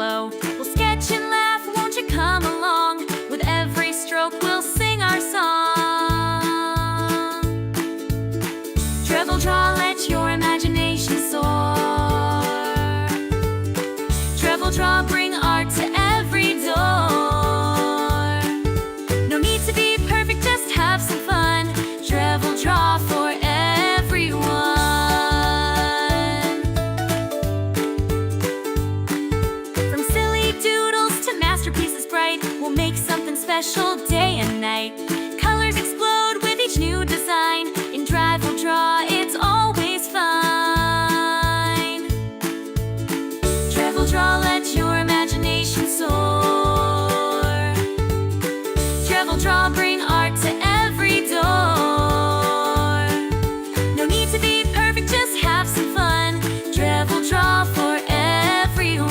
flow. We'll sketch and laugh, won't you come along? With every stroke we'll sing our song. Drivel Draw, let your imagination soar. Drivel Draw, bring art to every door. No need to be perfect, just have some fun. Drivel Draw for everyone. From silly doodles to masterpieces bright, we'll make something special day and night. Colors explode with each new design. In Drivel Draw, it's always fine. Drivel Draw, let your imagination soar. Drivel Draw, bring art to every door. No need to be perfect, just have some fun. Drivel Draw for everyone.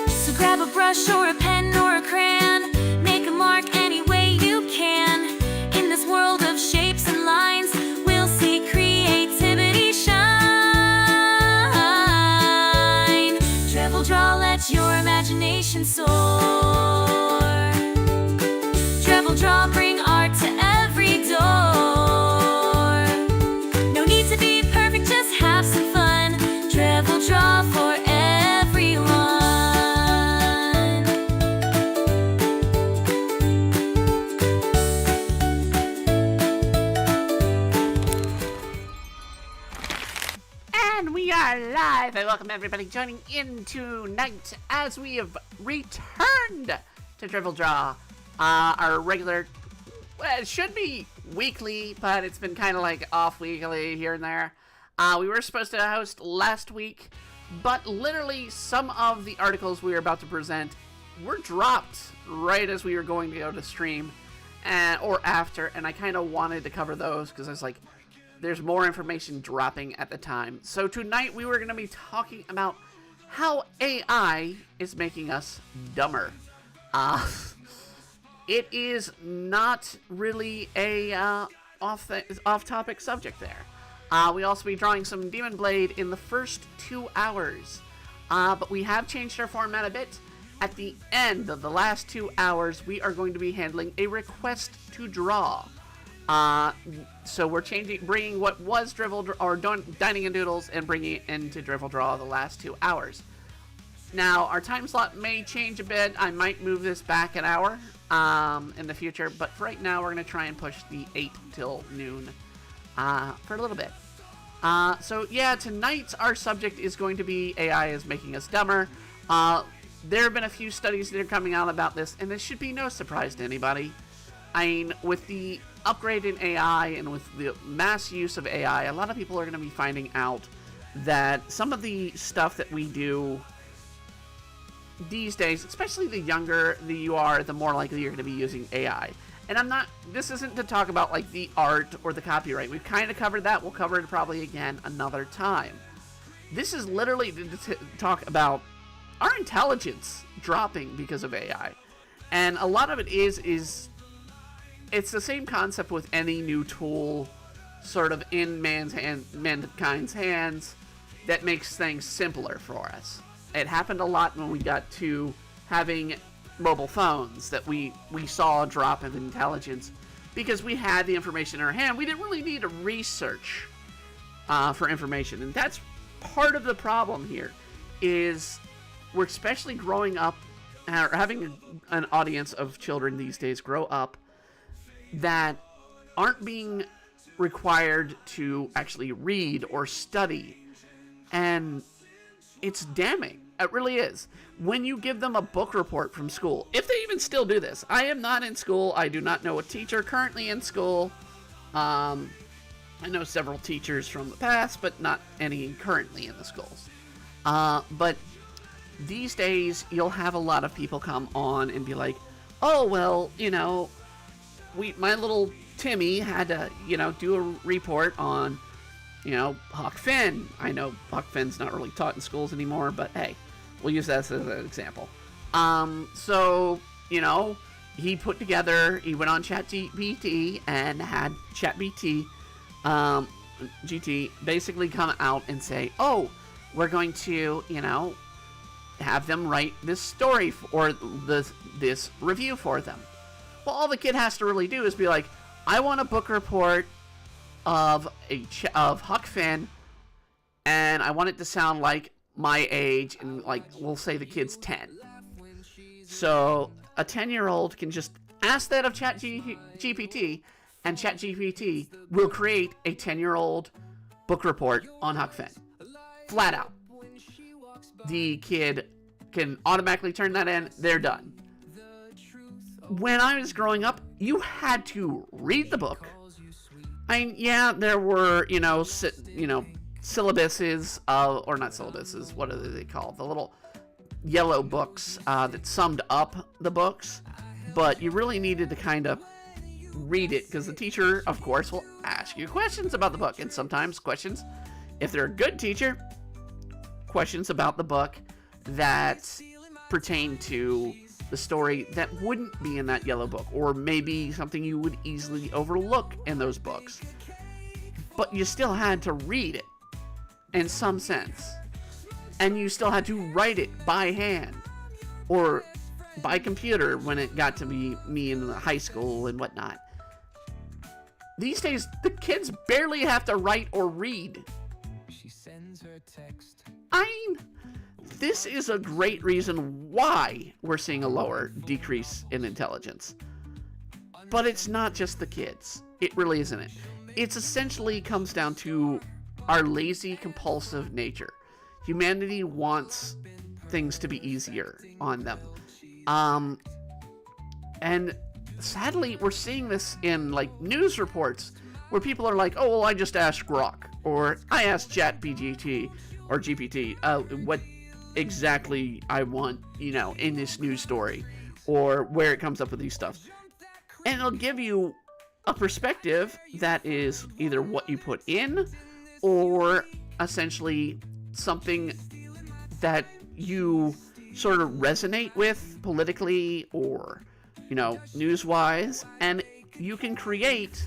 So grab a brush or a pen or a crayon. Make a mark any way you can. In this world of shapes and lines, we'll see creativity shine. Drivel Draw, let your imagination soar. Drivel Draw, bring art to every door. No need to be perfect, just have some fun. Drivel Draw for everyone. And we are live, and welcome everybody joining in tonight as we have returned to Drivel Draw. Our regular, well, it should be weekly, but it's been kind of like off weekly here and there. We were supposed to host last week, but literally some of the articles we were about to present were dropped right as we were going to go to stream, or after, and I kind of wanted to cover those because I was like, there's more information dropping at the time. So tonight we were going to be talking about how AI is making us dumber. It is not really a off-topic subject there. We'll also be drawing some Demon Blade in the first 2 hours. But we have changed our format a bit. At the end of the last 2 hours, we are going to be handling a request to draw. So we're bringing what was Dining and Doodles and bringing it into Drivel Draw the last 2 hours. Now, our time slot may change a bit. I might move this back an hour in the future, but for right now, we're going to try and push the 8 till noon for a little bit. So yeah, tonight our subject is going to be AI is making us dumber. There have been a few studies that are coming out about this, and this should be no surprise to anybody. I mean, with the upgrade in AI and with the mass use of AI, a lot of people are going to be finding out that some of the stuff that we do these days, especially the younger you are, the more likely you're going to be using AI. And this isn't to talk about like the art or the copyright. We've kind of covered that. We'll cover it probably again another time. This is literally to talk about our intelligence dropping because of AI. And a lot of it is it's the same concept with any new tool sort of in mankind's hands that makes things simpler for us. It happened a lot when we got to having mobile phones that we saw a drop in intelligence because we had the information in our hand. We didn't really need to research for information. And that's part of the problem here is we're especially growing up or having an audience of children these days grow up that aren't being required to actually read or study. And it's damning. It really is. When you give them a book report from school, if they even still do this. I am not in school. I do not know a teacher currently in school. I know several teachers from the past, but not any currently in the schools. But these days, you'll have a lot of people come on and be like, oh, well, my little Timmy had to, do a report on, Huck Finn. I know Huck Finn's not really taught in schools anymore, but hey, we'll use that as an example. So, he went on ChatGPT and had ChatGPT GT basically come out and say, oh, we're going to, have them write this story or this review for them. Well, all the kid has to really do is be like, I want a book report of Huck Finn, and I want it to sound like my age, and like we'll say the kid's 10. So a 10-year-old can just ask that of ChatGPT, and ChatGPT will create a 10-year-old book report on Huck Finn. Flat out. The kid can automatically turn that in. They're done. When I was growing up, you had to read the book. I mean, yeah, there were, syllabuses, or not syllabuses, what are they called? The little yellow books that summed up the books. But you really needed to kind of read it, because the teacher, of course, will ask you questions about the book. And sometimes questions, if they're a good teacher, questions about the book that pertain to the story that wouldn't be in that yellow book, or maybe something you would easily overlook in those books. But you still had to read it in some sense. And you still had to write it by hand or by computer when it got to be me in high school and whatnot. These days, the kids barely have to write or read. She sends her text. I mean, this is a great reason why we're seeing a lower decrease in intelligence. But it's not just the kids. It really isn't it. It essentially comes down to our lazy, compulsive nature. Humanity wants things to be easier on them. And sadly, we're seeing this in news reports where people are like, oh, well, I just asked Grok, or I asked ChatGPT or GPT what exactly I want, in this news story, or where it comes up with these stuff. And it'll give you a perspective that is either what you put in, or essentially something that you sort of resonate with politically or, news-wise, and you can create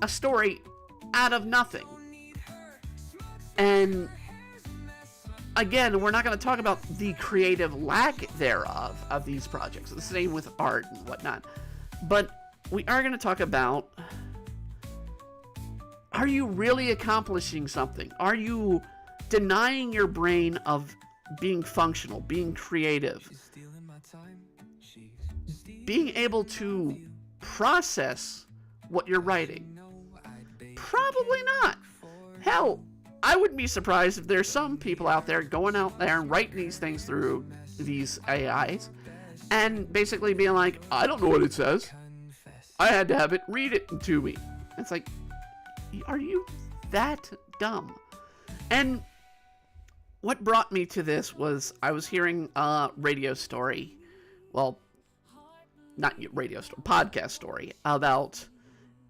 a story out of nothing. And again, we're not going to talk about the creative lack thereof of these projects. The same with art and whatnot. But we are going to talk about, are you really accomplishing something? Are you denying your brain of being functional, being creative, being able to process what you're writing? Probably not. Hell, I wouldn't be surprised if there's some people out there going out there and writing these things through these AIs and basically being like, I don't know what it says. I had to have it read it to me. It's like, are you that dumb? And what brought me to this was I was hearing a radio story, well, not radio story, podcast story about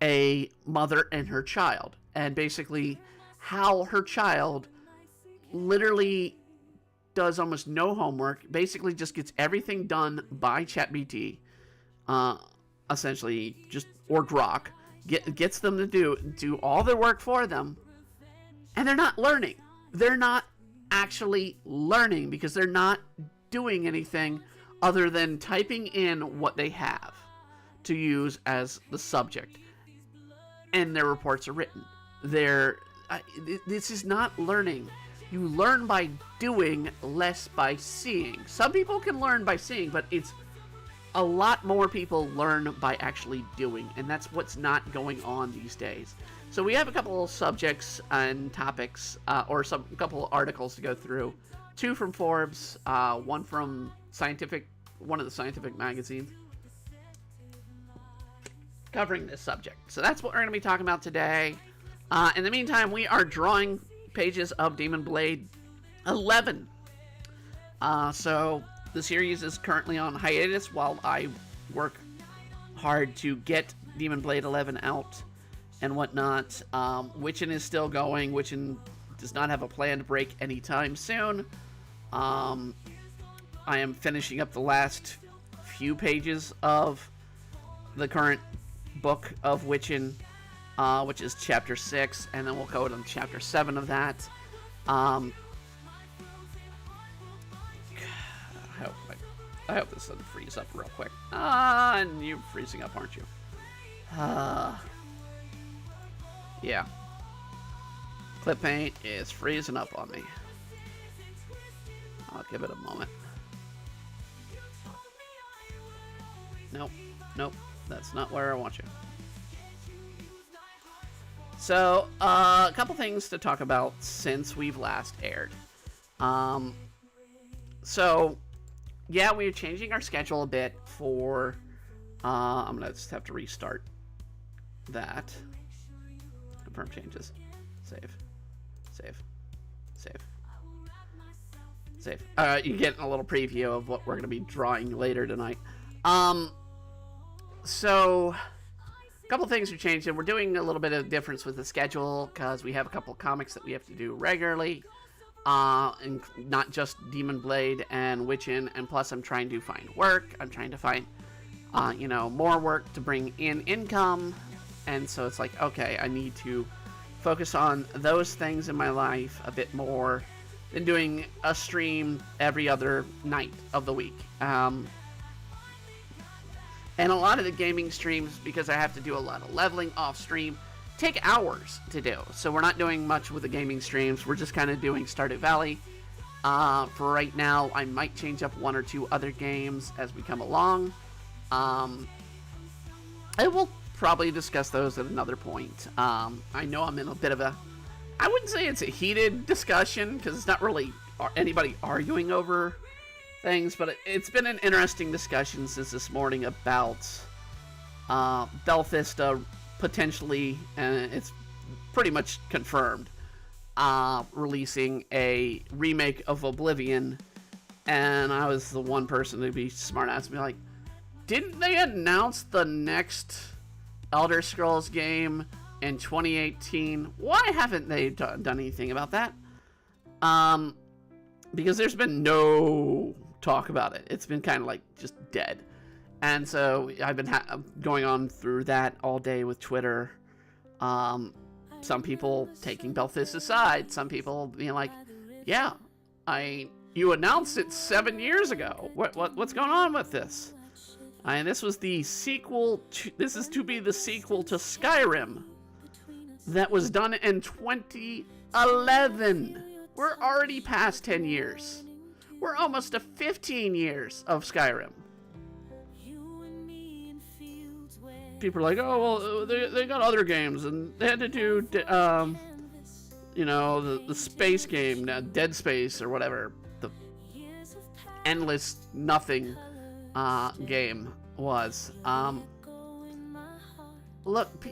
a mother and her child, and basically how her child literally does almost no homework, basically just gets everything done by ChatGPT, essentially, or Grok, gets them to do all their work for them, and they're not learning. They're not actually learning because they're not doing anything other than typing in what they have to use as the subject, and their reports are written. This is not learning. You learn by doing, less by seeing. Some people can learn by seeing, but it's a lot more people learn by actually doing, and that's what's not going on these days. So we have a couple of subjects and topics, or a couple of articles to go through. 2 from Forbes, one from one of the scientific magazines, covering this subject. So that's what we're going to be talking about today. In the meantime, we are drawing pages of Demon Blade 11. So the series is currently on hiatus while I work hard to get Demon Blade 11 out and whatnot. Witchin is still going. Witchin does not have a planned break anytime soon. I am finishing up the last few pages of the current book of Witchin, which is chapter 6, and then we'll go to chapter 7 of that. I hope this doesn't freeze up real quick. And you're freezing up, aren't you? Yeah. Clip paint is freezing up on me. I'll give it a moment. Nope. Nope. That's not where I want you. So, a couple things to talk about since we've last aired. So, yeah, we're changing our schedule a bit for... I'm going to just have to restart that. Confirm changes. Save. Save. Save. Save. You're getting a little preview of what we're going to be drawing later tonight. So, a couple things are changing. We're doing a little bit of difference with the schedule because we have a couple of comics that we have to do regularly. And not just Demon Blade and Witchin', and plus I'm trying to find work. I'm trying to find, more work to bring in income. And so it's like, okay, I need to focus on those things in my life a bit more than doing a stream every other night of the week. And a lot of the gaming streams, because I have to do a lot of leveling off stream, take hours to do. So we're not doing much with the gaming streams. We're just kind of doing Stardew Valley. For right now, I might change up one or two other games as we come along. I will probably discuss those at another point. I know I'm in a bit of a... I wouldn't say it's a heated discussion, because it's not really anybody arguing over things, but it's been an interesting discussion since this morning about Belthista potentially, and it's pretty much confirmed, releasing a remake of Oblivion. And I was the one person to be smart ass and be like, didn't they announce the next Elder Scrolls game in 2018? Why haven't they done anything about that? Because there's been no talk about it. It's been kind of like just dead. And so I've been going on through that all day with Twitter. Some people taking Belthista's side. Some people being like, yeah, you announced it 7 years ago. What's going on with this? And this was the sequel. This is to be the sequel to Skyrim that was done in 2011. We're already past 10 years. We're almost to 15 years of Skyrim. People are like, oh, well, they got other games, and they had to do, the space game, Dead Space, or whatever, the Endless Nothing game was. Look,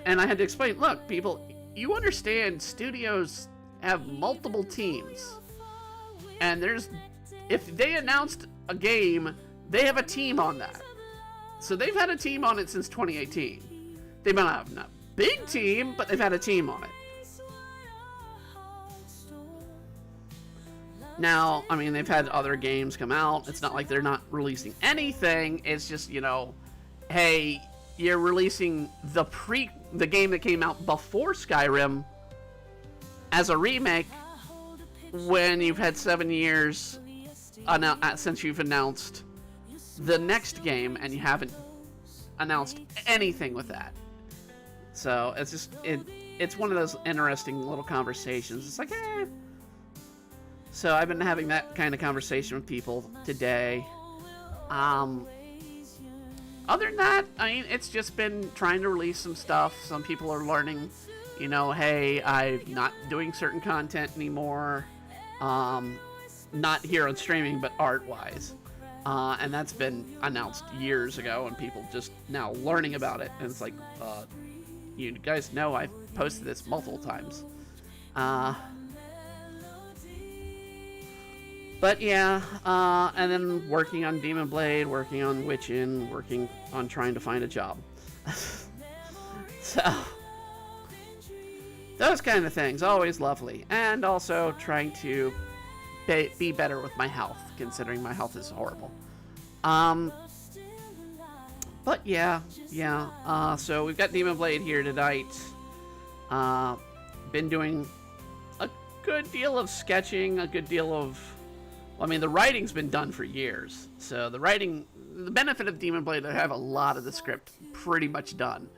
and I had to explain, look, people, you understand studios have multiple teams, and if they announced a game, they have a team on that. So they've had a team on it since 2018. They might not have a big team, but they've had a team on it. Now, I mean, they've had other games come out. It's not like they're not releasing anything. It's just, hey, you're releasing the game that came out before Skyrim as a remake when you've had 7 years since you've announced the next game, and you haven't announced anything with that. So it's just it's one of those interesting little conversations. It's like, eh. So I've been having that kind of conversation with people today. Other than that, I mean, it's just been trying to release some stuff. Some people are learning, hey, I'm not doing certain content anymore. Not here on streaming, but art-wise. And that's been announced years ago, and people just now learning about it. And it's like, you guys know I've posted this multiple times. But yeah, and then working on Demon Blade, working on Witchin', working on trying to find a job. So, those kind of things, always lovely. And also trying to be better with my health, considering my health is horrible. But yeah. So we've got Demon Blade here tonight. Been doing a good deal of sketching, a good deal of... Well, I mean, the writing's been done for years. So the benefit of Demon Blade, I have a lot of the script pretty much done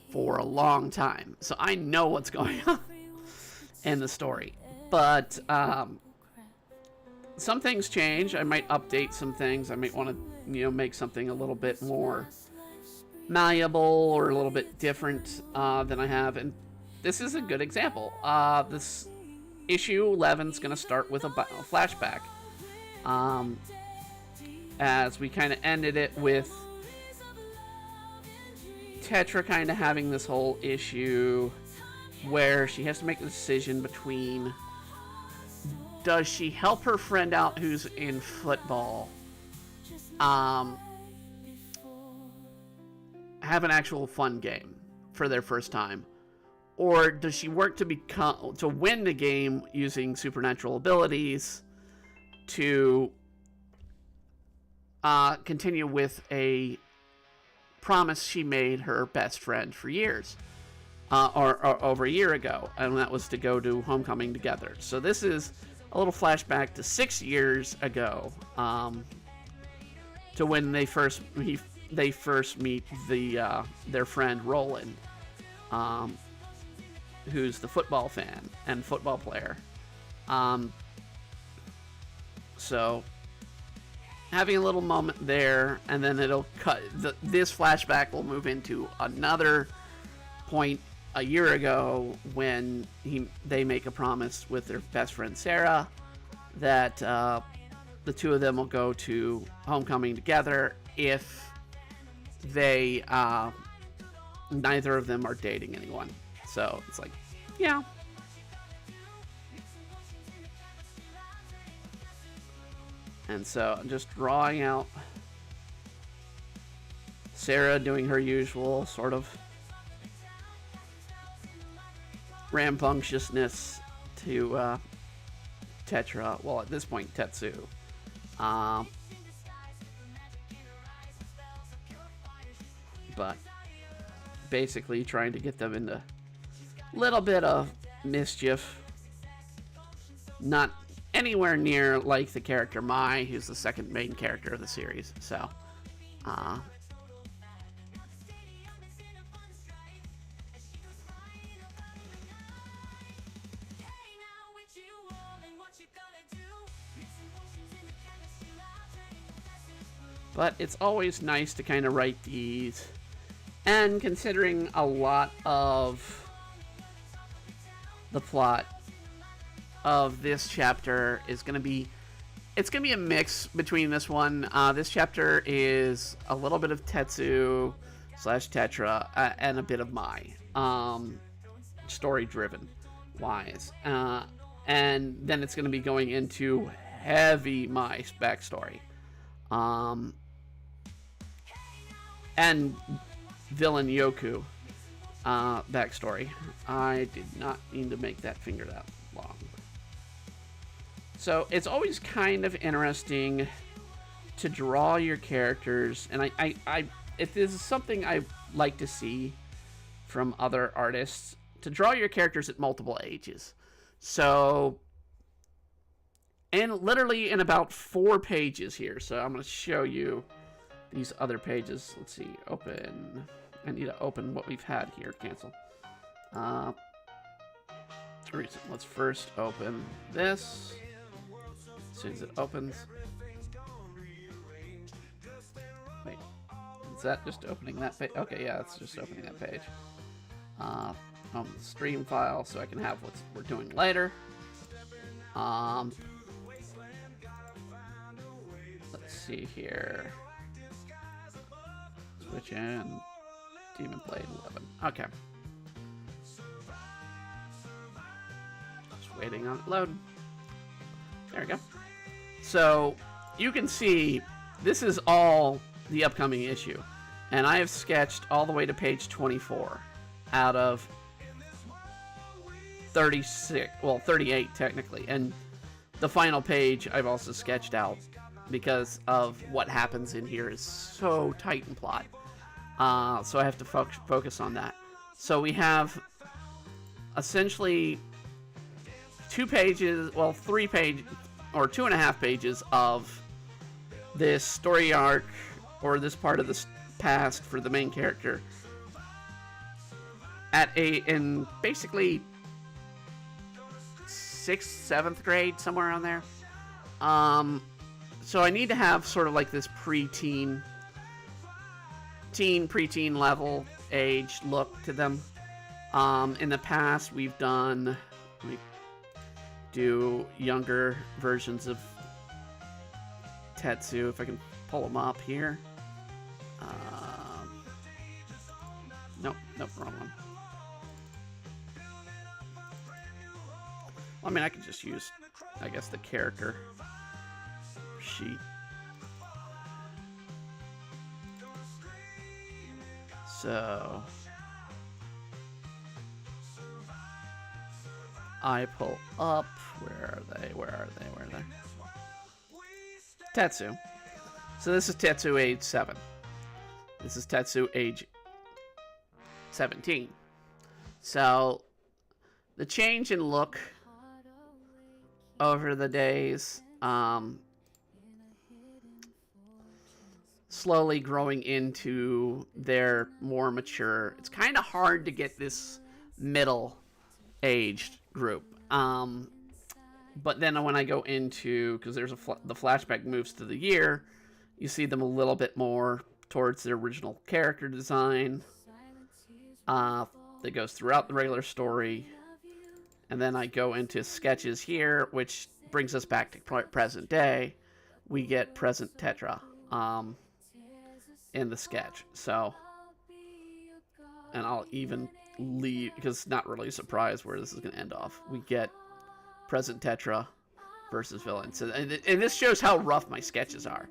for a long time. So I know what's going on in the story. But some things change. I might update some things. I might want to, make something a little bit more malleable or a little bit different than I have. And this is a good example. This issue 11 is going to start with a flashback. As we kind of ended it with Tetra kind of having this whole issue where she has to make a decision between, does she help her friend out who's in football, have an actual fun game for their first time, or does she work to win the game using supernatural abilities to continue with a promise she made her best friend for years, or over a year ago, and that was to go to homecoming together. So this is a little flashback to 6 years ago, to when they first meet their friend Roland, who's the football fan and football player. So having a little moment there, and then it'll cut. This flashback will move into another point a year ago when they make a promise with their best friend Sarah that the two of them will go to homecoming together if they neither of them are dating anyone. So it's like, yeah. And so I'm just drawing out Sarah doing her usual sort of rambunctiousness to Tetra. Well, at this point, Tetsu. But basically trying to get them into a little bit of mischief. Not anywhere near like the character Mai, who's the second main character of the series. So, but it's always nice to kind of write these, and considering a lot of the plot of this chapter is going to be, it's going to be a mix between this one. This chapter is a little bit of Tetsu / Tetra and a bit of Mai, story driven wise, and then it's going to be going into heavy Mai's backstory, and villain Yoku backstory. I did not mean to make that finger that long. So it's always kind of interesting to draw your characters, and if this is something I like to see from other artists, to draw your characters at multiple ages. So, and literally in about 4 pages here. So I'm going to show you these other pages. Let's see, open. I need to open what we've had here. Cancel. Let's first open this. As soon as it opens. Wait, is that just opening that page? Okay, yeah, it's just opening that page. On the stream file, so I can have what we're doing later. Let's see here. Switch in. Demon Blade 11. Okay. Just waiting on it to load. There we go. So, you can see this is all the upcoming issue. And I have sketched all the way to page 24 out of 36, well, 38 technically. And the final page I've also sketched out because of what happens in here is so tight in plot. So I have to focus on that. So we have essentially 2 pages, well, 3 pages, or 2.5 pages of this story arc, or this part of the past for the main character in basically 6th, 7th grade, somewhere around there. So I need to have sort of like this preteen level age look to them. In the past, we do younger versions of Tetsu, if I can pull them up here. Nope, wrong one. I mean, I could just use, I guess, the character sheet. So I pull up. Where are they? Tetsu. So this is Tetsu age 7. This is Tetsu age 17. So the change in look over the days, slowly growing into their more mature. It's kind of hard to get this middle-aged group. But then when I go into, because there's the flashback moves to the year, you see them a little bit more towards their original character design that goes throughout the regular story. And then I go into sketches here, which brings us back to present day. We get present Tetra in the sketch. So, and I'll even leave, because it's not really a surprise where this is going to end off. We get present Tetra versus villain. So, and this shows how rough my sketches are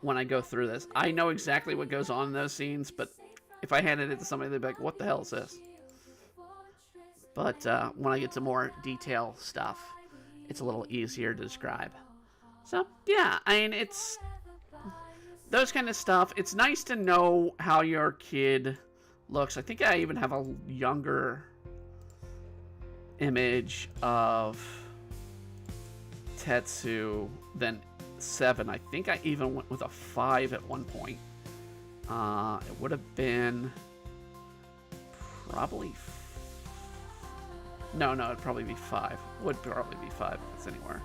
when I go through this. I know exactly what goes on in those scenes, but if I handed it to somebody, they'd be like, what the hell is this? But when I get to more detail stuff, it's a little easier to describe. So, yeah, I mean, it's those kind of stuff. It's nice to know how your kid looks. I think I even have a younger image of Tetsu than 7. I think I even went with a 5 at one point. It would have been probably... No, it'd probably be 5. Would probably be 5 if it's anywhere.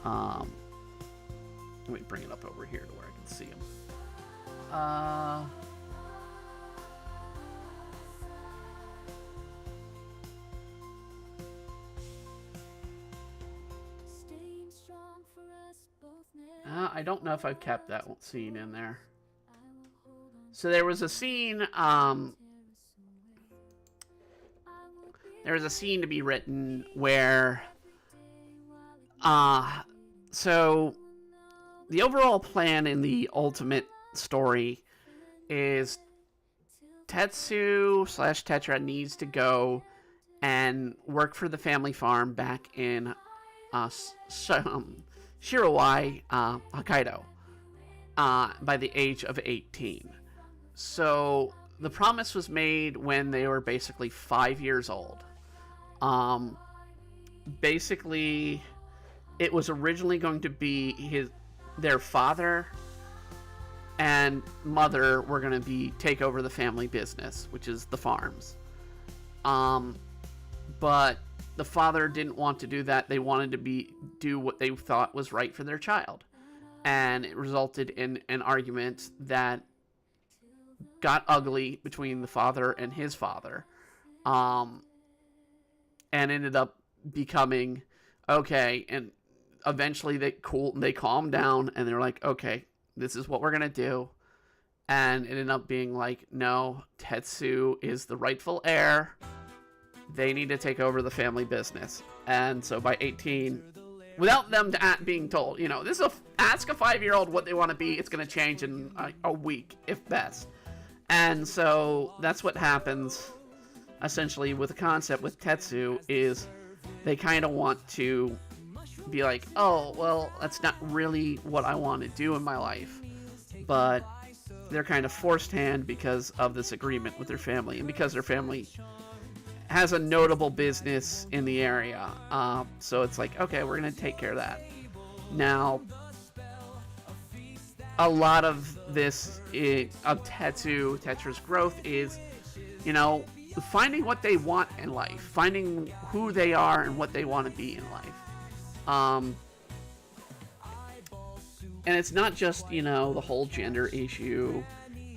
Let me bring it up over here to where I can see him. I don't know if I've kept that scene in there. So there was a scene, there was a scene to be written where, so the overall plan in the ultimate story is Tetsu/Tetra needs to go and work for the family farm back in Shirawai, Hokkaido, by the age of 18. So the promise was made when they were basically 5 years old. Basically, it was originally going to be their father and mother were going to take over the family business, which is the farms. But the father didn't want to do that. They wanted to do what they thought was right for their child. And it resulted in an argument that got ugly between the father and his father. And ended up becoming okay. And eventually they calmed down and they're like, okay, this is what we're going to do. And it ended up being like, no, Tetsu is the rightful heir. They need to take over the family business. And so by 18, without them being told, ask a 5-year-old what they want to be. It's going to change in a week, if best. And so that's what happens, essentially, with the concept with Tetsu, is they kind of want to be like, oh, well, that's not really what I want to do in my life. But they're kind of forced hand because of this agreement with their family, and because their family has a notable business in the area. So it's like, okay, we're going to take care of that. Now, a lot of this of Tetsu's growth is, finding what they want in life, finding who they are and what they want to be in life. And it's not just, the whole gender issue.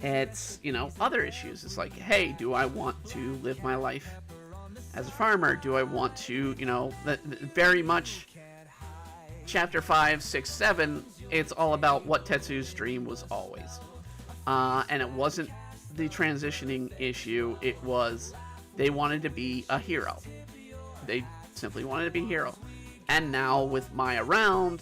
It's, other issues. It's like, hey, do I want to live my life as a farmer? Do I want to, very much chapter 5, 6, 7, it's all about what Tetsu's dream was always. And it wasn't the transitioning issue. It was they wanted to be a hero. They simply wanted to be a hero. And now with Mai around,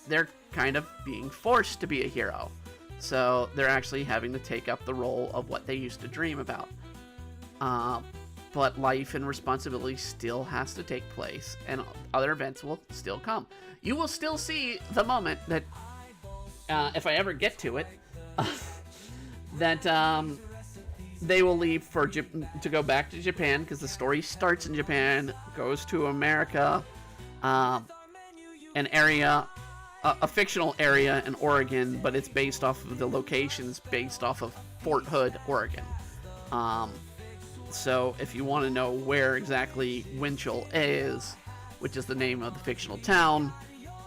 they're kind of being forced to be a hero. So they're actually having to take up the role of what they used to dream about. But life and responsibility still has to take place, and other events will still come. You will still see the moment that, if I ever get to it, that they will leave to go back to Japan, because the story starts in Japan, goes to America, an area, a fictional area in Oregon, but it's based off of the locations based off of Fort Hood, Oregon. So if you want to know where exactly Winchell is, which is the name of the fictional town,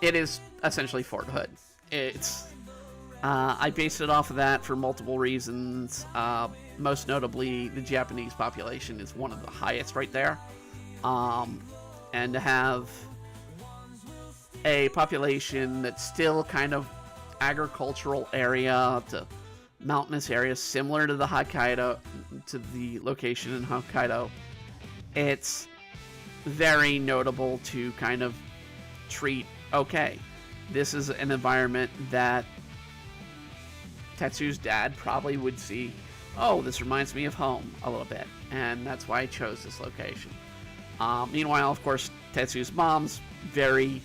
it is essentially Fort Hood. It's I based it off of that for multiple reasons. Most notably, the Japanese population is one of the highest right there. And to have a population that's still kind of agricultural area to mountainous area similar to the Hokkaido, to the location in Hokkaido, it's very notable to kind of treat, okay, this is an environment that Tetsu's dad probably would see, oh, this reminds me of home a little bit, and that's why I chose this location. Meanwhile, of course, Tetsu's mom's very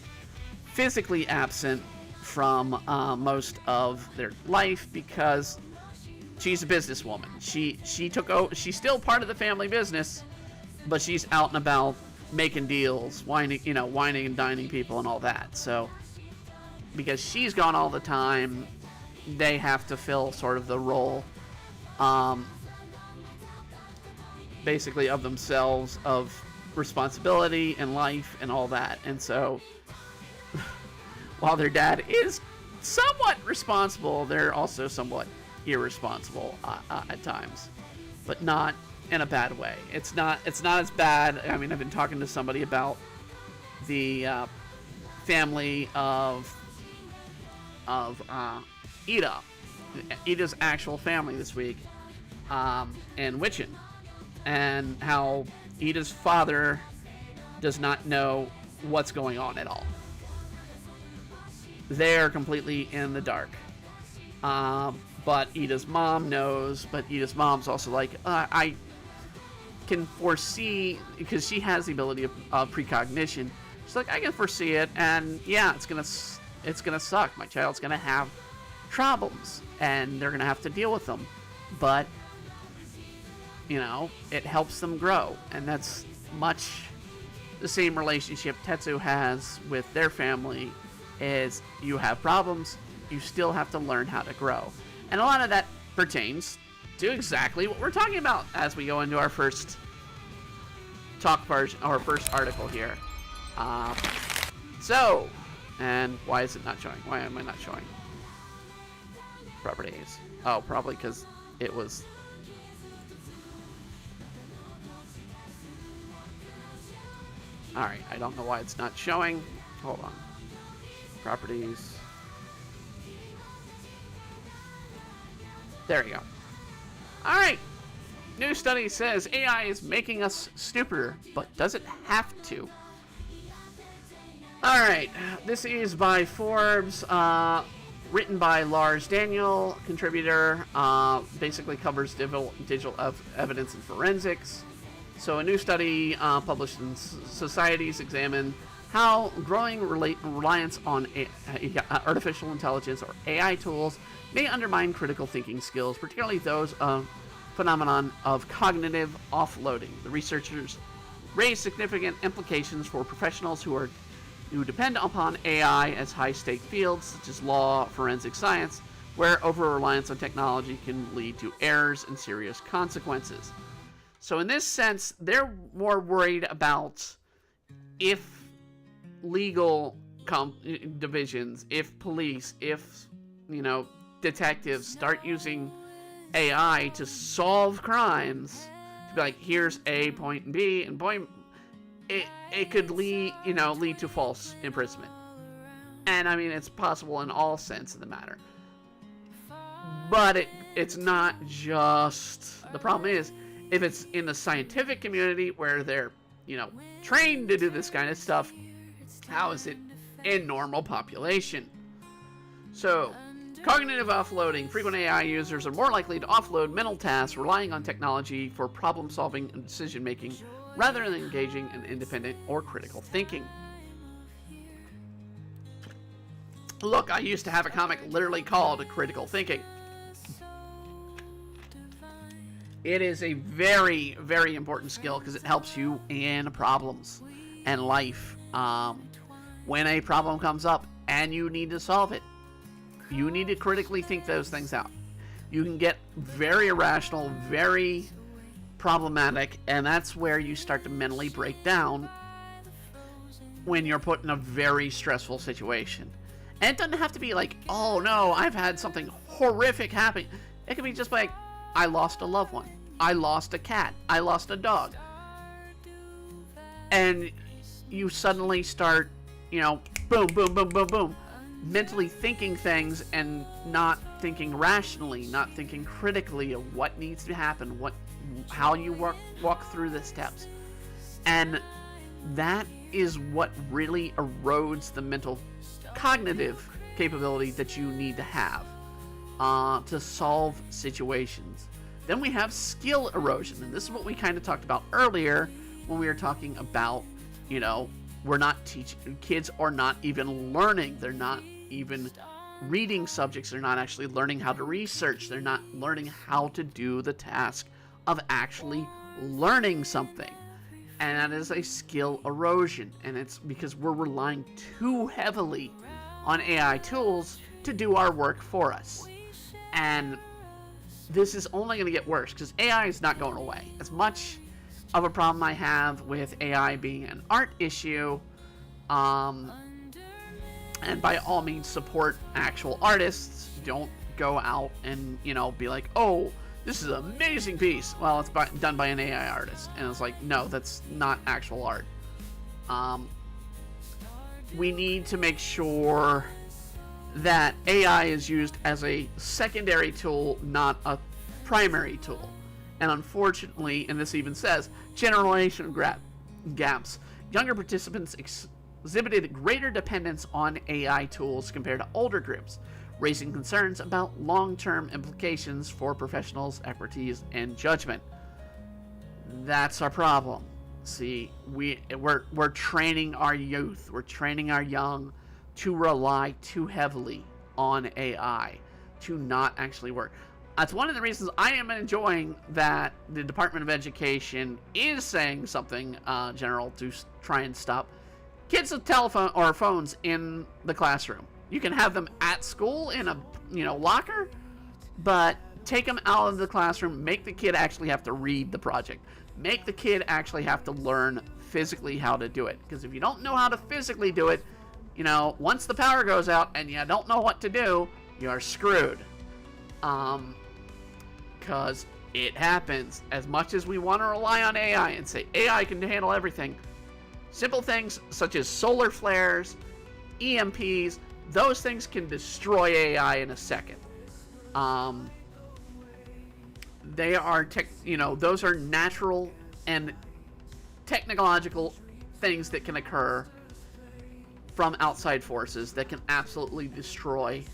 physically absent from most of their life because she's a businesswoman. She's still part of the family business, but she's out and about making deals, whining and dining people and all that. So because she's gone all the time, they have to fill sort of the role, basically of themselves, of responsibility and life and all that. And so while their dad is somewhat responsible, they're also somewhat irresponsible at times, but not in a bad way. It's not as bad. I mean, I've been talking to somebody about the family of Ida's actual family this week, in Witchin, and how Ida's father does not know what's going on at all. They're completely in the dark. But Ida's mom knows, but Ida's mom's also like, I can foresee, because she has the ability of precognition. She's like, I can foresee it, and yeah, it's gonna suck. My child's gonna have problems, and they're gonna have to deal with them. But it helps them grow, and that's much the same relationship Tetsu has with their family. Is you have problems, you still have to learn how to grow. And a lot of that pertains to exactly what we're talking about as we go into our first talk version, our first article here. So, and why is it not showing? Why am I not showing properties? Oh, probably because it was... Alright, I don't know why it's not showing. Hold on. Properties. There we go. Alright. New study says AI is making us stupider, but does it have to? Alright. This is by Forbes. Written by Lars Daniel, contributor. Basically covers digital evidence and forensics. So a new study published in Societies examined how growing reliance on artificial intelligence or AI tools may undermine critical thinking skills, particularly those of phenomenon of cognitive offloading. The researchers raise significant implications for professionals who depend upon AI as high-stake fields such as law, forensic science, where over-reliance on technology can lead to errors and serious consequences. So in this sense, they're more worried about if legal divisions, if police, if, detectives start using AI to solve crimes, to be like, here's A, point, and B, and point, it could lead to false imprisonment. And I mean, it's possible in all sense of the matter. But it's not just, the problem is, if it's in the scientific community where they're, trained to do this kind of stuff, how is it in normal population? So, cognitive offloading. Frequent AI users are more likely to offload mental tasks relying on technology for problem solving and decision making rather than engaging in independent or critical thinking. Look, I used to have a comic literally called Critical Thinking. It is a very, very important skill because it helps you in problems and life. When a problem comes up and you need to solve it, you need to critically think those things out. You can get very irrational, very problematic, and that's where you start to mentally break down when you're put in a very stressful situation. And it doesn't have to be like, oh no, I've had something horrific happen. It can be just like, I lost a loved one. I lost a cat. I lost a dog. And you suddenly start, boom, boom, boom, boom, boom, mentally thinking things and not thinking rationally, not thinking critically of what needs to happen, how you walk through the steps. And that is what really erodes the mental cognitive capability that you need to have to solve situations. Then we have skill erosion, and this is what we kind of talked about earlier when we were talking about, we're not teaching, kids are not even learning, they're not even reading subjects, they're not actually learning how to research, they're not learning how to do the task of actually learning something. And that is a skill erosion, and it's because we're relying too heavily on AI tools to do our work for us. And this is only going to get worse because AI is not going away. As much of a problem I have with AI being an art issue, and by all means support actual artists, don't go out and, be like, oh, this is an amazing piece. Well, it's done by an AI artist. And it's like, no, that's not actual art. We need to make sure that AI is used as a secondary tool, not a primary tool. And unfortunately, and this even says, generation gaps. Younger participants exhibited greater dependence on AI tools compared to older groups, raising concerns about long-term implications for professionals' expertise and judgment. That's our problem. See, we're training our youth, we're training our young to rely too heavily on AI, to not actually work. That's one of the reasons I am enjoying that the Department of Education is saying something general to try and stop kids with telephone or phones in the classroom. You can have them at school in a locker, but take them out of the classroom, make the kid actually have to read the project. Make the kid actually have to learn physically how to do it. Because if you don't know how to physically do it, once the power goes out and you don't know what to do, you're screwed. Because it happens. As much as we want to rely on AI and say AI can handle everything, simple things such as solar flares, EMPs, those things can destroy AI in a second. They are those are natural and technological things that can occur from outside forces that can absolutely destroy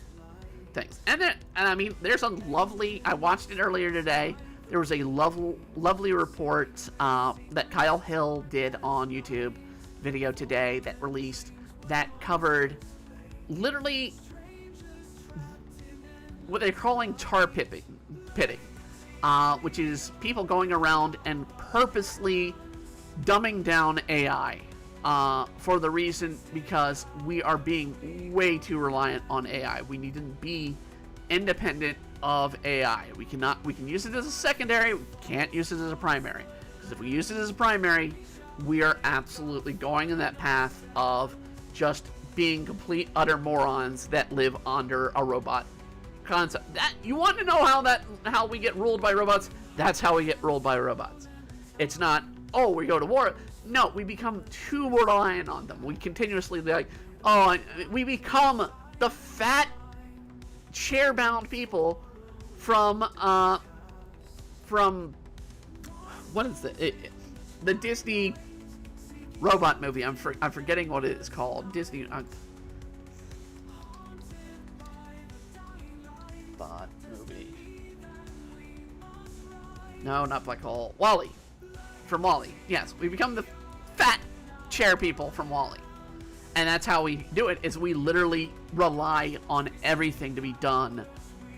things. And I mean, there's a lovely, I watched it earlier today, there was a lovely report that Kyle Hill did on YouTube video today that released that covered literally what they're calling tar pitting, which is people going around and purposely dumbing down AI for the reason because we are being way too reliant on AI. We need to be independent of AI. We can use it as a secondary, we can't use it as a primary. Because if we use it as a primary, we are absolutely going in that path of just being complete utter morons that live under a robot concept. That you want to know how we get ruled by robots? That's how we get ruled by robots. It's not, oh, we go to war. No, we become too reliant on them. We continuously we become the fat chair-bound people from what is the Disney robot movie? I'm forgetting what it is called. Disney bot movie. No, not Black Hole. WALL-E. From WALL-E. Yes, we become the fat chair people from WALL-E. And that's how we do it, is we literally rely on everything to be done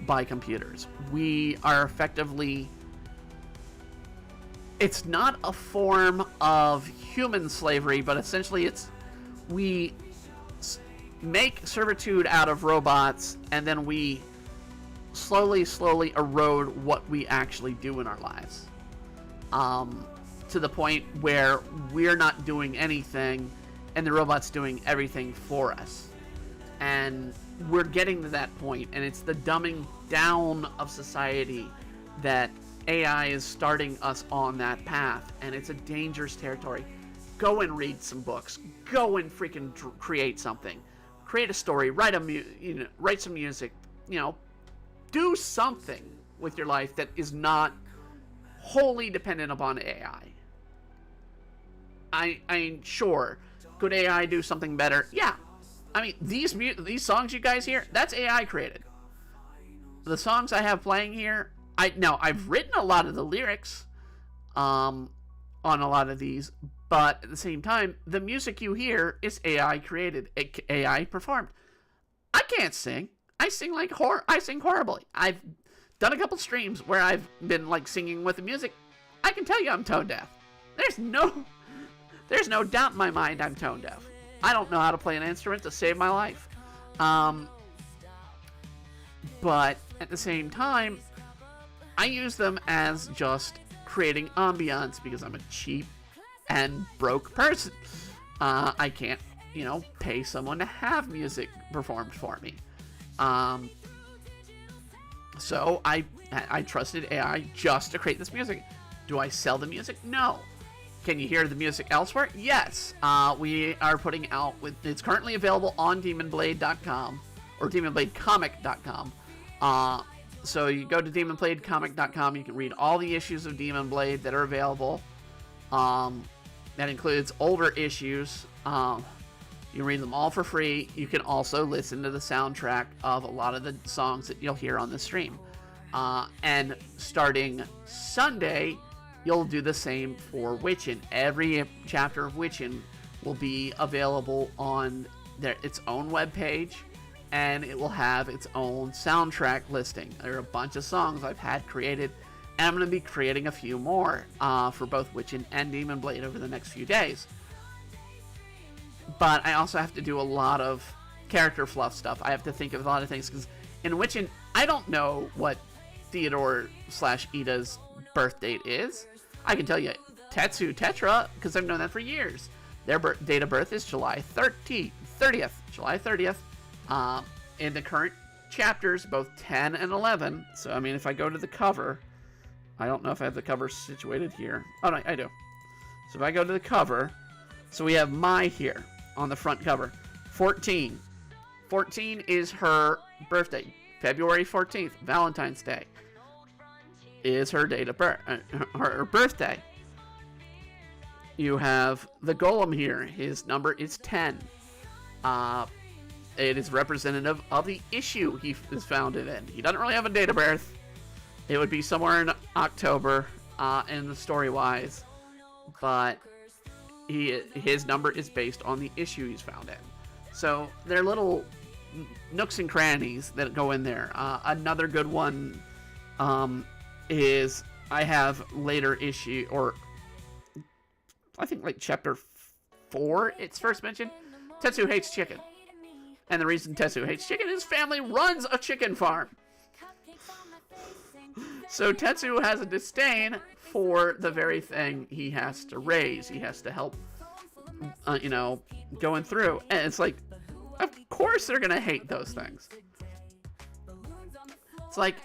by computers. We are effectively... It's not a form of human slavery, but essentially we make servitude out of robots, and then we slowly erode what we actually do in our lives. To the point where we're not doing anything, and the robot's doing everything for us. And we're getting to that point, and it's the dumbing down of society that AI is starting us on that path, and it's a dangerous territory. Go and read some books. Go and freaking create something. Create a story. Write some music. Do something with your life that is not wholly dependent upon AI. I'm sure. Could AI do something better? Yeah. I mean, these songs you guys hear, that's AI created. The songs I have playing here, I've written a lot of the lyrics on a lot of these, but at the same time, the music you hear is AI created, AI performed. I can't sing. I sing horribly. I've done a couple streams where I've been singing with the music. I can tell you I'm tone deaf. There's no doubt in my mind I'm tone deaf. I don't know how to play an instrument to save my life. But at the same time, I use them as just creating ambiance because I'm a cheap and broke person. I can't, pay someone to have music performed for me. So I trusted AI just to create this music. Do I sell the music? No. Can you hear the music elsewhere? Yes. We are putting out it's currently available on demonblade.com or demonbladecomic.com. So you go to demonbladecomic.com, you can read all the issues of Demon Blade that are available. That includes older issues. You can read them all for free. You can also listen to the soundtrack of a lot of the songs that you'll hear on the stream. And starting Sunday, you'll do the same for Witchin. Every chapter of Witchin will be available on its own webpage, and it will have its own soundtrack listing. There are a bunch of songs I've had created, and I'm going to be creating a few more for both Witchin and Demon Blade over the next few days. But I also have to do a lot of character fluff stuff. I have to think of a lot of things, because in Witchin, I don't know what Theodore/Ida's birth date is. I can tell you Tetsu Tetra, because I've known that for years. Their date of birth is July 30th. July 30th. In the current chapters, both 10 and 11. So, I mean, if I go to the cover, I don't know if I have the cover situated here. Oh, no, I do. So if I go to the cover, so we have Mai here on the front cover. 14. 14 is her birthday. February 14th, Valentine's Day, is her date of birth, her birthday. You have the Golem here. His number is 10. It is representative of the issue he is founded in. He doesn't really have a date of birth. It would be somewhere in October, in the story-wise. But his number is based on the issue he's found in. So they're little nooks and crannies that go in there. Another good one is I have later issue, or I think like chapter 4, it's first mentioned. Tetsu hates chicken. And the reason Tetsu hates chicken is his family runs a chicken farm. So Tetsu has a disdain for the very thing he has to raise. He has to help, going through. And it's like, of course they're going to hate those things. It's like,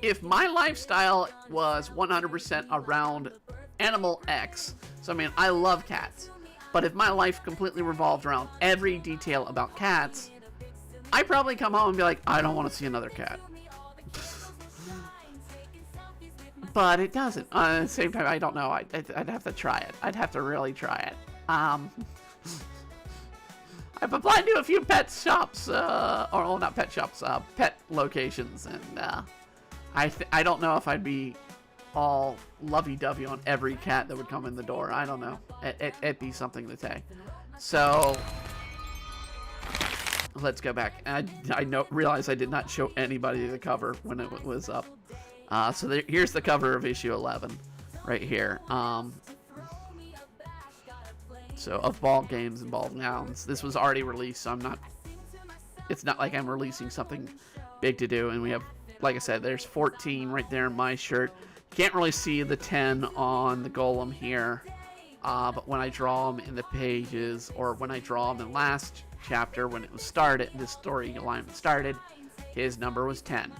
if my lifestyle was 100% around Animal X, so I mean, I love cats, but if my life completely revolved around every detail about cats, I'd probably come home and be like, I don't want to see another cat. But it doesn't. At the same time, I don't know. I'd have to try it. I'd have to really try it. I've applied to a few pet shops, or not pet shops, pet locations, and I don't know if I'd be all lovey-dovey on every cat that would come in the door. I don't know. It'd be something to say. So let's go back. I realize I did not show anybody the cover when it was up. So here's the cover of issue 11, right here. So of Ball Games and Ball Nouns. This was already released, so it's not like I'm releasing something big to do. And we have, like I said, there's 14 right there in my shirt. Can't really see the 10 on the golem here, but when I draw them in the pages, or when I draw them in last chapter when it was started, this storyline started, his number was 10.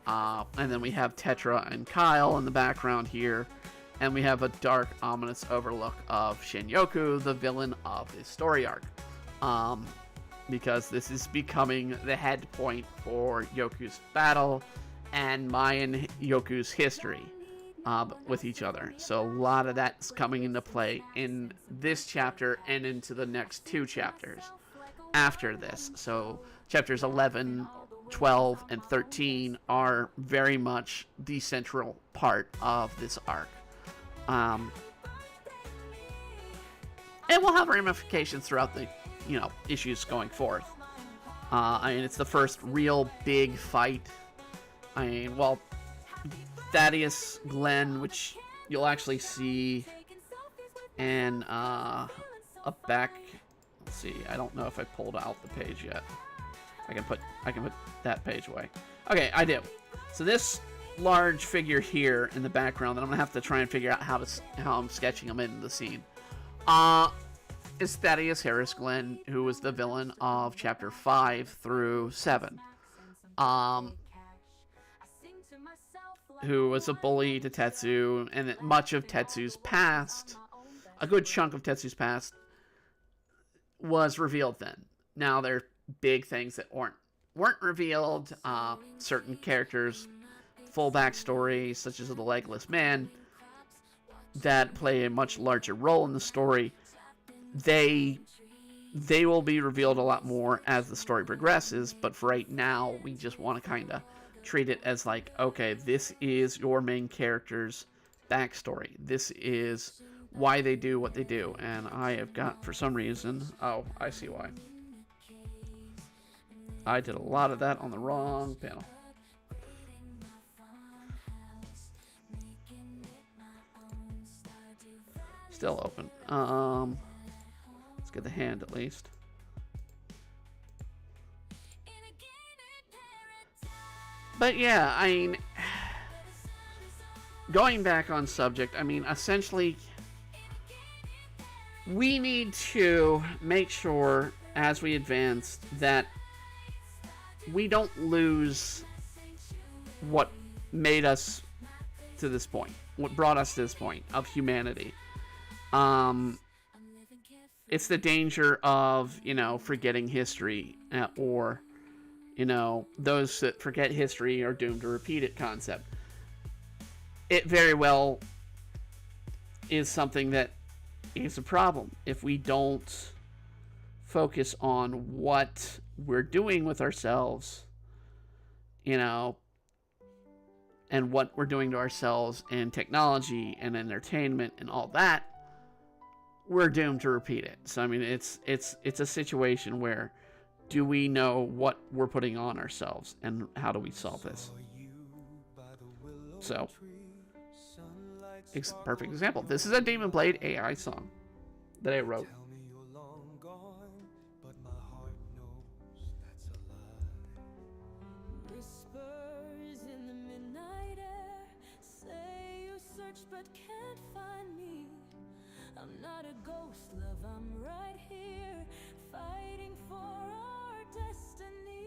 And then we have Tetra and Kyle in the background here, and we have a dark, ominous overlook of Shinyoku, the villain of this story arc, because this is becoming the head point for Yoku's battle and Mayan Yoku's history with each other. So a lot of that's coming into play in this chapter and into the next 2 chapters after this. So chapters 11, 12, and 13 are very much the central part of this arc. And we'll have ramifications throughout the, issues going forth. I mean, it's the first real big fight. I mean, well, Thaddeus Glenn, which you'll actually see in a back. Let's see. I don't know if I pulled out the page yet. I can put that page away. Okay, I do. So this large figure here in the background that I'm gonna have to try and figure out how I'm sketching him in the scene. Is Thaddeus Harris Glenn, who was the villain of chapter 5 through 7. Who was a bully to Tetsu, and much of Tetsu's past, a good chunk of Tetsu's past, was revealed then. Now there are big things that weren't revealed. Certain characters, full backstory, such as the Legless Man, that play a much larger role in the story. They will be revealed a lot more as the story progresses, but for right now, we just want to kind of treat it as like, okay, this is your main character's backstory. This is why they do what they do. And I have got, for some reason, oh, I see why. I did a lot of that on the wrong panel. Still open. Let's get the hand at least. But yeah, I mean, going back on subject, I mean, essentially, we need to make sure as we advance that we don't lose what made us to this point, what brought us to this point of humanity. It's the danger of, forgetting history, or those that forget history are doomed to repeat it concept. It very well is something that is a problem if we don't focus on what we're doing with ourselves, and what we're doing to ourselves in technology and entertainment and all that. we're doomed to repeat it. So I mean, it's a situation where, do we know what we're putting on ourselves, and how do we solve this? So, perfect example. This is a Demon Blade AI song that I wrote. Whispers in the midnight air say you search but can't find me. I'm not a ghost, love, I'm right here, fighting for our destiny.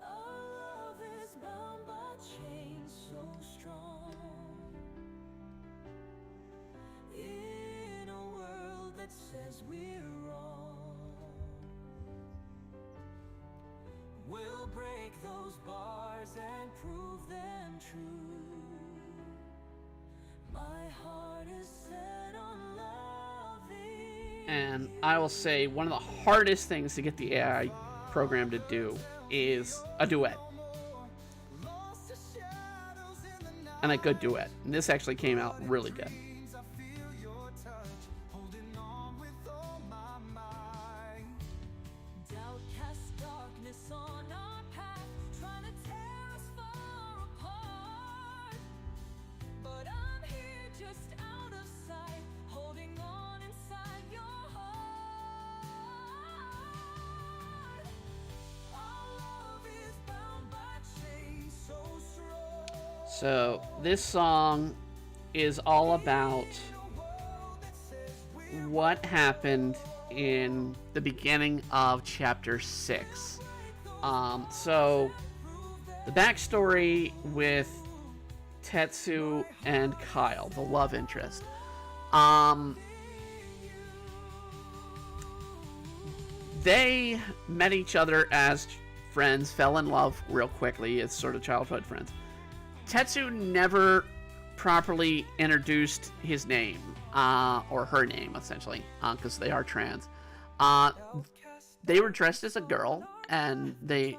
Our love is bound by chains so strong, in a world that says we're wrong. We'll break those bars and prove them true. My heart is set on loving. And I will say one of the hardest things to get the AI program to do is a duet. And a good duet. And this actually came out really good. Doubt casts darkness on our path, trying to tear us far apart. But I'm here just out of sight, holding on inside your heart. Our love is bound by chains so strong. So this song is all about what happened in the beginning of chapter 6. So the backstory with Tetsu and Kyle, the love interest. They met each other as friends, fell in love real quickly as sort of childhood friends. Tetsu never properly introduced his name, or her name, essentially, because they are trans. They were dressed as a girl, and they,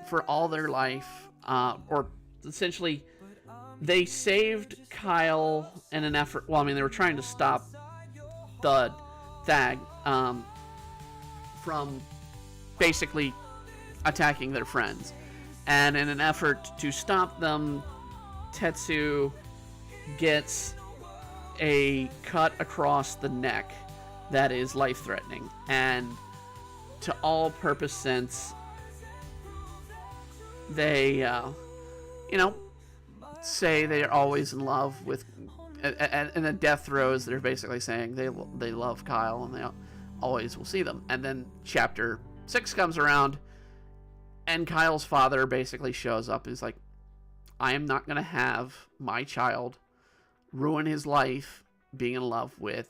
for all their life, or essentially, they saved Kyle in an effort. Well, I mean, they were trying to stop the Thag from basically attacking their friends. And in an effort to stop them, Tetsu gets a cut across the neck that is life-threatening. And to all purpose sense, they, say they're always in love with, and the death throes, they're basically saying they love Kyle and they always will see them. And then chapter 6 comes around, and Kyle's father basically shows up. He's like, I am not going to have my child ruin his life being in love with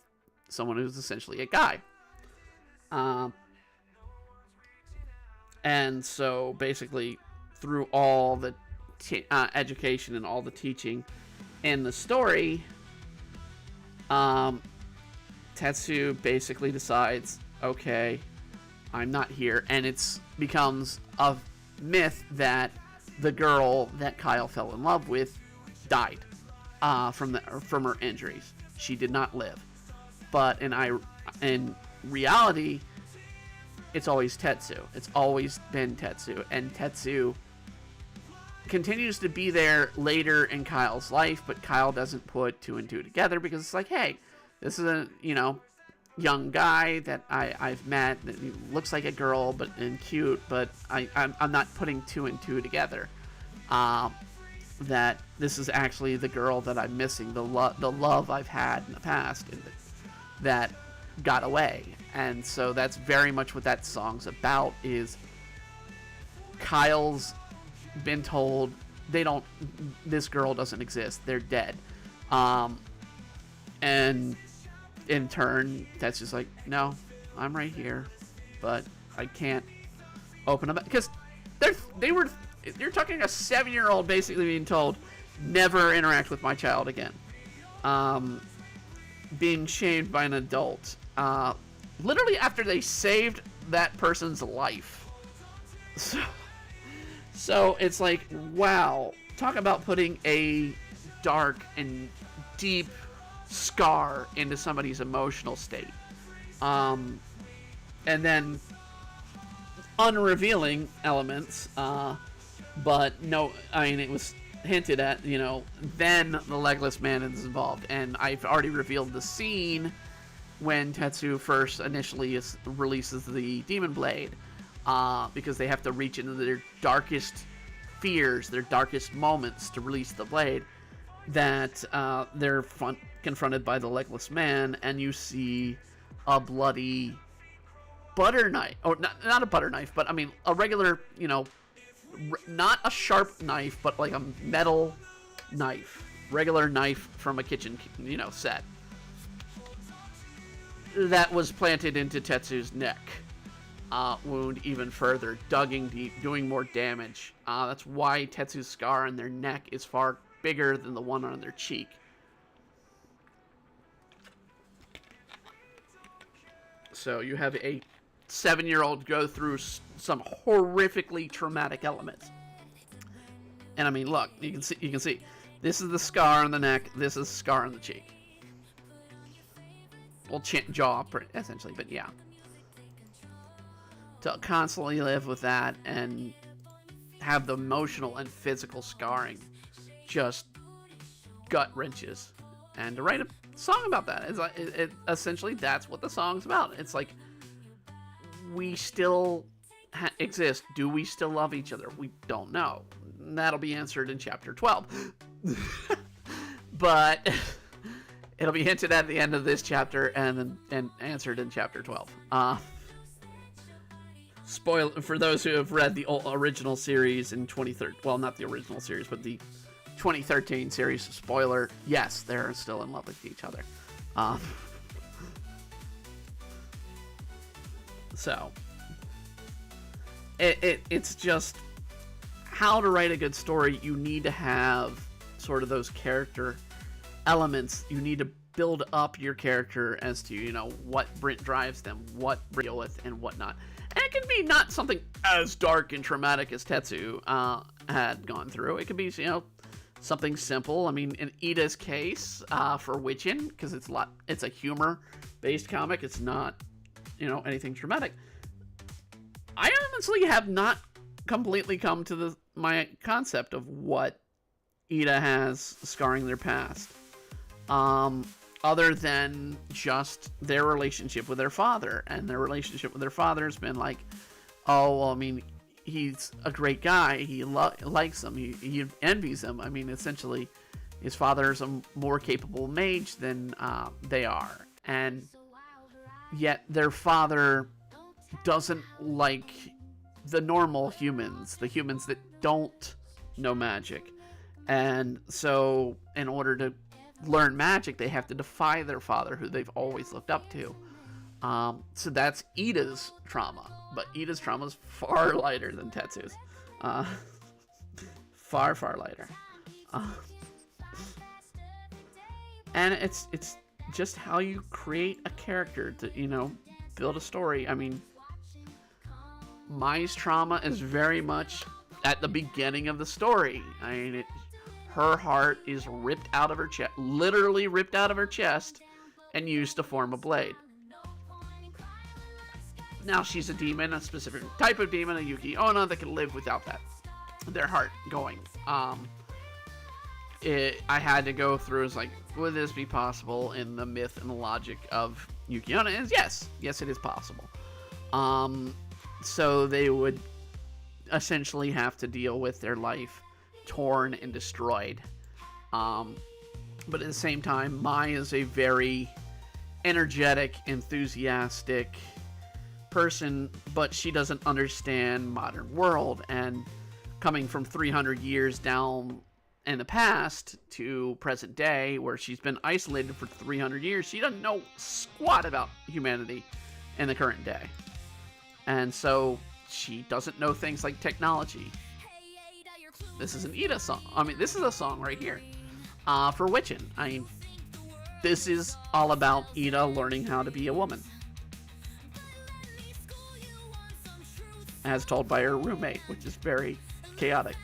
someone who's essentially a guy. And so basically through all the education and all the teaching in the story, Tetsu basically decides, okay, I'm not here. And it becomes a myth that the girl that Kyle fell in love with died from her injuries. She did not live. But in reality, it's always Tetsu. It's always been Tetsu. And Tetsu continues to be there later in Kyle's life, but Kyle doesn't put 2 and 2 together because it's like, hey, this is a, young guy that I've met that looks like a girl and cute, but I'm not putting 2 and 2 together. That this is actually the girl that I'm missing, the love I've had in the past, and that got away. And so that's very much what that song's about, is Kyle's been told this girl doesn't exist, they're dead. And in turn, that's just like, no, I'm right here, but I can't open up, because you're talking a 7-year-old basically being told, never interact with my child again. Being shamed by an adult. Literally after they saved that person's life. So it's like, wow. Talk about putting a dark and deep scar into somebody's emotional state. And then unrevealing elements, but no, I mean, it was hinted at, then the Legless Man is involved. And I've already revealed the scene when Tetsu first initially releases the Demon Blade, because they have to reach into their darkest fears, their darkest moments to release the blade, that they're confronted by the Legless Man, and you see a bloody butter knife, or not a butter knife, but I mean a regular, not a sharp knife, but like a metal knife, regular knife from a kitchen, set, that was planted into Tetsu's neck. Wound even further, digging deep, doing more damage. That's why Tetsu's scar on their neck is far bigger than the one on their cheek. So you have a 7-year-old go through some horrifically traumatic elements. And I mean, look, you can see, this is the scar on the neck, this is the scar on the cheek. Well, jaw, essentially, but yeah. To constantly live with that and have the emotional and physical scarring just gut wrenches. And to write a song about that, essentially that's what the song's about. It's like, we still exist. Do we still love each other? We don't know. That'll be answered in chapter 12. But it'll be hinted at the end of this chapter and answered in chapter 12. Spoiler for those who have read the original series in 2013. Well, not the original series, but the 2013 series. Spoiler: yes, they're still in love with each other. So it's just how to write a good story. You need to have sort of those character elements. You need to build up your character as to what drives them, what deal with, and whatnot. And it can be not something as dark and traumatic as Tetsu had gone through. It could be, something simple. I mean, in Ida's case, for Witchin, because it's a humor-based comic. It's not, anything traumatic. I honestly have not completely come to my concept of what Ida has scarring their past. Other than just their relationship with their father. And their relationship with their father has been like, oh, well, I mean, he's a great guy. He likes him. He envies him. I mean, essentially, his father is a more capable mage than they are. And yet their father doesn't like the normal humans, the humans that don't know magic. And so in order to learn magic, they have to defy their father, who they've always looked up to. So that's Ida's trauma, but Ida's trauma is far lighter than Tetsu's. Far lighter. And it's just how you create a character to build a story. I mean, Mai's trauma is very much at the beginning of the story. I mean, her heart is ripped out of her chest, literally ripped out of her chest, and used to form a blade. Now she's a demon, a specific type of demon, a Yuki Onna, that can live without that, their heart going. I had to go through, it's like, would this be possible in the myth and the logic of Yuki Onna? And yes, it is possible. So they would essentially have to deal with their life torn and destroyed. But at the same time, Mai is a very energetic, enthusiastic person, but she doesn't understand modern world. And coming from 300 years down in the past to present day, where she's been isolated for 300 years, she doesn't know squat about humanity in the current day. And so she doesn't know things like technology. This is an Ida song. I mean, this is a song right here for Witchin. I mean, this is all about Ida learning how to be a woman, as told by her roommate, which is very chaotic.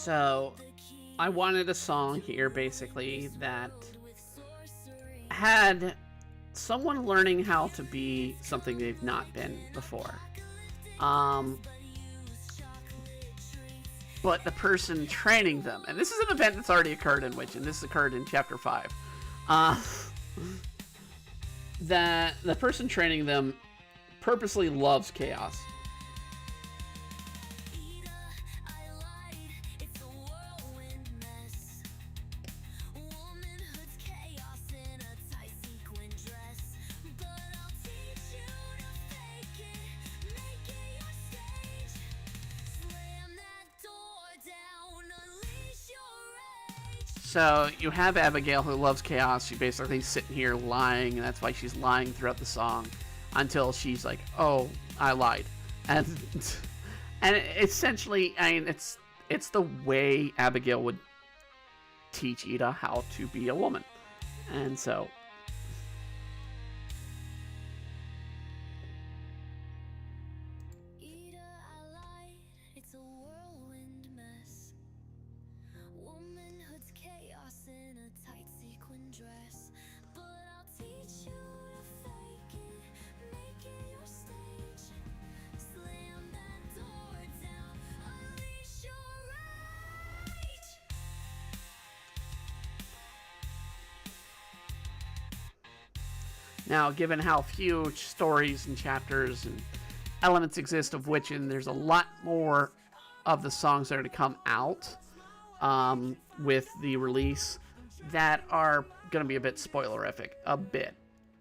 So, I wanted a song here, basically, that had someone learning how to be something they've not been before. But the person training them, and this is an event that's already occurred in Witch, and this occurred in Chapter 5, that the person training them purposely loves chaos. So you have Abigail, who loves chaos. She's basically sitting here lying, and that's why she's lying throughout the song until she's like, "Oh, I lied," and essentially, I mean, it's the way Abigail would teach Ida how to be a woman, and so. Now, given how few stories and chapters and elements exist of Witchin', there's a lot more of the songs that are to come out with the release that are going to be a bit spoilerific. A bit.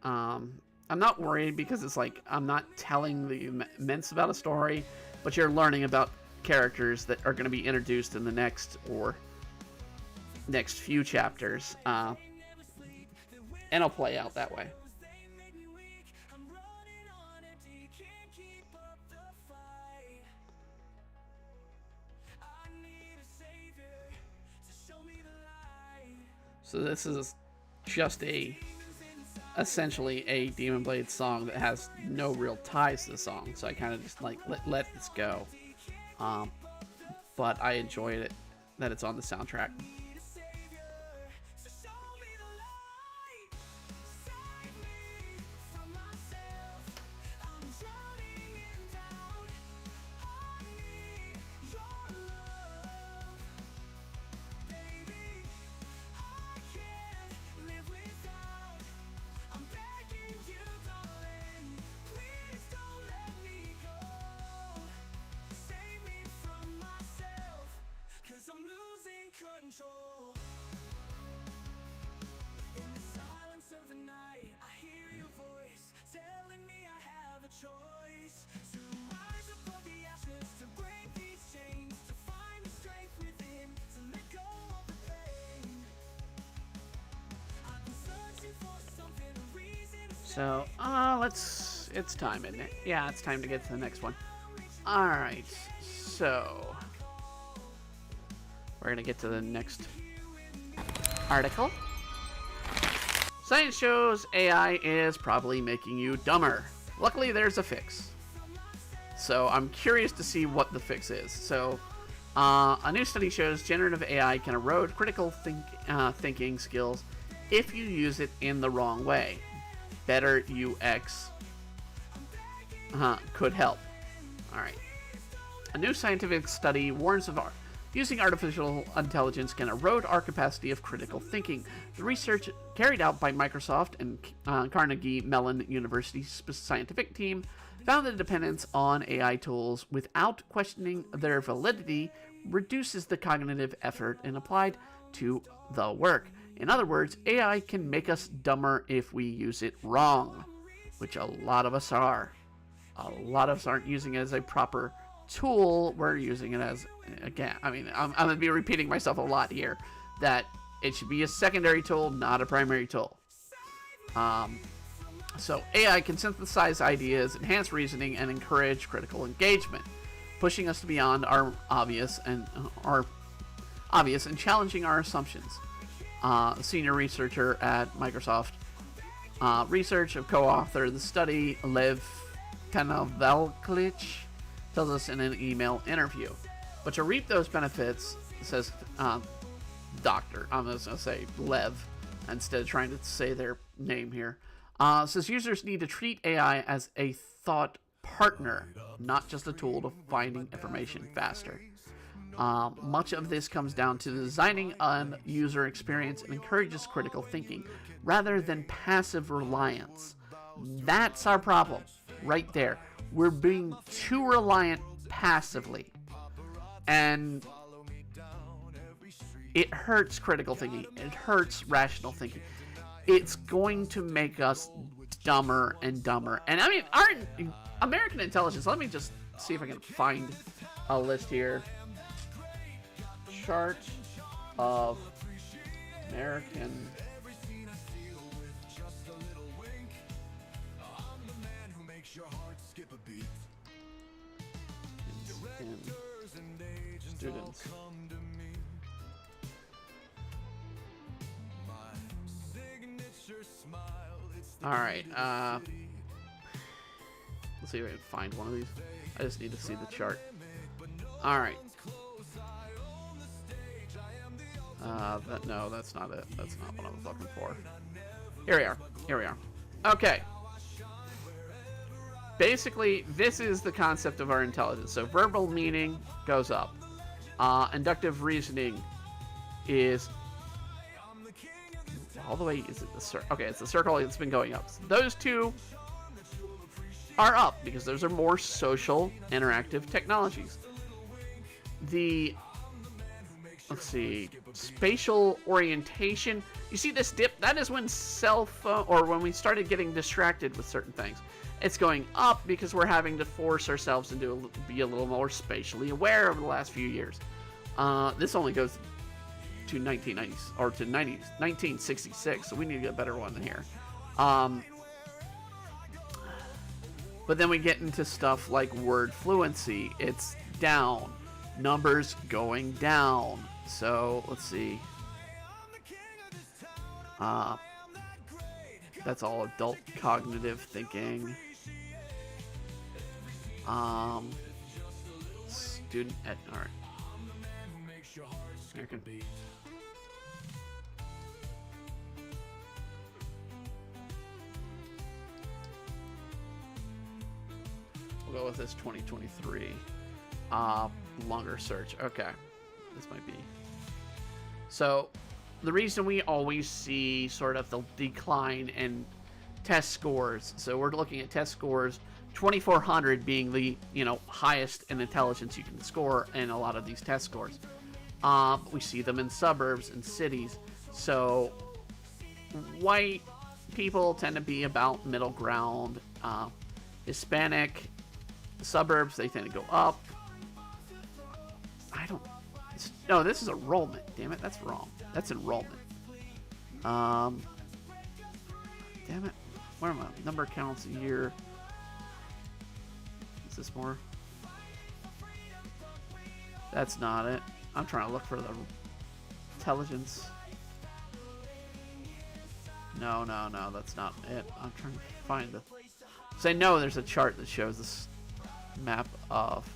I'm not worried because it's like I'm not telling the immense about a story, but you're learning about characters that are going to be introduced in the next few chapters. And it'll play out that way. So this is just essentially a Demon Blade song that has no real ties to the song. So I kind of just like let this go. But I enjoyed it that it's on the soundtrack. So, it's time, isn't it? Yeah, it's time to get to the next one. Alright, so we're gonna get to the next article. Science shows AI is probably making you dumber. Luckily, there's a fix. So, I'm curious to see what the fix is. So, a new study shows generative AI can erode critical thinking skills if you use it in the wrong way. Better UX could help. Alright. A new scientific study warns of using artificial intelligence can erode our capacity of critical thinking. The research carried out by Microsoft and Carnegie Mellon University's scientific team found that dependence on AI tools without questioning their validity reduces the cognitive effort and applied to the work. In other words, AI can make us dumber if we use it wrong, which a lot of us are. A lot of us aren't using it as a proper tool. We're using it as, again, I mean, I'm going to be repeating myself a lot here, that it should be a secondary tool, not a primary tool. So AI can synthesize ideas, enhance reasoning, and encourage critical engagement, pushing us beyond our obvious and challenging our assumptions. Senior researcher at Microsoft Research, co-author of the study, Lev Kanavelklich, tells us in an email interview. But to reap those benefits, says Doctor. I'm just going to say Lev instead of trying to say their name here. Says users need to treat AI as a thought partner, not just a tool to finding information faster. Much of this comes down to designing an user experience and encourages critical thinking rather than passive reliance. That's our problem right there. We're being too reliant passively, and it hurts critical thinking. It hurts rational thinking. It's going to make us dumber and dumber. And I mean, our American intelligence, let me just see if I can find a list here. Chart of American students. All right. Let's see if I can find one of these. I just need to see the chart. All right. No, that's not it. That's not what I was looking for. Here we are. Here we are. Okay. Basically, this is the concept of our intelligence. So verbal meaning goes up. Inductive reasoning is all the way. Is it the circle? Okay, it's the circle. It's been going up. So those two are up because those are more social, interactive technologies. Let's see, spatial orientation. You see this dip? That is when cell phone, or when we started getting distracted with certain things. It's going up because we're having to force ourselves into be a little more spatially aware over the last few years. This only goes to 1990s or to 1966, so we need to get a better one here. But then we get into stuff like word fluency. It's down. Numbers going down. So let's see. That's all adult cognitive thinking. Student ed. All right. American. We'll go with this 2023. Longer search. Okay. This might be. So, the reason we always see sort of the decline in test scores. So, we're looking at test scores, 2400 being the, highest in intelligence you can score in a lot of these test scores. We see them in suburbs and cities. So, white people tend to be about middle ground. Hispanic suburbs, they tend to go up. No, this is enrollment. Damn it, that's wrong. That's enrollment. Damn it. Where am I? Number counts a year. Is this more? That's not it. I'm trying to look for the intelligence. No, that's not it. I'm trying to find the. So I know there's a chart that shows this map of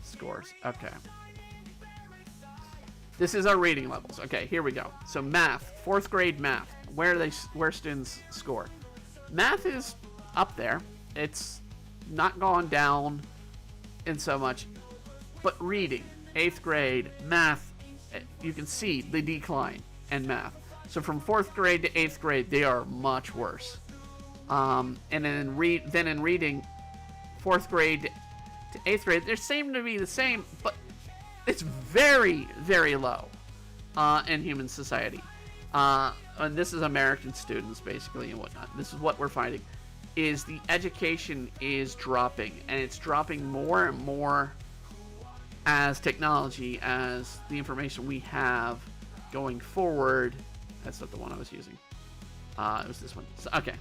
scores. Okay. This is our reading levels. Okay, here we go. So math, 4th grade math. Where students score. Math is up there. It's not gone down in so much. But reading, 8th grade, math, you can see the decline in math. So from 4th grade to 8th grade, they are much worse. And then in reading, 4th grade to 8th grade, they seem to be the same, but it's very, very low in human society. And this is American students, basically, and whatnot. This is what we're finding, is the education is dropping, and it's dropping more and more as technology, as the information we have going forward. That's not the one I was using. It was this one. So, okay.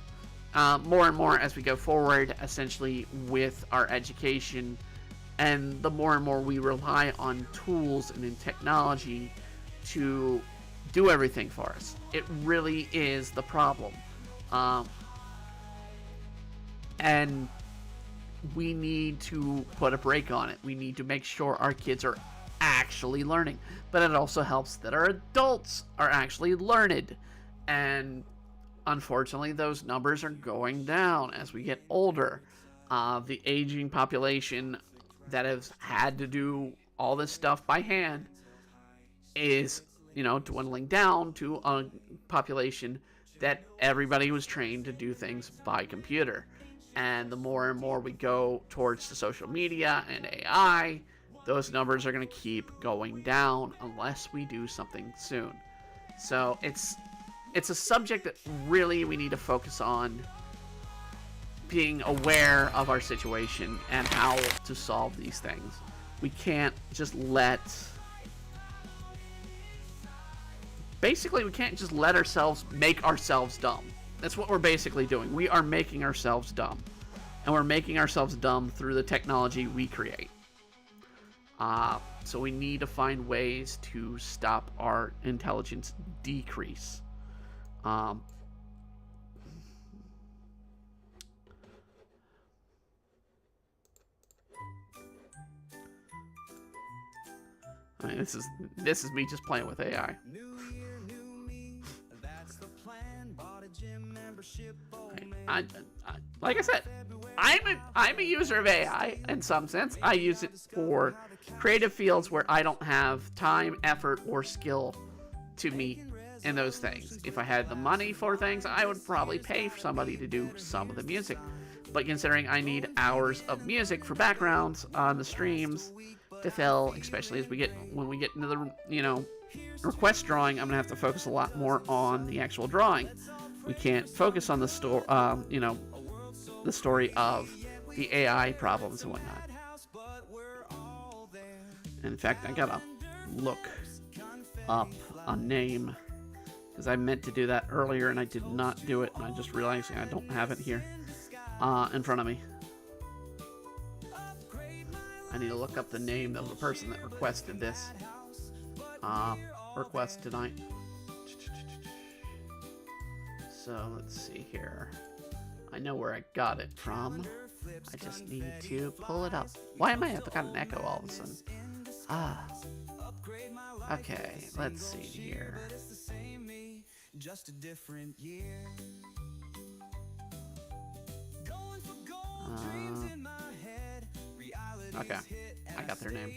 More and more as we go forward, essentially, with our education. And the more and more we rely on tools and in technology to do everything for us. It really is the problem. And we need to put a break on it. We need to make sure our kids are actually learning. But it also helps that our adults are actually learned. And unfortunately, those numbers are going down as we get older. The aging population that has had to do all this stuff by hand is, dwindling down to a population that everybody was trained to do things by computer. And the more and more we go towards the social media and AI, those numbers are going to keep going down unless we do something soon. So it's a subject that really we need to focus on being aware of our situation and how to solve these things. We can't just let ourselves make ourselves dumb. That's what we're basically doing. We are making ourselves dumb. And we're making ourselves dumb through the technology we create. So we need to find ways to stop our intelligence decrease. I mean, this is me just playing with AI. Like I said, I'm a user of AI in some sense. I use it for creative fields where I don't have time, effort, or skill to meet in those things. If I had the money for things, I would probably pay for somebody to do some of the music. But considering I need hours of music for backgrounds on the streams to fill, especially when we get into the request drawing, I'm gonna have to focus a lot more on the actual drawing. We can't focus on the the story of the AI problems and whatnot. In fact, I gotta look up a name because I meant to do that earlier and I did not do it, and I just realized I don't have it here in front of me. I need to look up the name of the person that requested this request tonight. So let's see here. I know where I got it from. I just need to pull it up. Why am I got an echo all of a sudden? Okay, let's see here. Okay, I got their name.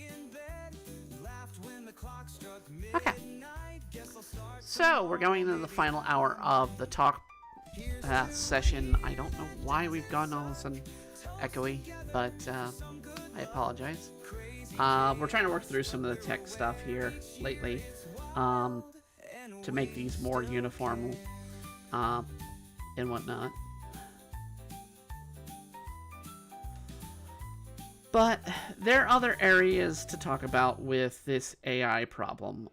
Okay. So, we're going into the final hour of the talk session. I don't know why we've gone all of a sudden echoey, but I apologize. We're trying to work through some of the tech stuff here lately to make these more uniform and whatnot. But there are other areas to talk about with this AI problem.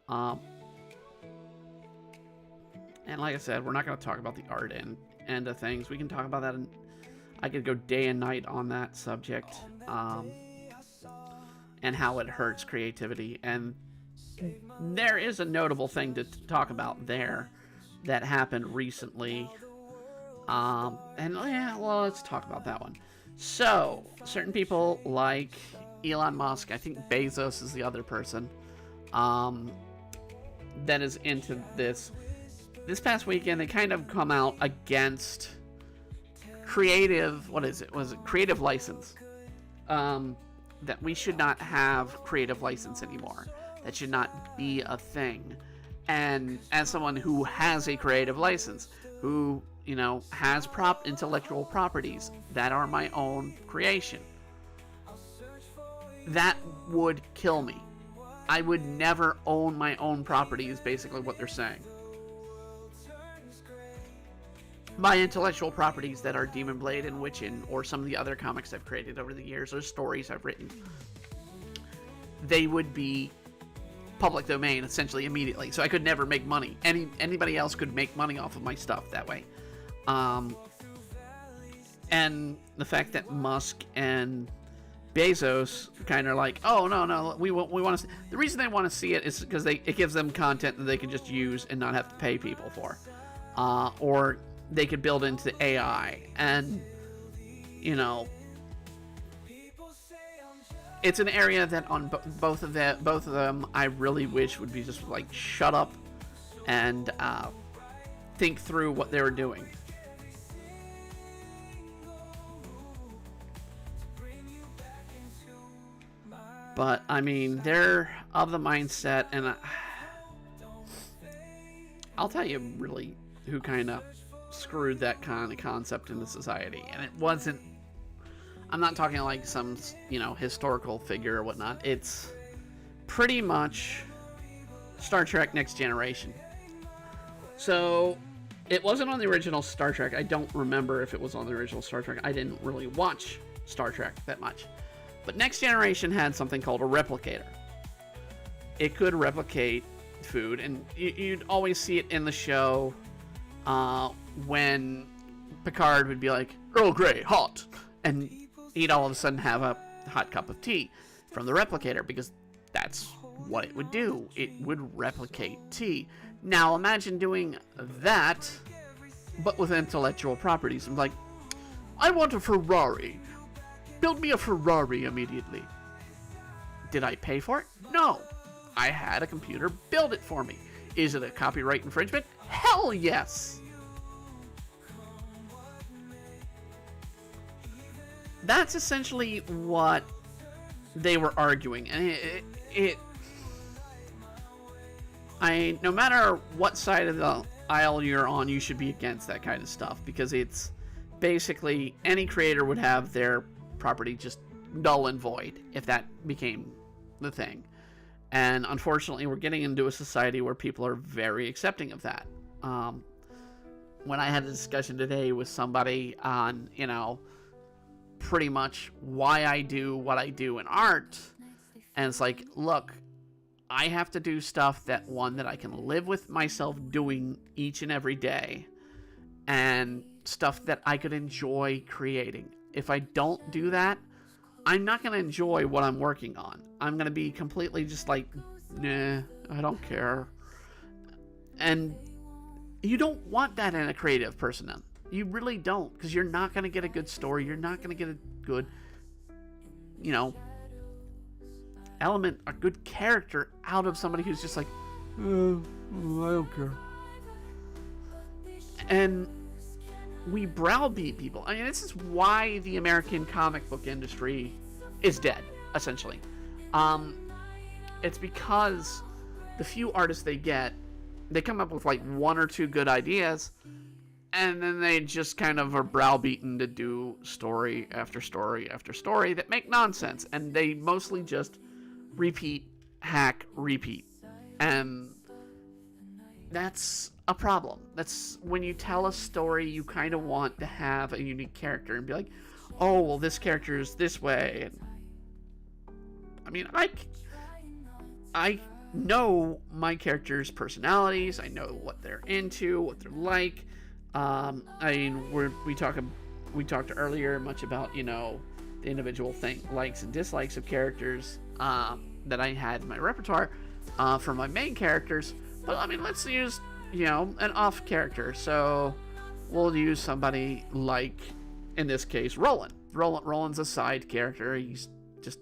And like I said, we're not going to talk about the art end of things. We can talk about that, and I could go day and night on that subject, and how it hurts creativity. And there is a notable thing to talk about there that happened recently. Let's talk about that one. So, certain people like Elon Musk, I think Bezos is the other person, that is into this. This past weekend, they kind of come out against creative license. That we should not have creative license anymore. That should not be a thing. And as someone who has a creative license, who has intellectual properties that are my own creation, that would kill me. I would never own my own property, is basically what they're saying. My intellectual properties that are Demon Blade and Witchin, or some of the other comics I've created over the years, or stories I've written, they would be public domain essentially immediately. So I could never make money. Anybody else could make money off of my stuff that way. And the fact that Musk and Bezos kind of like, oh no, we want to. The reason they want to see it is because it gives them content that they can just use and not have to pay people for, or they could build into AI. And it's an area that on both of them I really wish would be just like shut up and think through what they were doing. But I mean, they're of the mindset, and I'll tell you really who kind of screwed that kind of concept into society. And it wasn't, I'm not talking like some, historical figure or whatnot. It's pretty much Star Trek Next Generation. So it wasn't on the original Star Trek. I don't remember if it was on the original Star Trek. I didn't really watch Star Trek that much. But Next Generation had something called a replicator. It could replicate food, and you'd always see it in the show when Picard would be like, Earl Grey, hot, and he'd all of a sudden have a hot cup of tea from the replicator, because that's what it would do. It would replicate tea. Now imagine doing that, but with intellectual properties. I'm like, I want a Ferrari. Build me a Ferrari immediately. Did I pay for it? No. I had a computer build it for me. Is it a copyright infringement? Hell yes. That's essentially what they were arguing. And no matter what side of the aisle you're on, you should be against that kind of stuff, because it's basically any creator would have their property just null and void if that became the thing. And unfortunately, we're getting into a society where people are very accepting of that. When I had a discussion today with somebody on, pretty much why I do what I do in art, and it's like, look, I have to do stuff that I can live with myself doing each and every day, and stuff that I could enjoy creating. If I don't do that, I'm not going to enjoy what I'm working on. I'm going to be completely just like, nah, I don't care. And you don't want that in a creative person. You really don't, because you're not going to get a good story. You're not going to get a good, element, a good character out of somebody who's just like, I don't care. And we browbeat people. I mean, this is why the American comic book industry is dead, essentially. It's because the few artists they get, they come up with like one or two good ideas, and then they just kind of are browbeaten to do story after story after story that make nonsense, and they mostly just repeat, hack, repeat. And that's a problem. That's when you tell a story, you kind of want to have a unique character and be like, oh, well, this character is this way. And I mean, I know my characters' personalities. I know what they're into, what they're like. I mean, we talked earlier much about, the individual likes and dislikes of characters that I had in my repertoire for my main characters. But I mean, let's use, an off character. So we'll use somebody like, in this case, Roland. Roland's a side character. He's just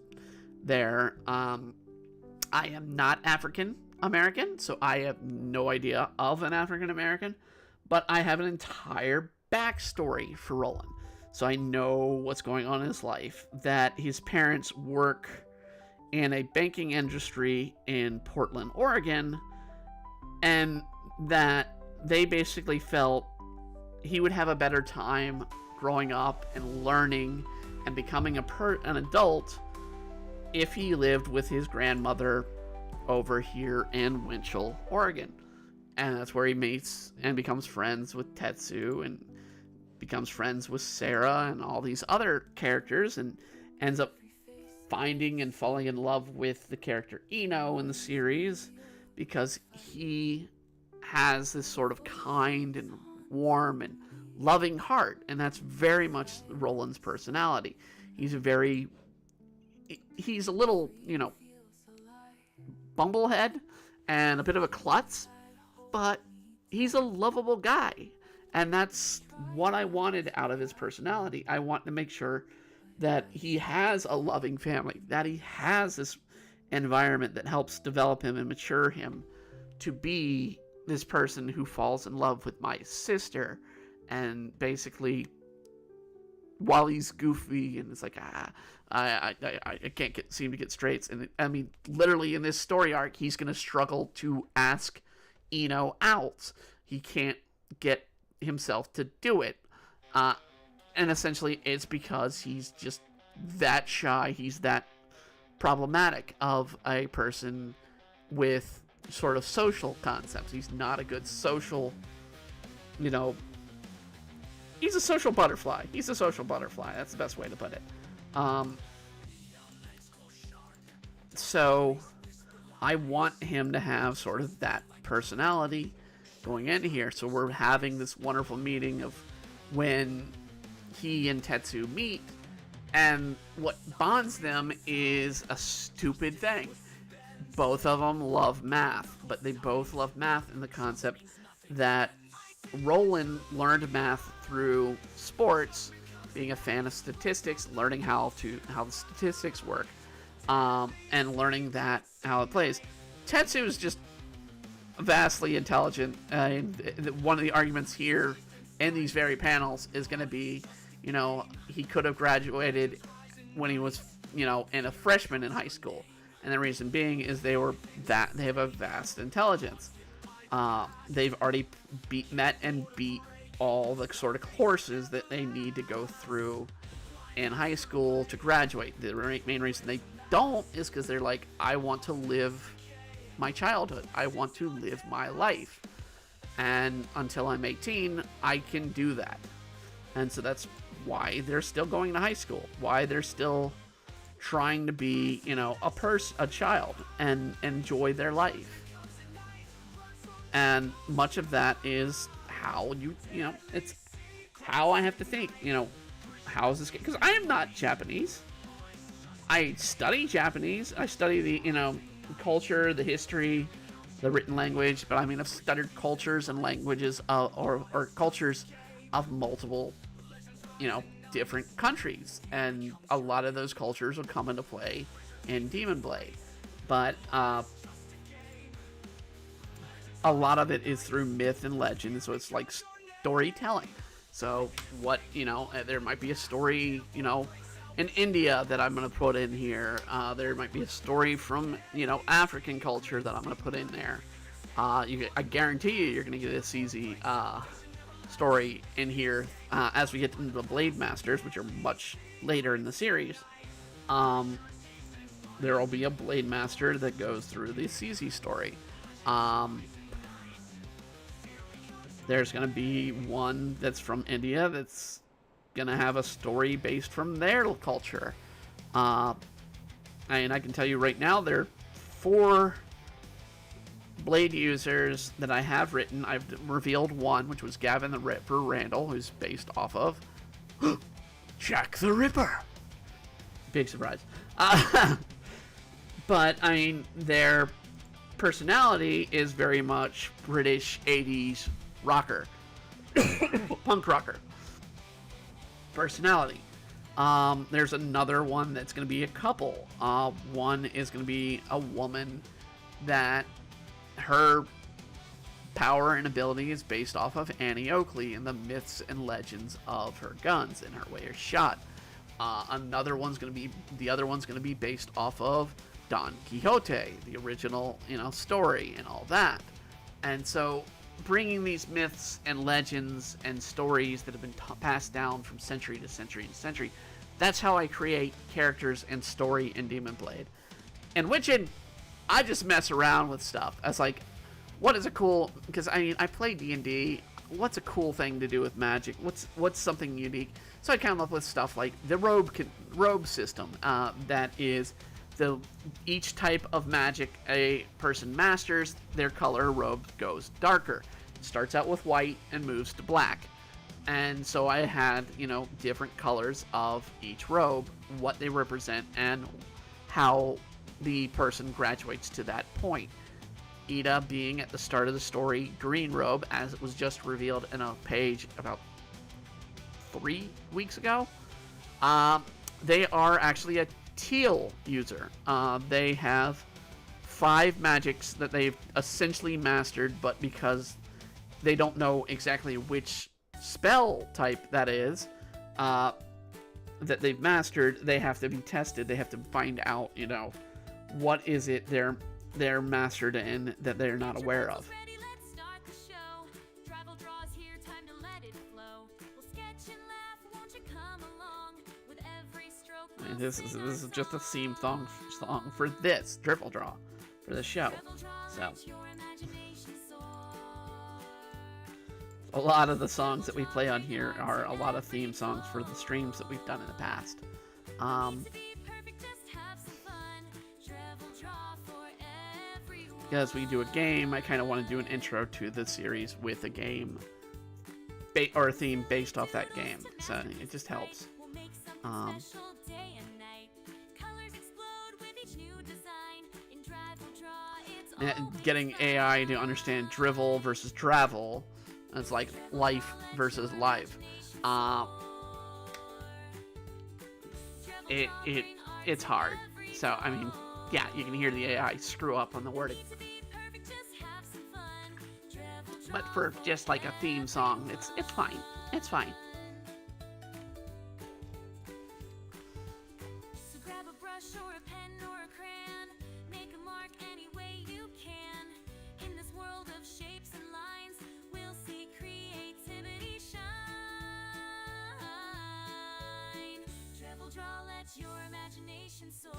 there. I am not African American, so I have no idea of an African American, but I have an entire backstory for Roland. So I know what's going on in his life, that his parents work in a banking industry in Portland, Oregon, and that they basically felt he would have a better time growing up and learning and becoming an adult if he lived with his grandmother over here in Winchell, Oregon. And that's where he meets and becomes friends with Tetsu and becomes friends with Sarah and all these other characters, and ends up finding and falling in love with the character Eno in the series, because he has this sort of kind and warm and loving heart, and that's very much Roland's personality. He's a little, bumblehead and a bit of a klutz, but he's a lovable guy, and that's what I wanted out of his personality. I want to make sure that he has a loving family, that he has this environment that helps develop him and mature him to be this person who falls in love with my sister. And basically, while he's goofy and it's like, I can't seem to get straight. And I mean, literally in this story arc, he's going to struggle to ask Eno out. He can't get himself to do it. And essentially, it's because he's just that shy. He's that problematic of a person with sort of social concepts. He's not a good social, he's a social butterfly. He's a social butterfly. That's the best way to put it. So I want him to have sort of that personality going into here. So we're having this wonderful meeting of when he and Tetsu meet, and what bonds them is a stupid thing. Both of them love math, but they both love math in the concept that Roland learned math through sports, being a fan of statistics, learning how the statistics work, and learning that how it plays. Tetsu is just vastly intelligent. One of the arguments here in these very panels is going to be, he could have graduated when he was, in a freshman in high school. And the reason being is they have a vast intelligence. They've already met and beat all the sort of courses that they need to go through in high school to graduate. The main reason they don't is because they're like, I want to live my childhood. I want to live my life. And until I'm 18, I can do that. And so that's why they're still going to high school. Why they're still trying to be, a child and enjoy their life. And much of that is how it's how I have to think, how is this game? Because I am not Japanese. I study Japanese. I study the, culture, the history, the written language. But I mean, I've studied cultures and languages or cultures of multiple, different countries. And a lot of those cultures will come into play in Demon Blade. But a lot of it is through myth and legend. So it's like storytelling. So what, there might be a story, in India that I'm going to put in here. There might be a story from, African culture that I'm going to put in there. I guarantee you're going to get a CZ story in here as we get into the Blade Masters, which are much later in the series. There will be a Blade Master that goes through the CZ story. There's going to be one that's from India that's going to have a story based from their culture. And I can tell you right now, there are 4 Blade users that I have written. I've revealed one, which was Gavin the Ripper Randall, who's based off of Jack the Ripper. Big surprise. But, I mean, their personality is very much British 80s rocker. Punk rocker. Personality. There's another one that's going to be a couple. One is going to be a woman that her power and ability is based off of Annie Oakley and the myths and legends of her guns and her way of shot. The other one's going to be based off of Don Quixote, the original, story and all that. And so bringing these myths and legends and stories that have been passed down from century to century to century, that's how I create characters and story in Demon Blade. And Witchin, I just mess around with stuff. As like, what is a cool, because I play D&D, what's a cool thing to do with magic? What's something unique? So I come up with stuff like the robe system, that is each type of magic a person masters, their color robe goes darker. It starts out with white and moves to black. And so I had, different colors of each robe, what they represent, and how the person graduates to that point. Ida being at the start of the story, green robe, as it was just revealed in a page about 3 weeks ago. they are actually a teal user. They have 5 magics that they've essentially mastered, but because they don't know exactly which spell type that is that they've mastered, they have to be tested. They have to find out, what is it they're mastered in that they're not aware of. Ready, let's start the show. Drivel Draw is here, time to let it flow. We'll sketch and laugh, won't you come along? With every stroke, we'll And this sing is our just a theme song. song for this Drivel Draw for the show. Drivel Draw, So let your imagination soar. a lot of the songs that we play on here are a lot of theme songs for the streams that we've done in the past. To be perfect, just have some fun. Drivel Draw for everyone. As we do a game, I kind of want to do an intro to the series with a game or a theme based off that game, so it just helps. We'll make something Um, special day and night. Colors explode with each new design. In Drivel Draw, it's always Getting fun. AI to understand drivel versus travel, it's like life versus life. It's hard. So I mean, yeah, you can hear the AI screw up on the wording. To be perfect, just have some fun. Drivel Draw But for just like a theme song, it's fine. It's fine. So grab a brush or a pen or a crayon. Make a mark any way you can. In this world of shapes and lines, we'll see creativity shine. Drivel Draw, let your imagination soar.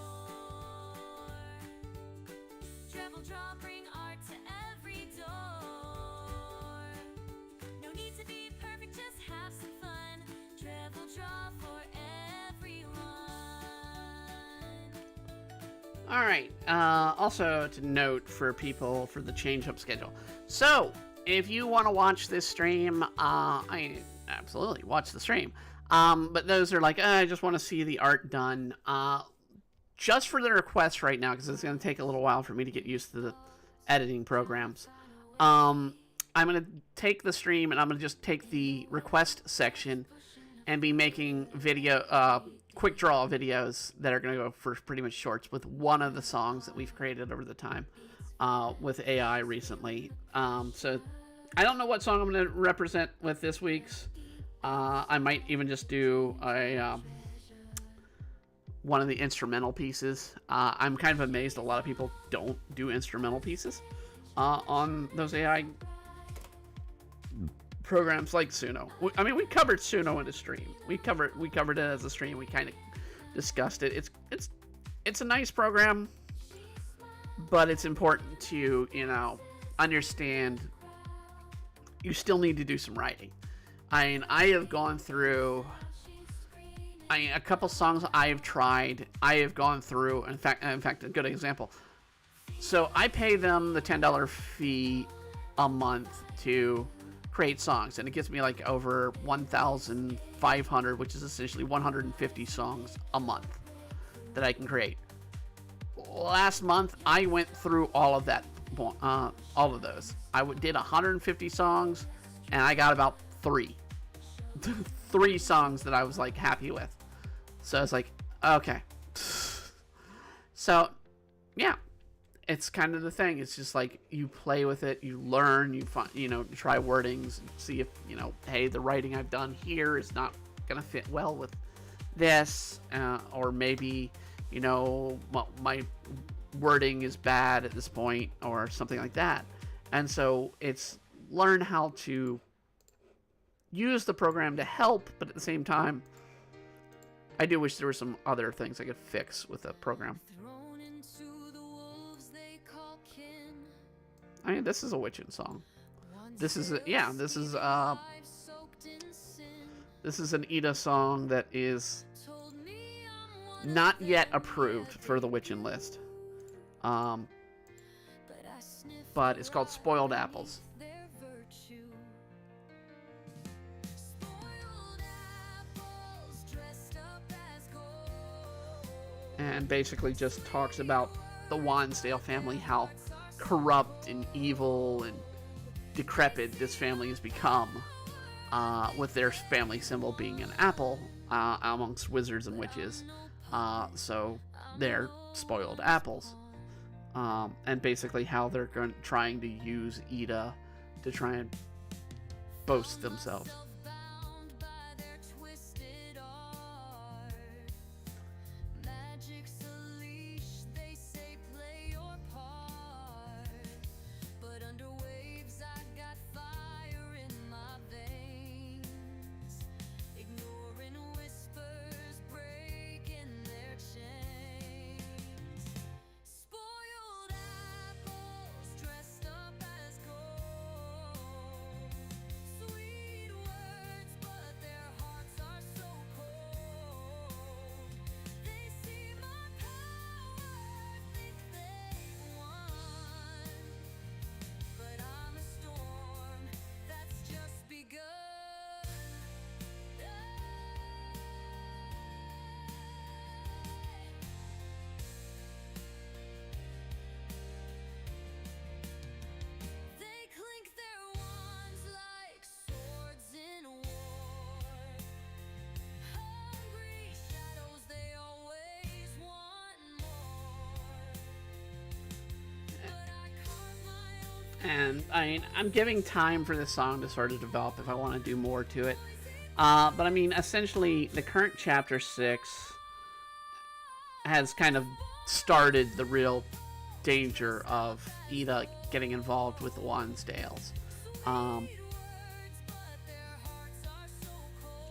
Drivel Draw, bring art to every door. No need to be perfect, just have some fun. Drivel Draw for everyone. All right. Also to note for people for the change-up schedule. So if you want to watch this stream, I absolutely watch the stream. But those are like, I just want to see the art done. Just for the requests right now, because it's going to take a little while for me to get used to the editing programs. I'm going to take the stream and I'm going to just take the request section and be making quick draw videos that are going to go for pretty much shorts with one of the songs that we've created over the time with AI recently. So I don't know what song I'm going to represent with this week's. I might even just do one of the instrumental pieces. I'm kind of amazed a lot of people don't do instrumental pieces on those AI programs like Suno. I mean, we covered Suno in a stream. We covered it as a stream. We kind of discussed it. It's a nice program, but it's important to understand. You still need to do some writing. I mean, I have gone through. A couple songs I have tried. I have gone through. In fact, a good example. So I pay them the $10 fee a month to create songs, and it gets me like over 1,500, which is essentially 150 songs a month that I can create. Last month, I went through all of that, all of those. I did 150 songs, and I got about 3 songs that I was like happy with. So I was like, okay. So, yeah, it's kind of the thing. It's just like you play with it, you learn, you find, try wordings, see if hey, the writing I've done here is not gonna fit well with this, or maybe my wording is bad at this point, or something like that. And so it's learn how to use the program to help, but at the same time, I do wish there were some other things I could fix with the program. Thrown into the wolves they call kin. I mean, this is a witching song. This is an Ida song that is not yet approved for the witching list. But it's called Spoiled Apples. And basically just talks about the Wansdale family, how corrupt and evil and decrepit this family has become, with their family symbol being an apple. amongst wizards and witches. So they're spoiled apples. And basically how they're trying to use Ida to try and boast themselves. And I mean, I'm giving time for this song to sort of develop if I want to do more to it. But I mean, essentially, the current chapter 6 has kind of started the real danger of Ida getting involved with the Wansdales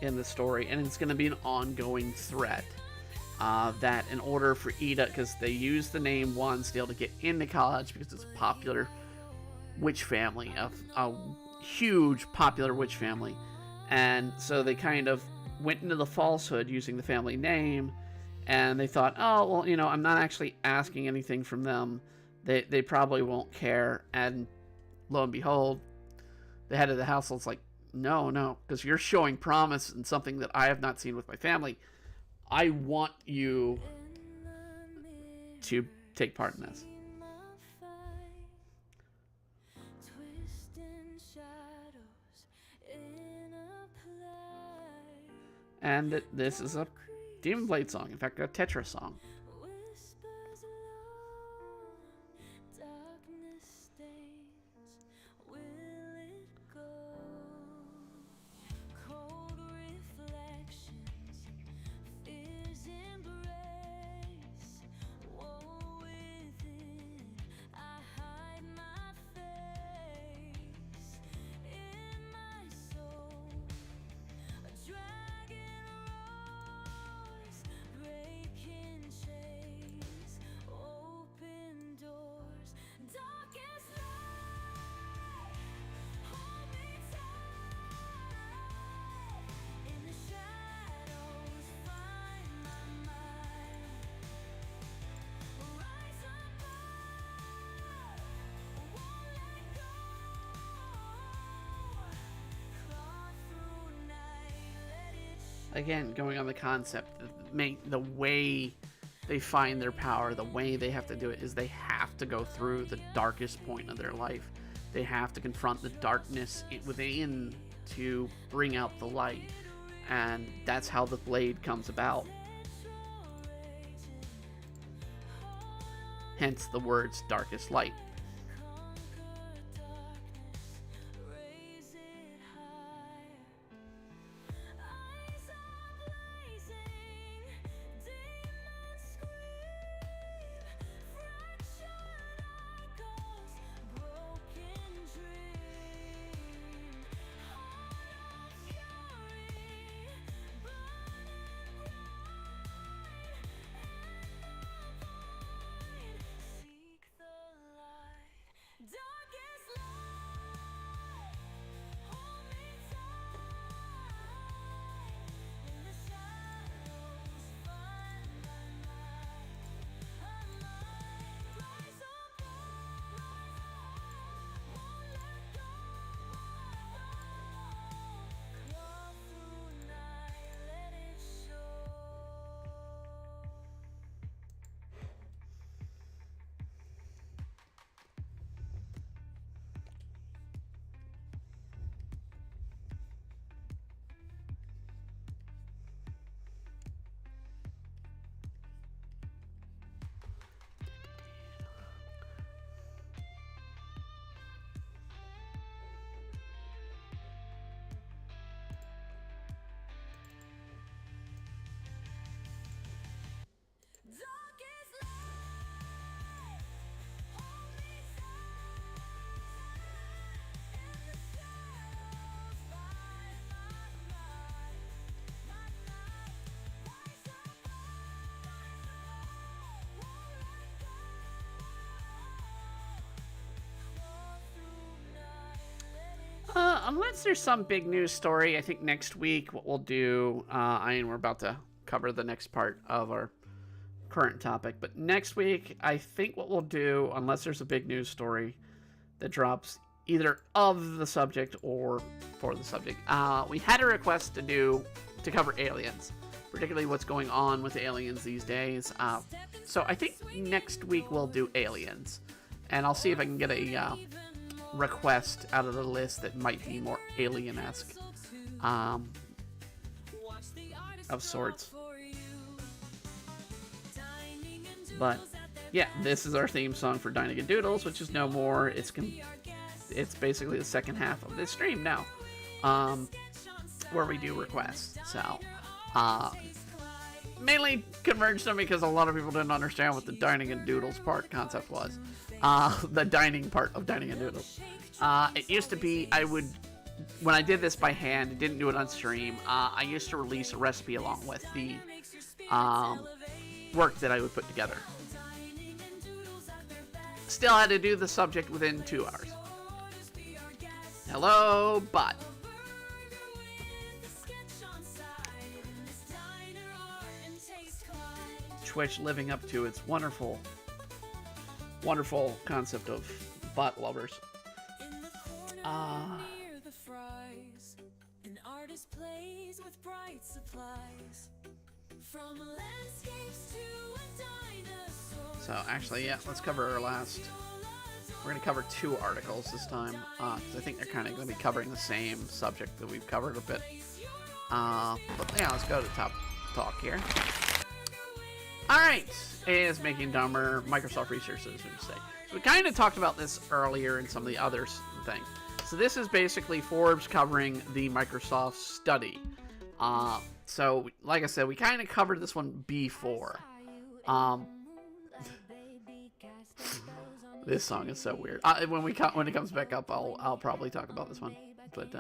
in the story, and it's going to be an ongoing threat. That in order for Ida, because they use the name Wansdale to get into college because it's a popular witch family, a huge popular witch family, and so they kind of went into the falsehood using the family name, and they thought, oh well, you know, I'm not actually asking anything from them, they probably won't care, and lo and behold, the head of the household's like, no, because you're showing promise in something that I have not seen with my family. I want you to take part in this. And this is a Demon Blade song, in fact, a Tetra song. Again, going on the concept, the way they find their power, the way they have to do it is they have to go through the darkest point of their life. They have to confront the darkness within to bring out the light. And that's how the blade comes about. Hence the words darkest light. unless there's some big news story, I think next week what we'll do, we're about to cover the next part of our current topic, but next week, I think what we'll do, unless there's a big news story that drops either of the subject or for the subject, we had a request to cover aliens, particularly what's going on with aliens these days. So I think next week we'll do aliens, and I'll see if I can get a request out of the list that might be more alien-esque, of sorts. But yeah, this is our theme song for Dining and Doodles, which is no more. It's basically the second half of this stream now, where we do requests. So mainly converged them because a lot of people didn't understand what the Dining and Doodles part concept was. The dining part of Dining and Doodles. It used to be when I did this by hand, didn't do it on stream, I used to release a recipe along with the work that I would put together. Still had to do the subject within 2 hours. Hello, bot. Twitch living up to its wonderful, wonderful concept of bot lovers. An artist plays with bright supplies. From landscapes to a dinosaur. So actually, yeah, let's cover our last. We're going to cover 2 articles this time, because I think they're kind of going to be covering the same subject that we've covered a bit. But yeah, let's go to the top talk here. Alright, is making dumber Microsoft researchers, would you say. So we kind of talked about this earlier in some of the other things. So this is basically Forbes covering the Microsoft study. So, like I said, we kind of covered this one before. This song is so weird. When it comes back up, I'll probably talk about this one. But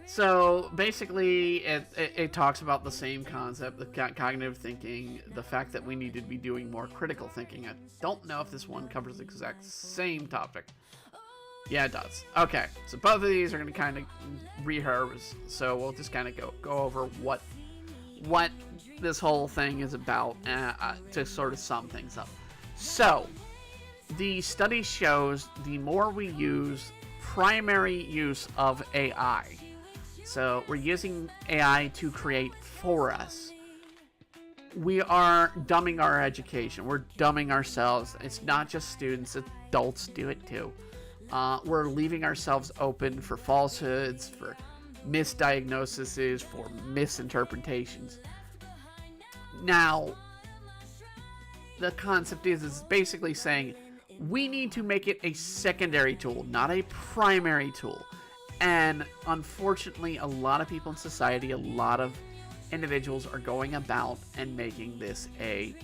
so basically, it talks about the same concept, the cognitive thinking, the fact that we need to be doing more critical thinking. I don't know if this one covers the exact same topic. Yeah, it does. Okay, so both of these are going to kind of rehearse, so we'll just kind of go over what this whole thing is about to sort of sum things up. So, the study shows the more we use primary use of AI, so we're using AI to create for us, we are dumbing our education. We're dumbing ourselves. It's not just students, adults do it too. We're leaving ourselves open for falsehoods, for misdiagnoses, for misinterpretations. Now, the concept is basically saying we need to make it a secondary tool, not a primary tool. And unfortunately, a lot of people in society, a lot of individuals are going about and making this a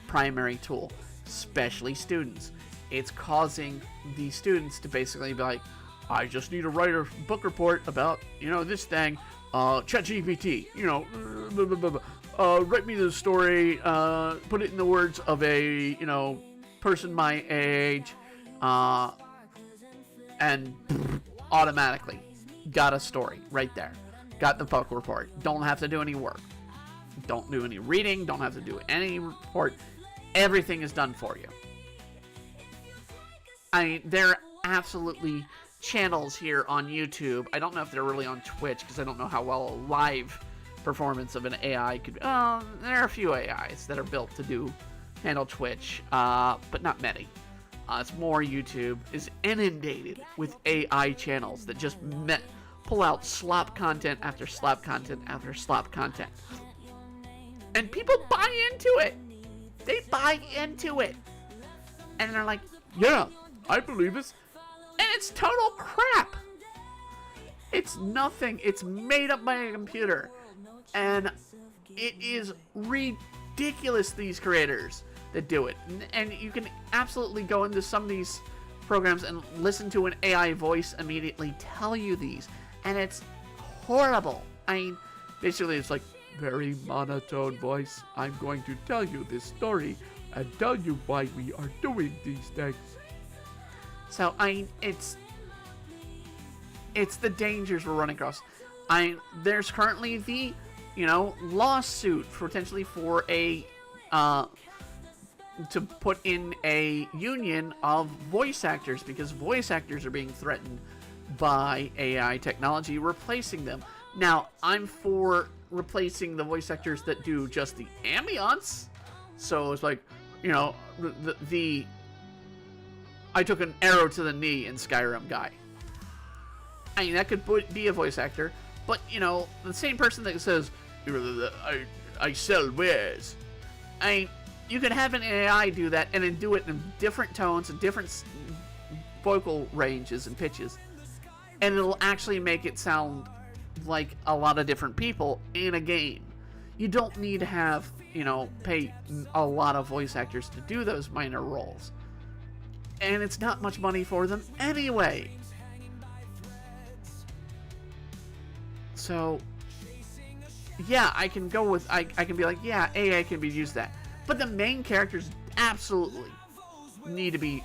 primary tool, especially students. It's causing the students to basically be like, I just need to write a book report about, this thing, ChatGPT, write me the story, put it in the words of a, person my age, and automatically got a story right there. Got the book report. Don't have to do any work. Don't do any reading. Don't have to do any report. Everything is done for you. There are absolutely channels here on YouTube. I don't know if they're really on Twitch because I don't know how well a live performance of an AI could be. There are a few AIs that are built to handle Twitch, but not many. It's more YouTube is inundated with AI channels that just pull out slop content after slop content after slop content. And people buy into it. They buy into it. And they're like, yeah, I believe this. And it's total crap. It's nothing. It's made up by a computer. And it is ridiculous, these creators that do it. And you can absolutely go into some of these programs and listen to an AI voice immediately tell you these. And it's horrible. Basically it's like, very monotone voice. I'm going to tell you this story and tell you why we are doing these things. So, it's it's the dangers we're running across. There's currently the, lawsuit potentially for a, to put in a union of voice actors, because voice actors are being threatened by AI technology replacing them. Now, I'm for replacing the voice actors that do just the ambience. So it's like, the I took an arrow to the knee in Skyrim guy. I mean, that could be a voice actor, but, the same person that says, I sell wares. I mean, you could have an AI do that and then do it in different tones and different vocal ranges and pitches, and it'll actually make it sound like a lot of different people in a game. You don't need to have, pay a lot of voice actors to do those minor roles. And it's not much money for them anyway. So, yeah, I can go with, I can be like, yeah, AI can be used that. But the main characters absolutely need to be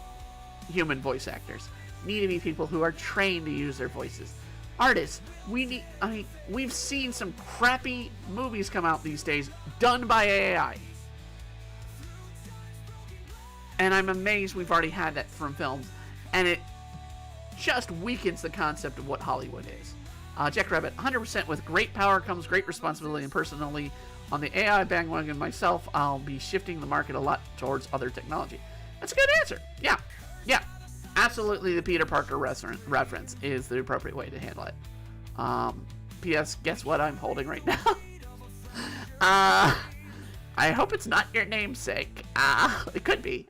human voice actors. Need to be people who are trained to use their voices. Artists, we've seen some crappy movies come out these days done by AI. And I'm amazed we've already had that from films. And it just weakens the concept of what Hollywood is. Jack Rabbit, 100% with great power comes great responsibility, and personally, on the AI bandwagon myself, I'll be shifting the market a lot towards other technology. That's a good answer. Yeah. Absolutely, the Peter Parker reference is the appropriate way to handle it. P.S. Guess what I'm holding right now? I hope it's not your namesake. It could be.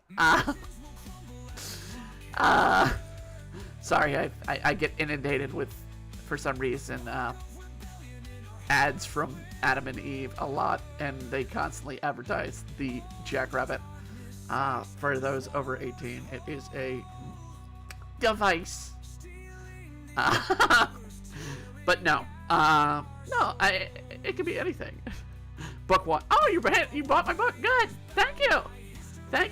Sorry, I get inundated with, for some reason, ads from Adam and Eve a lot, and they constantly advertise the Jackrabbit. For those over 18, it is a device. But no, it could be anything. Book one. Oh, you bought my book. Good. Thank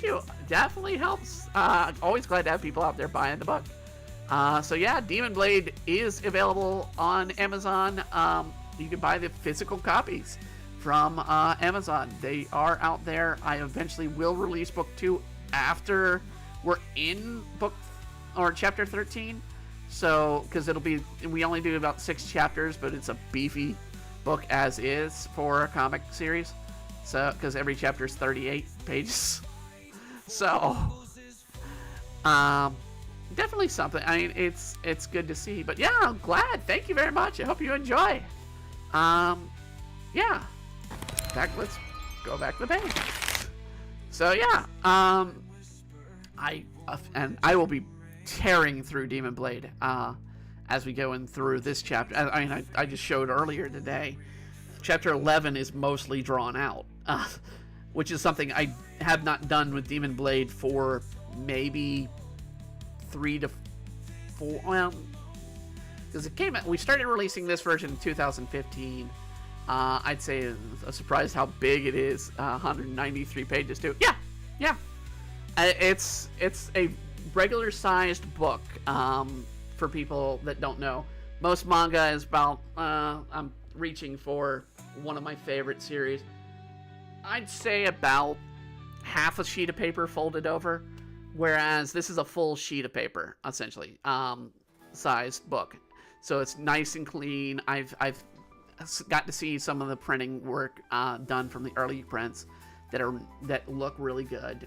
you. Definitely helps. Always glad to have people out there buying the book. So yeah, Demon Blade is available on Amazon. You can buy the physical copies from Amazon. They are out there. I eventually will release book 2 after we're in chapter 13. So, because we only do about 6 chapters, but it's a beefy book as is for a comic series. So, because every chapter is 38 pages. So, definitely something. I mean, it's good to see. But yeah, I'm glad. Thank you very much. I hope you enjoy. Yeah. In fact, let's go back to the page. So yeah, I will be tearing through Demon Blade as we go in through this chapter. I just showed earlier today. Chapter 11 is mostly drawn out, which is something I have not done with Demon Blade for maybe 3 to 4. Well, because it came out, we started releasing this version in 2015. I'd say a surprise how big it is. 193 pages too. Yeah. It's a regular sized book. For people that don't know, most manga is about. I'm reaching for one of my favorite series. I'd say about half a sheet of paper folded over, whereas this is a full sheet of paper essentially, sized book. So it's nice and clean. I've got to see some of the printing work done from the early prints that look really good.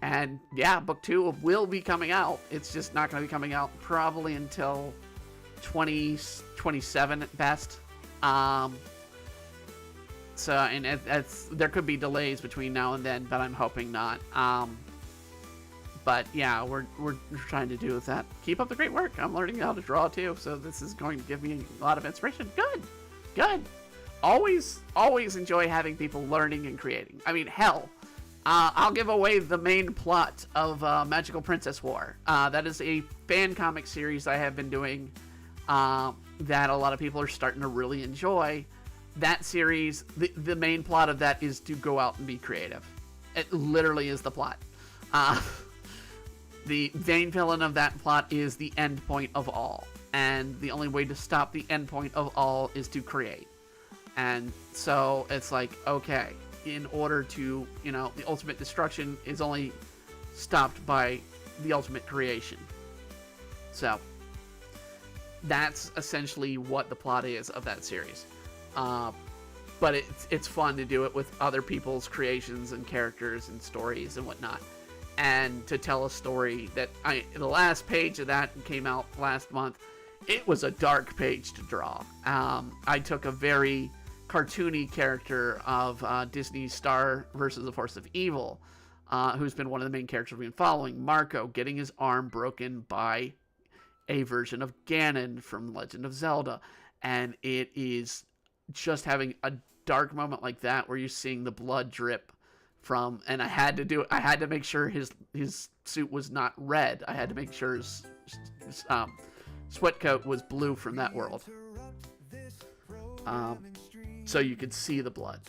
And yeah, book 2 will be coming out. It's just not going to be coming out probably until 2027 at best. So, and there could be delays between now and then, but I'm hoping not. But yeah, we're trying to do with that. Keep up the great work. I'm learning how to draw too, so this is going to give me a lot of inspiration. Good. Always enjoy having people learning and creating. I mean, hell, I'll give away the main plot of Magical Princess War. That is a fan comic series I have been doing that a lot of people are starting to really enjoy. That series, the main plot of that is to go out and be creative. It literally is the plot. The main villain of that plot is the end point of all. and the only way to stop the endpoint of all is to create. And so it's like, okay, in order to, the ultimate destruction is only stopped by the ultimate creation. So that's essentially what the plot is of that series. But it's fun to do it with other people's creations and characters and stories and whatnot. And to tell a story that the last page of that came out last month, it was a dark page to draw. I took a very cartoony character of Disney's Star versus the Force of Evil, who's been one of the main characters we've been following, Marco, getting his arm broken by a version of Ganon from Legend of Zelda. And it is just having a dark moment like that where you're seeing the blood drip from, and I had to make sure his suit was not red. I had to make sure his sweat coat was blue from that world. So you could see the blood.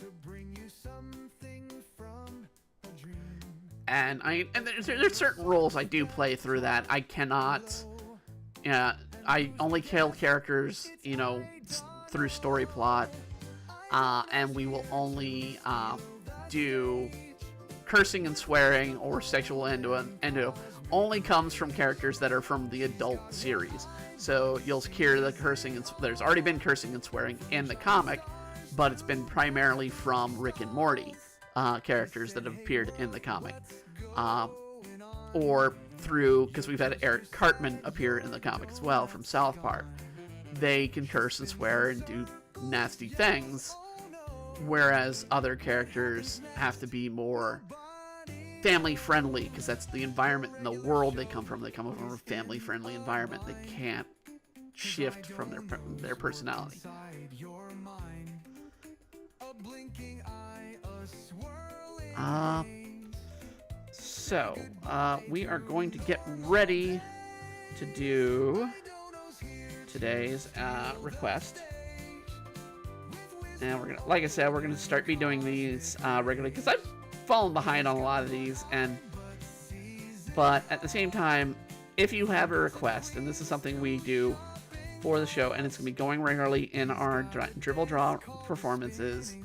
And there's certain rules I do play through that. I cannot, I only kill characters, through story plot, and we will only do cursing and swearing or sexual innuendo only comes from characters that are from the adult series. So you'll hear the cursing, and there's already been cursing and swearing in the comic, but it's been primarily from Rick and Morty characters that have appeared in the comic. Or through, because we've had Eric Cartman appear in the comic as well from South Park. They can curse and swear and do nasty things, whereas other characters have to be more family friendly, because that's the environment and the world they come from. They come from a family friendly environment. They can't shift from their personality. So we are going to get ready to do today's request. And we're gonna, like I said, we're gonna start be doing these regularly, because I've fallen behind on a lot of these. But at the same time, if you have a request, and this is something we do for the show, and it's gonna be going regularly in our Drivel Draw performances,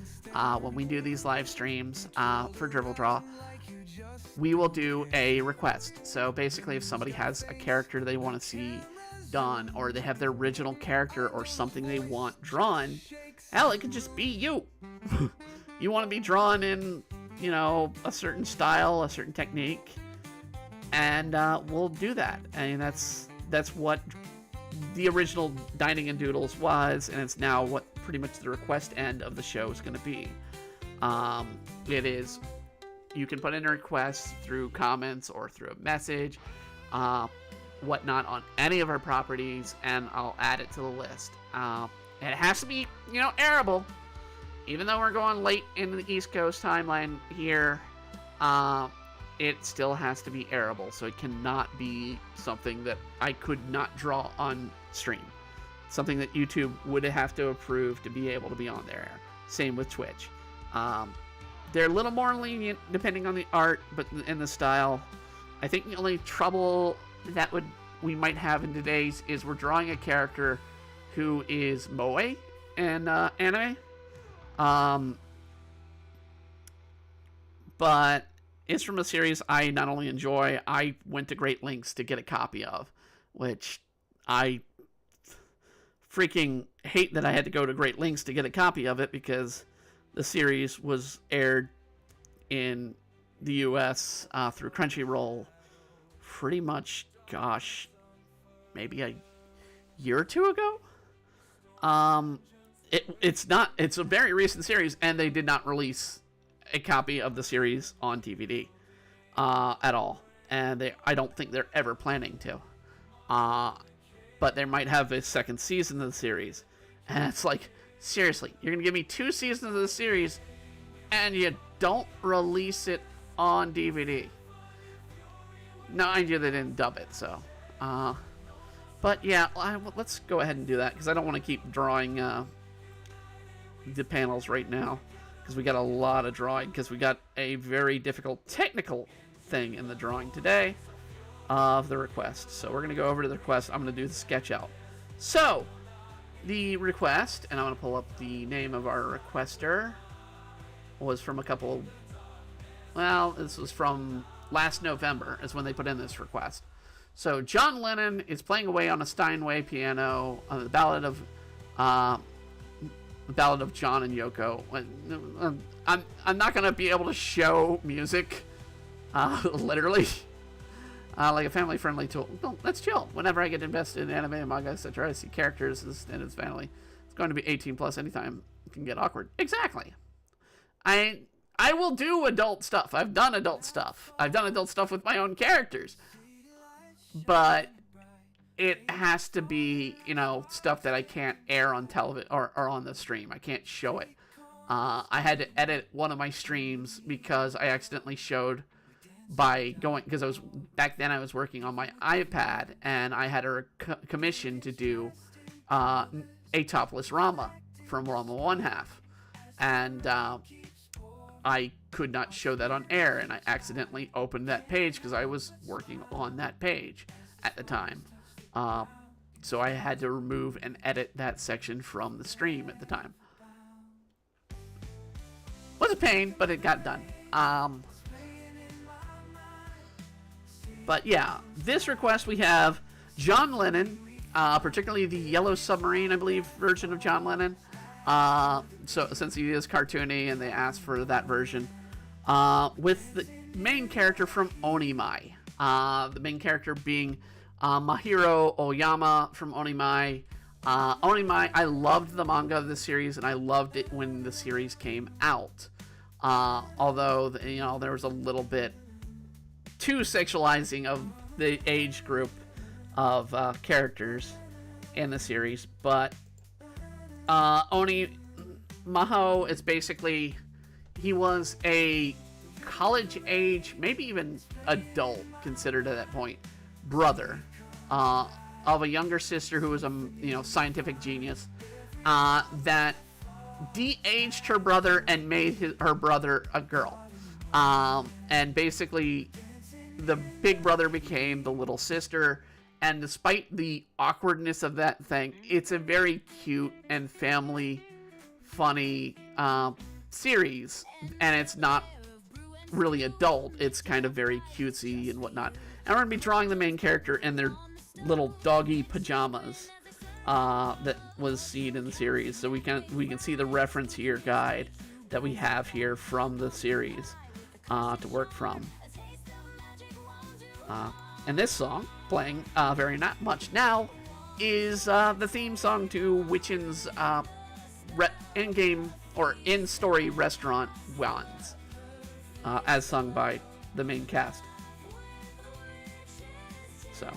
when we do these live streams for Drivel Draw, we will do a request. So basically, if somebody has a character they want to see done, or they have their original character or something they want drawn, hell, it could just be you. You want to be drawn in, a certain style, a certain technique, and we'll do that. I mean, that's what the original Dining and Doodles was, and it's now what pretty much the request end of the show is going to be. It is, you can put in a request through comments or through a message, whatnot, on any of our properties, and I'll add it to the list. It has to be, arable. Even though we're going late in the East Coast timeline here, it still has to be arable. So it cannot be something that I could not draw on stream. Something that YouTube would have to approve to be able to be on there. Same with Twitch. They're a little more lenient depending on the art, but in the style. I think the only trouble that we might have in today's is we're drawing a character who is moe in anime. But it's from a series I not only enjoy, I went to great lengths to get a copy of, which I freaking hate that I had to go to great lengths to get a copy of it, because the series was aired in the US through Crunchyroll pretty much, maybe a year or two ago. It's a very recent series, and they did not release a copy of the series on DVD at all, and I don't think they're ever planning to. But they might have a second season of the series, and it's like, seriously, you're gonna give me 2 seasons of the series, and you don't release it on DVD. Mind you, they didn't dub it, so. But yeah, let's go ahead and do that, because I don't want to keep drawing the panels right now, because we got a lot of drawing, because we got a very difficult technical thing in the drawing today of the request. So we're going to go over to the request. I'm going to do the sketch out. So, the request, and I'm going to pull up the name of our requester, was from a couple. Well, this was from last November, is when they put in this request. So, John Lennon is playing away on a Steinway piano on the Ballad of John and Yoko. I'm not going to be able to show music, literally. Like a family-friendly tool. No, let's chill. Whenever I get invested in anime and manga, etc., I see characters and it's family. It's going to be 18 plus anytime. It can get awkward. Exactly. I will do adult stuff. I've done adult stuff. I've done adult stuff with my own characters. But it has to be, stuff that I can't air on television or on the stream. I can't show it. I had to edit one of my streams because I accidentally showed because back then I was working on my iPad and I had a commission to do a topless Rama from Rama 1/2, and I could not show that on air, and I accidentally opened that page because I was working on that page at the time, so I had to remove and edit that section from the stream at the time. Was a pain, but it got done. But yeah, this request we have John Lennon, particularly the Yellow Submarine, I believe, version of John Lennon. So since he is cartoony and they asked for that version, with the main character from Onimai. The main character being Mahiro Oyama from Onimai. Onimai, I loved the manga of this series and I loved it when the series came out. Although, there was a little bit too sexualizing of the age group of characters in the series, but Oni Maho is basically, he was a college age, maybe even adult considered at that point, brother of a younger sister who was a scientific genius that de-aged her brother and made her brother a girl, and basically the big brother became the little sister, and despite the awkwardness of that thing, it's a very cute and family funny series, and it's not really adult. It's kind of very cutesy and whatnot. And we're going to be drawing the main character in their little doggy pajamas that was seen in the series, so we can see the reference here guide that we have here from the series to work from. And this song, playing very not much now, is the theme song to Witchin's in-game or in-story restaurant Wands, as sung by the main cast. So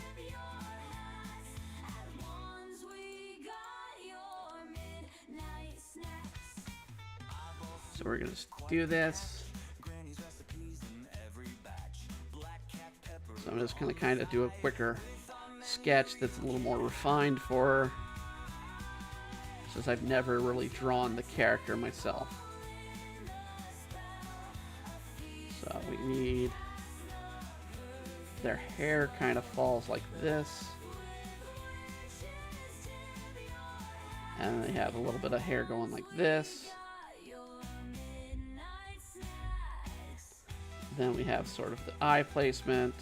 we're gonna do this. So I'm just going to kind of do a quicker sketch that's a little more refined for her, since I've never really drawn the character myself. So we need, their hair kind of falls like this, and they have a little bit of hair going like this. Then we have sort of the eye placement.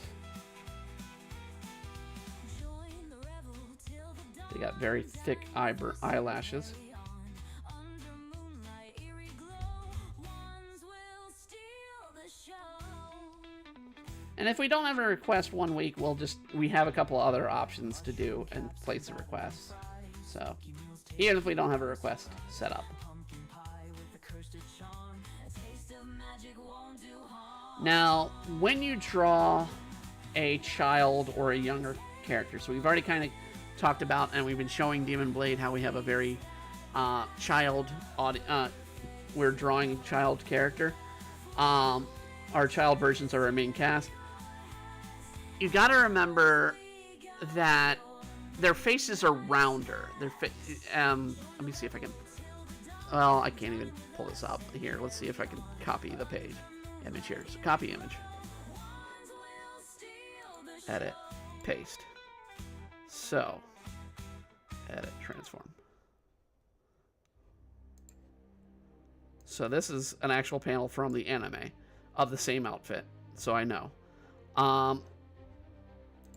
They got very thick eyelashes. And if we don't have a request one week, we have a couple other options to do and place the requests. So, even if we don't have a request set up. Now, when you draw a child or a younger character, so we've already kind of talked about, and we've been showing Demon Blade how we have a very we're drawing a child character. Our child versions are our main cast. You got to remember that their faces are rounder. Let me see if I can. Well, I can't even pull this up here. Let's see if I can copy the page image here. So copy image, edit, paste. So Edit, transform. So this is an actual panel from the anime of the same outfit, so I know.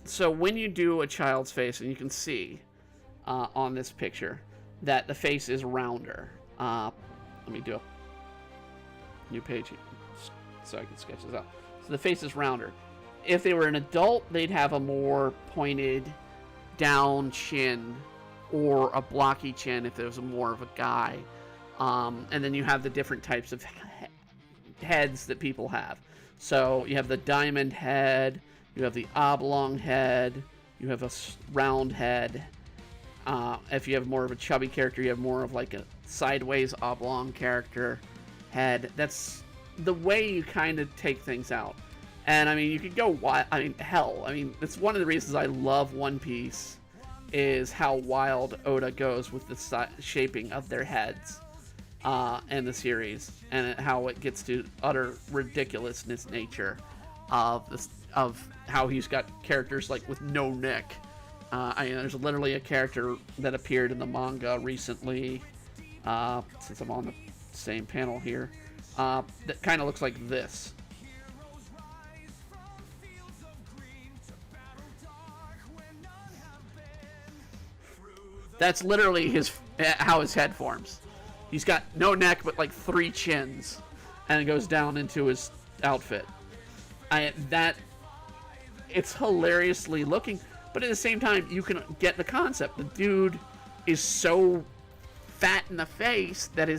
So when you do a child's face, and you can see on this picture that the face is rounder. Let me do a new page so I can sketch this out. So the face is rounder. If they were an adult, they'd have a more pointed down chin or a blocky chin if there was more of a guy. And then you have the different types of heads that people have. So you have the diamond head, you have the oblong head, you have a round head. If you have more of a chubby character, you have more of like a sideways oblong character head. That's the way you kind of take things out. And I mean, you could go wild. I mean, hell. I mean, it's one of the reasons I love One Piece is how wild Oda goes with the shaping of their heads in the series, and how it gets to utter ridiculousness nature of this, of how he's got characters like with no neck. I mean, there's literally a character that appeared in the manga recently, since I'm on the same panel here, that kind of looks like this. That's literally how his head forms. He's got no neck, but like 3 chins, and it goes down into his outfit. It's hilariously looking, but at the same time, you can get the concept. The dude is so fat in the face that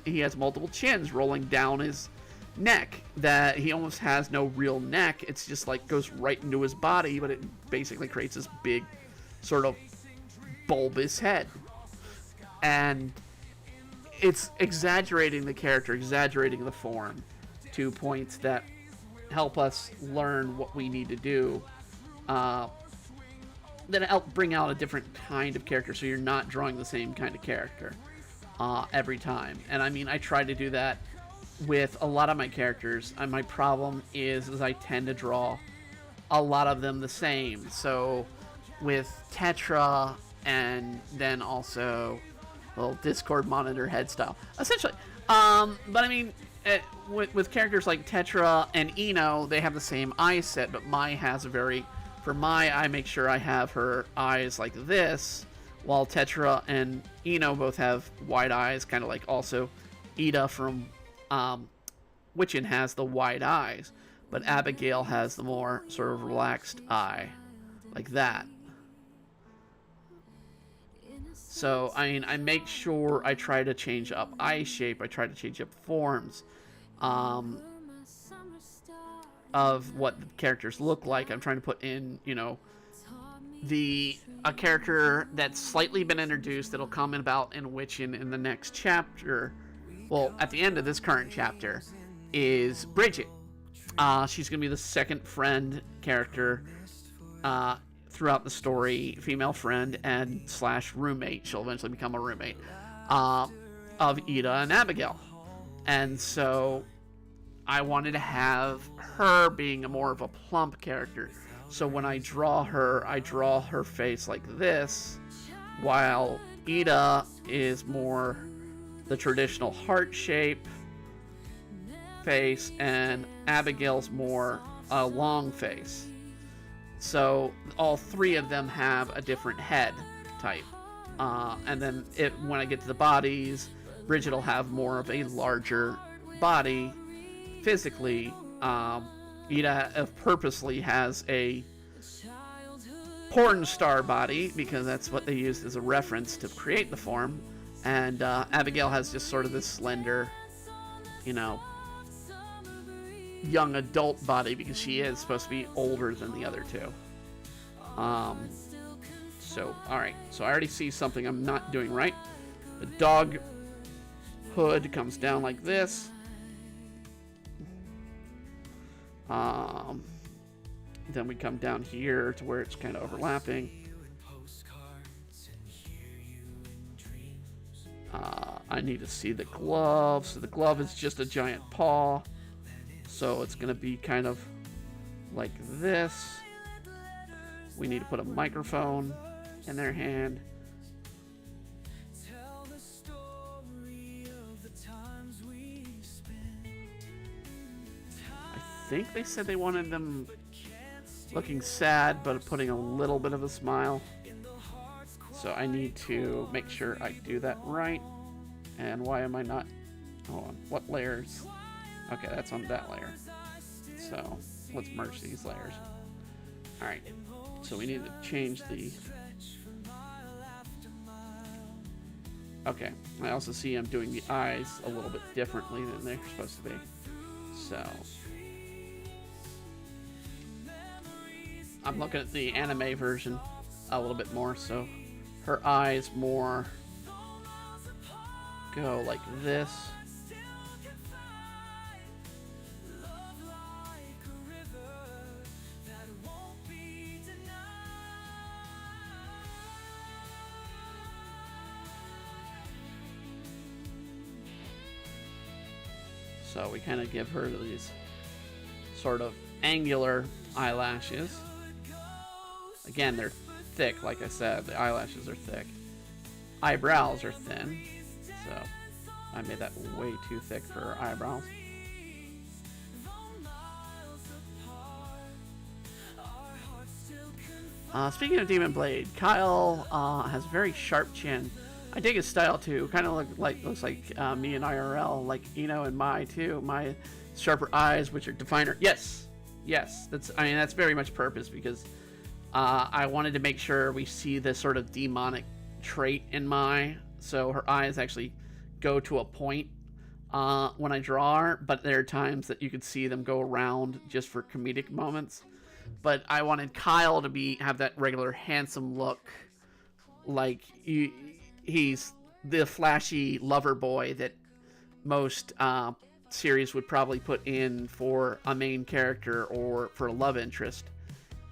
he has multiple chins rolling down his neck, that he almost has no real neck. It's just like goes right into his body, but it basically creates this big sort of bulbous head. And it's exaggerating the character, exaggerating the form to points that help us learn what we need to do, that help bring out a different kind of character, so you're not drawing the same kind of character every time. And I mean, I try to do that with a lot of my characters, and my problem is I tend to draw a lot of them the same. So with Tetra, and then also little Discord monitor head style, essentially. But I mean, with characters like Tetra and Ino, they have the same eye set, but Mai has a very, for Mai, I make sure I have her eyes like this, while Tetra and Ino both have wide eyes, kind of like also Ida from Witchin has the wide eyes, but Abigail has the more sort of relaxed eye, like that. So, I mean, I make sure I try to change up eye shape, I try to change up forms of what the characters look like. I'm trying to put in, you know, a character that's slightly been introduced that'll come about in Witchin in the next chapter. Well, at the end of this current chapter is Bridget. She's going to be the second friend character throughout the story, female friend and / roommate. She'll eventually become a roommate of Ida and Abigail. And so I wanted to have her being a more of a plump character. So when I draw her face like this, while Ida is more the traditional heart shape face, and Abigail's more a long face. So all 3 of them have a different head type. And then when I get to the bodies, Bridget will have more of a larger body physically. Ida purposely has a porn star body because that's what they used as a reference to create the form. And Abigail has just sort of this slender, you know, young adult body because she is supposed to be older than the other 2. So, alright. So I already see something I'm not doing right. The dog hood comes down like this. Then we come down here to where it's kind of overlapping. I need to see the glove. So the glove is just a giant paw. So it's going to be kind of like this. We need to put a microphone in their hand. think they said they wanted them looking sad, but putting a little bit of a smile. So I need to make sure I do that right. And why am I not? Hold on. What layers? Okay, that's on that layer. So let's merge these layers. Alright. So we need to change the... Okay. I also see I'm doing the eyes a little bit differently than they're supposed to be. So... I'm looking at the anime version a little bit more, so her eyes more go like this. So we kind of give her these sort of angular eyelashes. Again, they're thick, like I said. The eyelashes are thick. Eyebrows are thin. So I made that way too thick for her eyebrows. Speaking of Demon Blade, Kyle has a very sharp chin. I dig his style too. Kind of looks like me in IRL, like Ino and Mai too. My sharper eyes, which are definer. Yes, that's very much purpose because I wanted to make sure we see this sort of demonic trait in Mai. So her eyes actually go to a point when I draw her, but there are times that you could see them go around just for comedic moments. But I wanted Kyle to have that regular handsome look, like he's the flashy lover boy that most series would probably put in for a main character or for a love interest,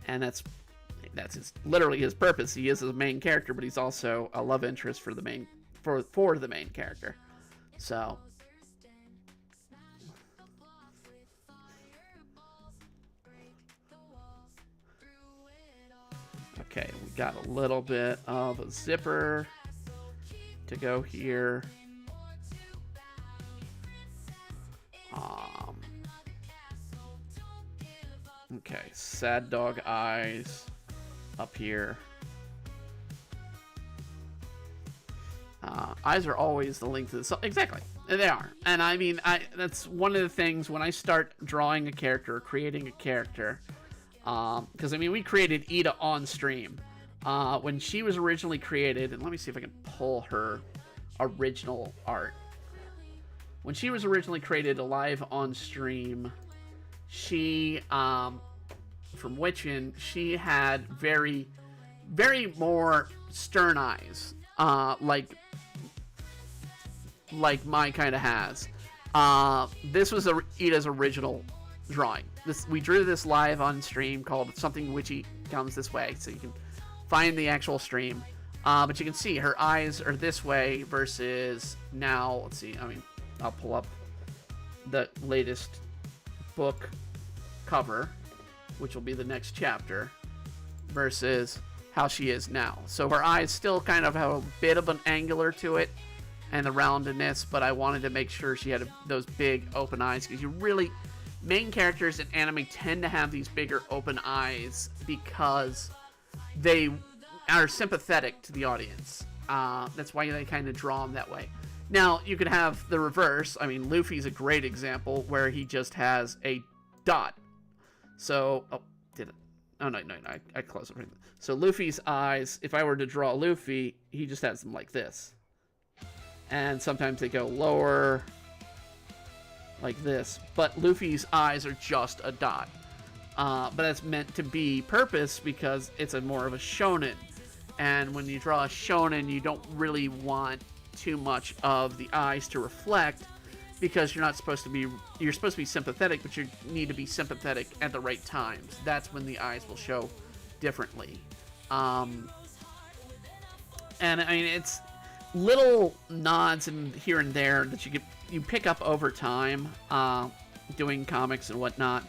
and that's literally his purpose. He is a main character, but he's also a love interest for the main character. So okay, we got a little bit of a zipper to go here. Okay, sad dog eyes up here. Eyes are always the length of the... So, exactly, they are. And I mean, that's one of the things when I start drawing a character, creating a character, because I mean, we created Ida on stream. When she was originally created, and let me see if I can pull her original art. When she was originally created live on stream, she, from Witchin, she had very, very more stern eyes, like Mai kind of has. This was Ida's original drawing. We drew this live on stream called Something Witchy Comes This Way, so you can find the actual stream. But you can see her eyes are this way versus now, let's see, I mean, I'll pull up the latest book cover, which will be the next chapter, versus how she is now. So her eyes still kind of have a bit of an angular to it and the roundedness, but I wanted to make sure she had those big open eyes, because main characters in anime tend to have these bigger open eyes because they are sympathetic to the audience. That's why they kind of draw them that way. Now, you could have the reverse. I mean, Luffy's a great example where he just has a dot. So, I closed it. So Luffy's eyes, if I were to draw Luffy, he just has them like this. And sometimes they go lower, like this. But Luffy's eyes are just a dot. But that's meant to be purpose because it's more of a shonen. And when you draw a shonen, you don't really want too much of the eyes to reflect, because you're supposed to be sympathetic, but you need to be sympathetic at the right times. That's when the eyes will show differently. And I mean, it's little nods and here and there that you pick up over time, doing comics and whatnot,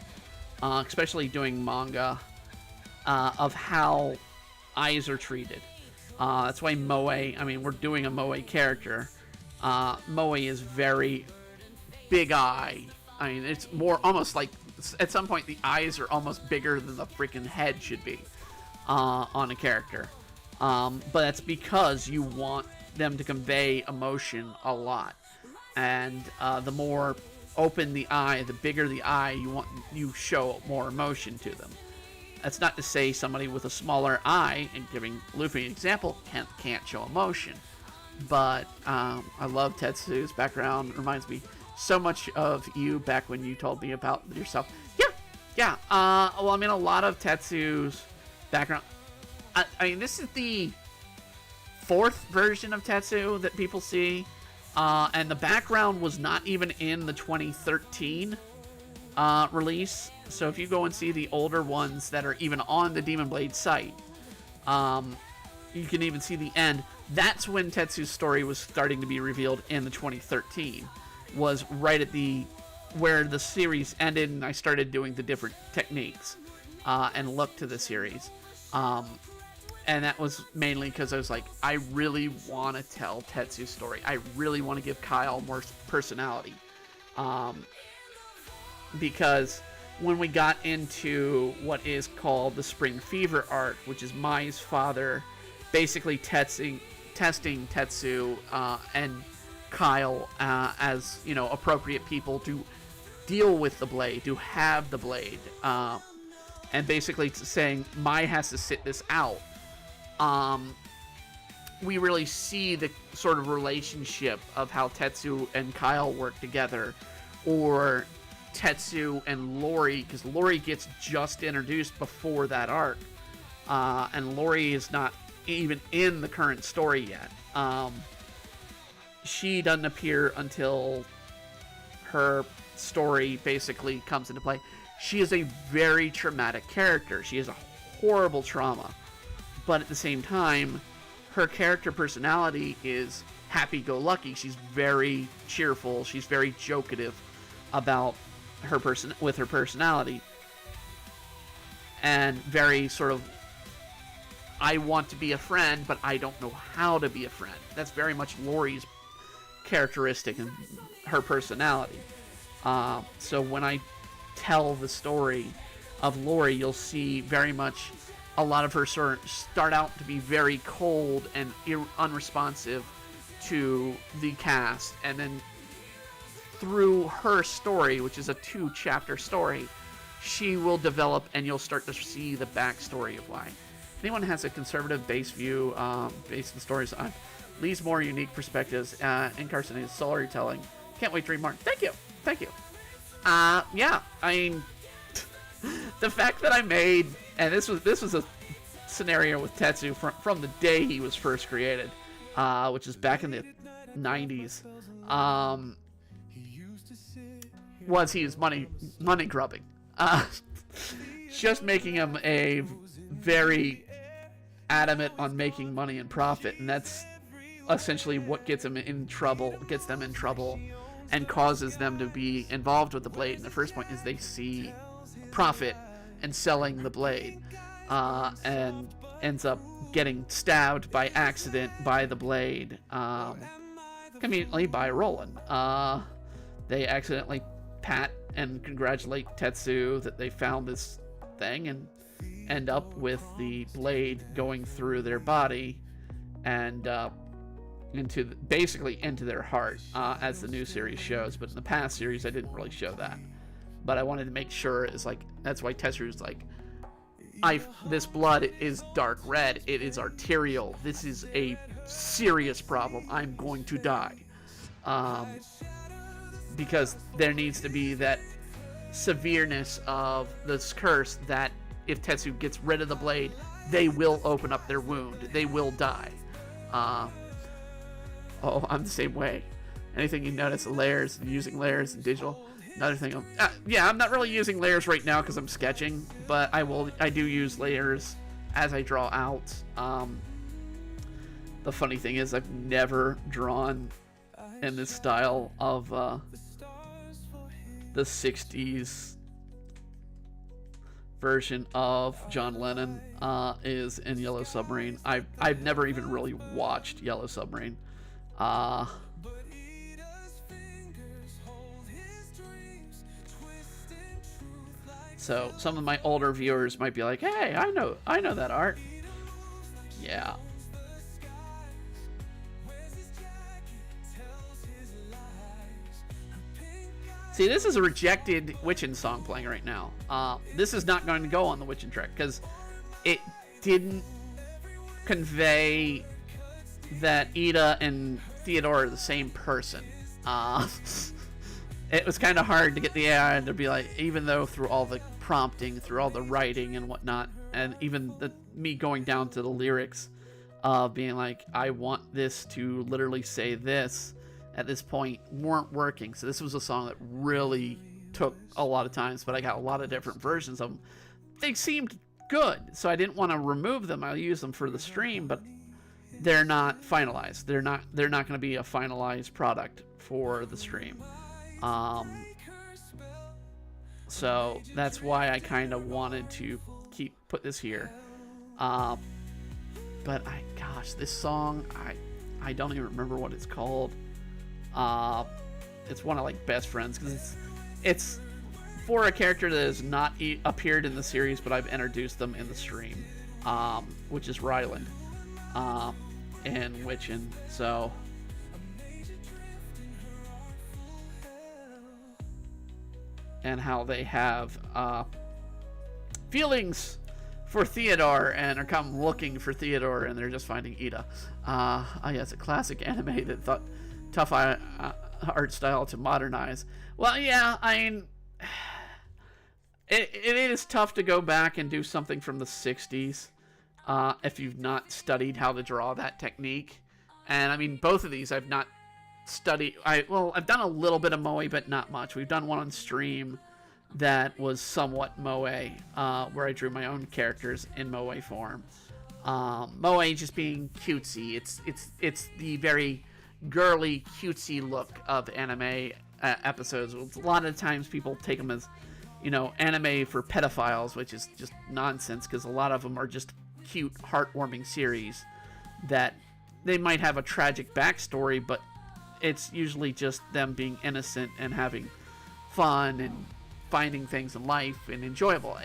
especially doing manga, of how eyes are treated. That's why Moe, I mean, we're doing a Moe character. Moe is very big eye. I mean, it's more almost like at some point the eyes are almost bigger than the freaking head should be on a character. But that's because you want them to convey emotion a lot. And the more open the eye, the bigger the eye, you show more emotion to them. That's not to say somebody with a smaller eye, and giving Luffy an example, can't show emotion. But I love Tetsu's background. It reminds me so much of you back when you told me about yourself. Yeah. Well, I mean, a lot of Tetsu's background. I mean, this is the 4th version of Tetsu that people see. And the background was not even in the 2013 release. So if you go and see the older ones that are even on the Demon Blade site, you can even see the end. That's when Tetsu's story was starting to be revealed in the 2013. Was right at where the series ended, and I started doing the different techniques and look to the series. And that was mainly because I was like, I really want to tell Tetsu's story. I really want to give Kyle more personality. Because when we got into what is called the Spring Fever arc, which is Mai's father basically testing Tetsu and Kyle as, appropriate people to deal with the blade, to have the blade. And basically saying Mai has to sit this out. We really see the sort of relationship of how Tetsu and Kyle work together, or Tetsu and Lori, because Lori gets just introduced before that arc, and Lori is not even in the current story yet. She doesn't appear until her story basically comes into play. She is a very traumatic character. She has a horrible trauma. But at the same time, her character personality is happy-go-lucky. She's very cheerful. She's very jokative about her personality. And very sort of, I want to be a friend, but I don't know how to be a friend. That's very much Lori's characteristic and her personality. So when I tell the story of Lori, you'll see very much a lot of her start out to be very cold and unresponsive to the cast, and then through her story, which is a 2-chapter story, she will develop, and you'll start to see the backstory of why. If anyone has a conservative base view based on stories on Lee's more unique perspectives, incarcerated storytelling, can't wait to read more. Thank you. Yeah, I mean, the fact that I made, and this was a scenario with Tetsu from the day he was first created, which is back in the 90s, was he was money grubbing. Just making him a very adamant on making money and profit, and that's essentially what gets them in trouble, and causes them to be involved with the blade in the first point, is they see profit and selling the blade, and ends up getting stabbed by accident by the blade, conveniently by Roland. They accidentally pat and congratulate Tetsu that they found this thing, and end up with the blade going through their body and basically into their heart, as the new series shows. But in the past series, I didn't really show that. But I wanted to make sure, it's like, that's why Tetsu's like, this blood is dark red. It is arterial. This is a serious problem. I'm going to die. Because there needs to be that severeness of this curse that if Tetsu gets rid of the blade, they will open up their wound. They will die. I'm the same way. Anything you notice, layers, using layers and digital. Another thing, yeah, I'm not really using layers right now because I'm sketching, but I do use layers as I draw out. The funny thing is, I've never drawn in this style of the 60s version of John Lennon is in Yellow Submarine. I've never even really watched Yellow Submarine. So some of my older viewers might be like, "Hey, I know that art." Yeah. See, this is a rejected Witchin song playing right now. This is not going to go on the Witchin track because it didn't convey that Ida and Theodore are the same person. It was kind of hard to get the AI to be like, even though through all the prompting, through all the writing and whatnot, and even me going down to the lyrics, being like, I want this to literally say this at this point, weren't working. So this was a song that really took a lot of times, but I got a lot of different versions of them. They seemed good, so I didn't want to remove them. I'll use them for the stream, but they're not finalized. They're not going to be a finalized product for the stream. So that's why I kind of wanted to put this here. But gosh, this song, I don't even remember what it's called. It's one of like best friends because it's for a character that has not appeared in the series, but I've introduced them in the stream, which is Ryland, and Witchin. So and how they have feelings for Theodore and are come looking for Theodore, and they're just finding Ida. Yeah, it's a classic anime that thought tough art style to modernize. Well, yeah, I mean, it is tough to go back and do something from the 60s if you've not studied how to draw that technique. And I mean, both of these I've not studied. I've done a little bit of Moe, but not much. We've done one on stream that was somewhat Moe, where I drew my own characters in Moe form. Moe just being cutesy. It's the very girly, cutesy look of anime episodes. A lot of times people take them as, anime for pedophiles, which is just nonsense because a lot of them are just cute, heartwarming series that they might have a tragic backstory, but it's usually just them being innocent and having fun and finding things in life and enjoyable.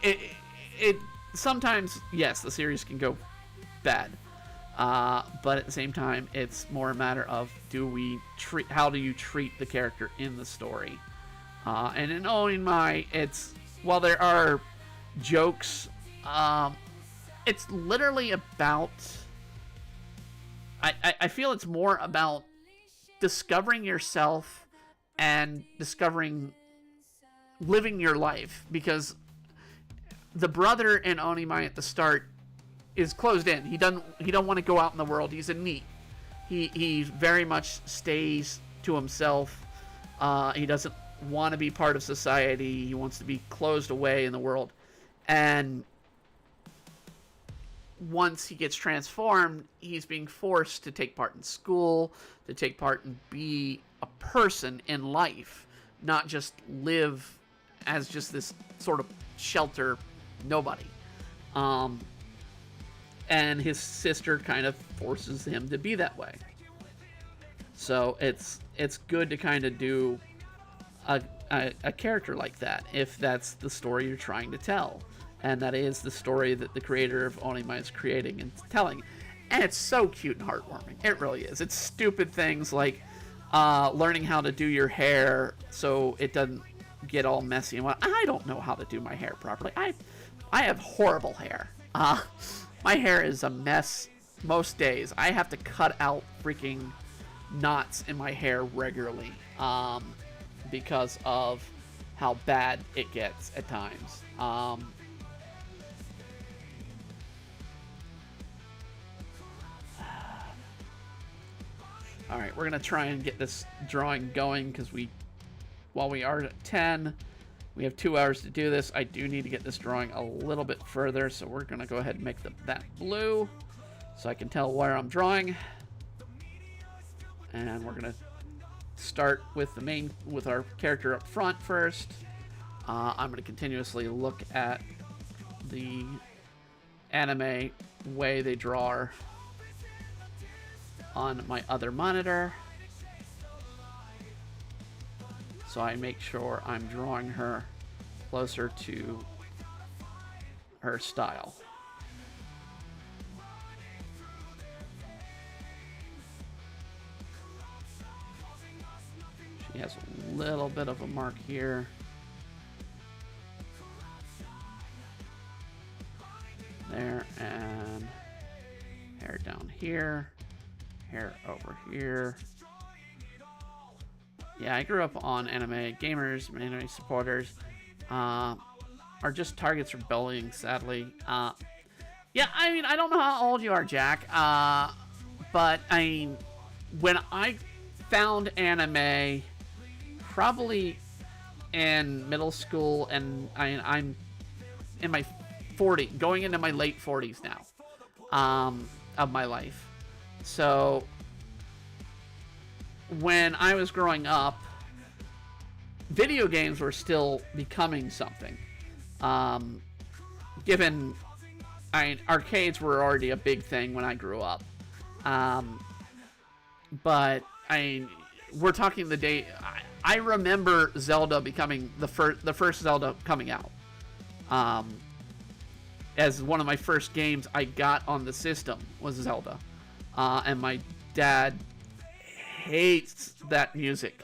It sometimes, yes, the series can go bad. But at the same time, it's more a matter of how do you treat the character in the story? And in Onimai, while there are jokes, it's literally about, I feel it's more about discovering yourself and living your life, because the brother in Onimai at the start is closed in. He don't want to go out in the world. He's a NEET. He very much stays to himself. He doesn't want to be part of society. He wants to be closed away in the world. And once he gets transformed, he's being forced to take part in school, to take part and be a person in life, not just live as just this sort of shelter nobody. And his sister kind of forces him to be that way. So it's good to kind of do a character like that if that's the story you're trying to tell. And that is the story that the creator of Onimai is creating and telling. And it's so cute and heartwarming. It really is. It's stupid things like learning how to do your hair so it doesn't get all messy. And I don't know how to do my hair properly. I have horrible hair. My hair is a mess most days. I have to cut out freaking knots in my hair regularly because of how bad it gets at times. Alright, we're going to try and get this drawing going because while we are at 10, we have 2 hours to do this. I do need to get this drawing a little bit further, so we're going to go ahead and make that blue so I can tell where I'm drawing. And we're going to start with with our character up front first. I'm going to continuously look at the anime way they draw her on my other monitor, so I make sure I'm drawing her closer to her style. She has a little bit of a mark here. There, and hair down here, hair over here. Yeah, I grew up on anime. Gamers, anime supporters are just targets for bullying, sadly. Yeah, I mean, I don't know how old you are, Jack, but I mean, when I found anime, probably in middle school, and I'm in my 40, going into my late 40s now, of my life. So when I was growing up, video games were still becoming something. Given, arcades were already a big thing when I grew up. But we're talking the day. I remember Zelda becoming the first Zelda coming out. As one of my first games I got on the system was Zelda. And my dad hates that music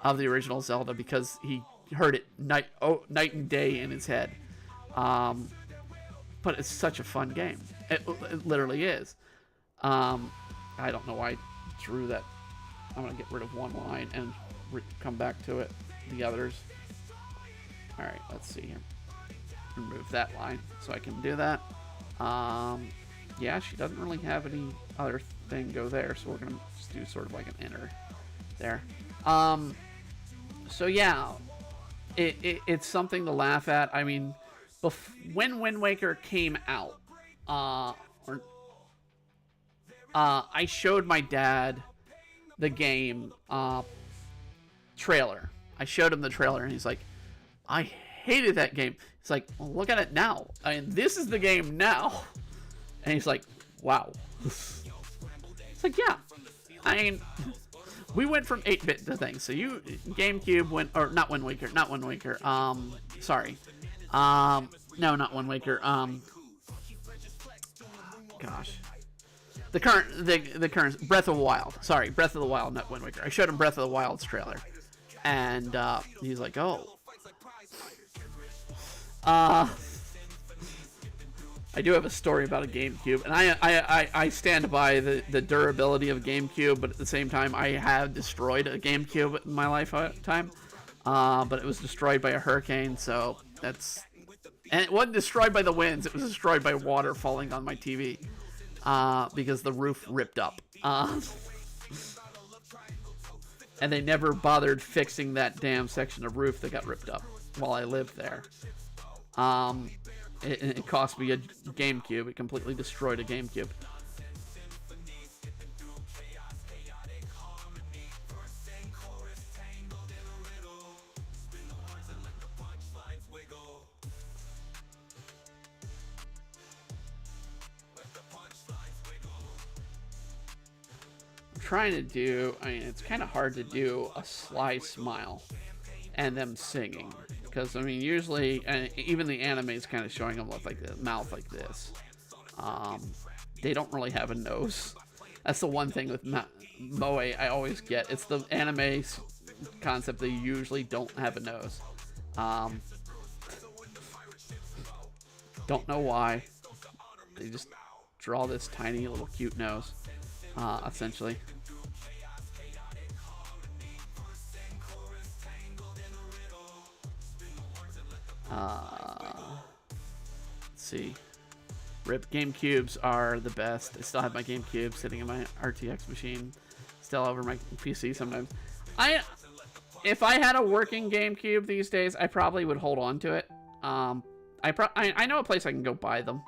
of the original Zelda because he heard it night and day in his head. But it's such a fun game. It literally is. I don't know why I drew that. I'm going to get rid of one line and come back to it. The others. Alright, let's see here. Remove that line so I can do that. Yeah, she doesn't really have any other thing go there, so we're gonna just do sort of like an enter there. So yeah, it's something to laugh at. I mean, when Wind Waker came out, I showed my dad the game trailer. I showed him the trailer, and he's like, I hated that game. It's like, well, look at it now. I mean, this is the game now. And he's like, wow. It's like, yeah. I mean, we went from 8-bit to things. So GameCube went, or not Wind Waker. Sorry. No, not Wind Waker. Gosh. The current Breath of the Wild. Sorry, Breath of the Wild, not Wind Waker. I showed him Breath of the Wild's trailer. And he's like, oh. I do have a story about a GameCube, and I stand by the durability of GameCube, but at the same time, I have destroyed a GameCube in my lifetime. But it was destroyed by a hurricane, so that's... And it wasn't destroyed by the winds, it was destroyed by water falling on my TV. Because the roof ripped up. And they never bothered fixing that damn section of roof that got ripped up while I lived there. It cost me a GameCube. It completely destroyed a GameCube. I'm trying to do, it's kind of hard to do a sly smile and them singing. Because, usually, even the anime is kind of showing them with, like, the mouth like this. They don't really have a nose. That's the one thing with Moe I always get. It's the anime concept. They usually don't have a nose. Don't know why. They just draw this tiny little cute nose, essentially. Let's see. RIP. GameCubes are the best. I still have my GameCube sitting in my RTX machine, still over my PC sometimes. If I had a working GameCube these days, I probably would hold on to it. I know a place I can go buy them,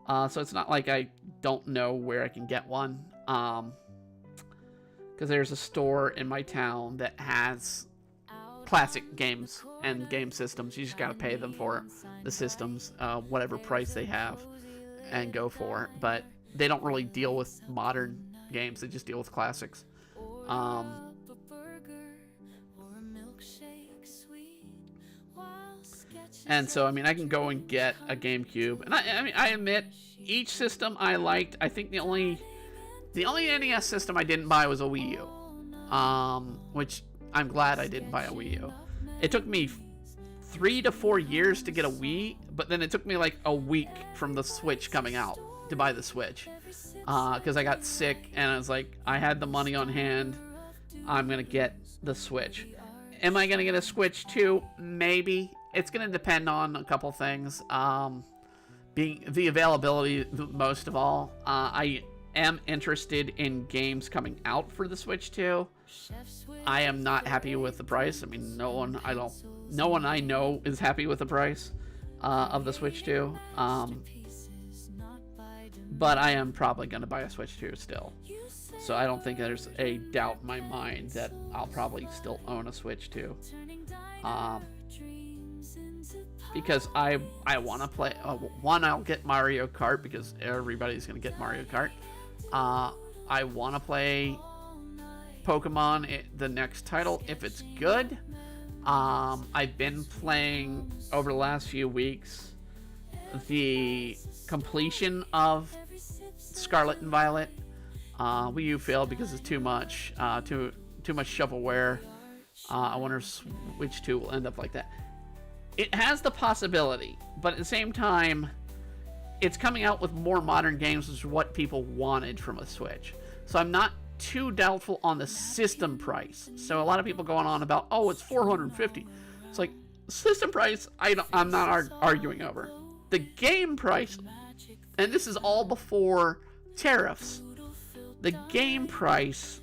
so it's not like I don't know where I can get one. Because there's a store in my town that has classic games and game systems. You just gotta pay them for the systems, whatever price they have, and go for. But they don't really deal with modern games. They just deal with classics. And so, I mean, I can go and get a GameCube. And I mean, I admit, each system I liked. I think the only NES system I didn't buy was a Wii U. Which I'm glad I didn't buy a Wii U. It took me 3 to 4 years to get a Wii, but then it took me like a week from the Switch coming out to buy the Switch. Because I got sick, and I was like, I had the money on hand. I'm going to get the Switch. Am I going to get a Switch too? Maybe. It's going to depend on a couple things. Being the availability, most of all. I am interested in games coming out for the Switch 2. I am not happy with the price. I mean, no one I know is happy with the price of the Switch 2. But I am probably going to buy a Switch 2 still. So I don't think there's a doubt in my mind that I'll probably still own a Switch 2. Because I want to play... one, I'll get Mario Kart because everybody's going to get Mario Kart. I want to play Pokemon, the next title, if it's good. I've been playing, over the last few weeks, the completion of Scarlet and Violet. Wii U failed because it's too much shovelware. I wonder if Switch 2 will end up like that. It has the possibility, but at the same time, it's coming out with more modern games, which is what people wanted from a Switch. So I'm not too doubtful on the system price. So a lot of people going on about, oh, it's $450. It's like, system price, I'm not arguing over. The game price, and this is all before tariffs, the game price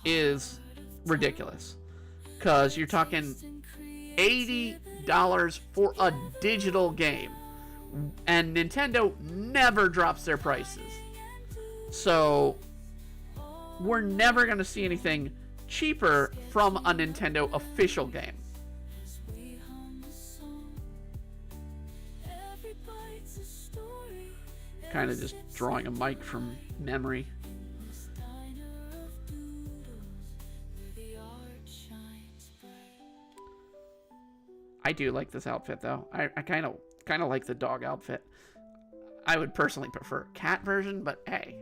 is ridiculous. Because you're talking $80 for a digital game. And Nintendo never drops their prices. So we're never going to see anything cheaper from a Nintendo official game. Kind of just drawing a mic from memory. I do like this outfit though. I kind of like the dog outfit. I would personally prefer a cat version, but hey,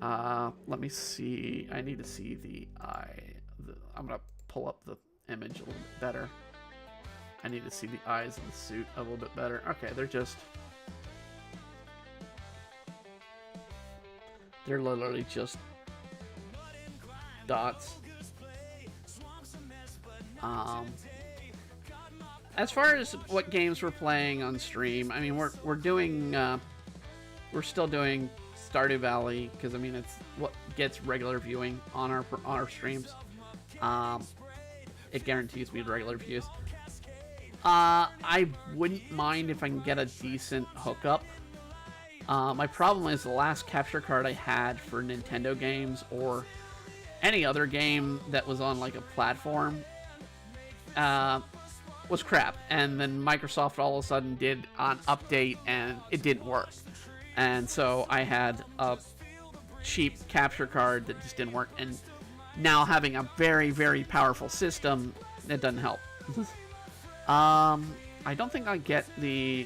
let me see. I need to see the eye. I'm gonna pull up the image a little bit better. I need to see the eyes in the suit a little bit better. Okay, they're literally just dots. As far as what games we're playing on stream, I mean, we're still doing Stardew Valley because I mean it's what gets regular viewing on our streams. It guarantees me regular views. I wouldn't mind if I can get a decent hookup. My problem is the last capture card I had for Nintendo games or any other game that was on like a platform was crap, and then Microsoft all of a sudden did an update and it didn't work, and so I had a cheap capture card that just didn't work, and now having a very, very powerful system, it doesn't help. I don't think I'll get the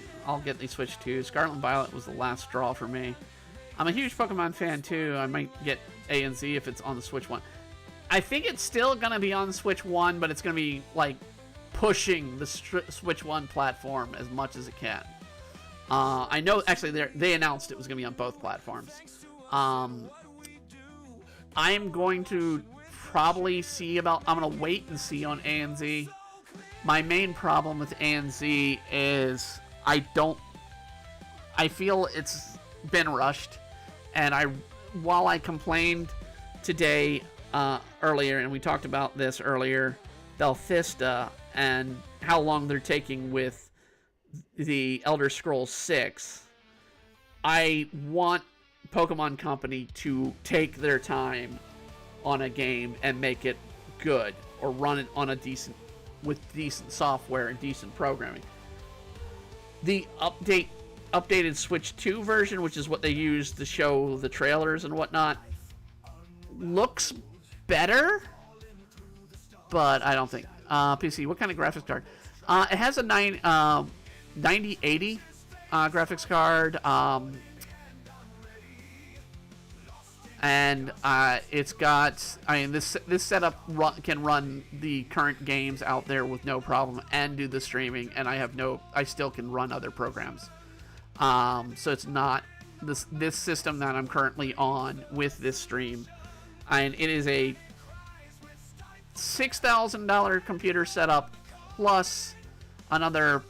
Switch 2. Scarlet and Violet was the last straw for me. I'm a huge Pokemon fan too. I might get A and Z if it's on the Switch 1. I think it's still gonna be on Switch 1, but it's gonna be like pushing the Switch 1 platform as much as it can. I know actually they announced it was gonna be on both platforms. I'm going to probably see about. I'm gonna wait and see on A and Z. My main problem with A and Z is I feel it's been rushed, and while I complained today earlier, and we talked about this earlier, Belthista and how long they're taking with the Elder Scrolls 6, I want Pokemon Company to take their time on a game and make it good, or run it on with decent software and decent programming. The updated Switch 2 version, which is what they used to show the trailers and whatnot, looks better, but I don't think. PC, what kind of graphics card? It has a 9080 graphics card, and it's got. I mean, this setup can run the current games out there with no problem and do the streaming. And I still can run other programs. So it's not this system that I'm currently on with this stream, and it is a $6,000 computer setup plus another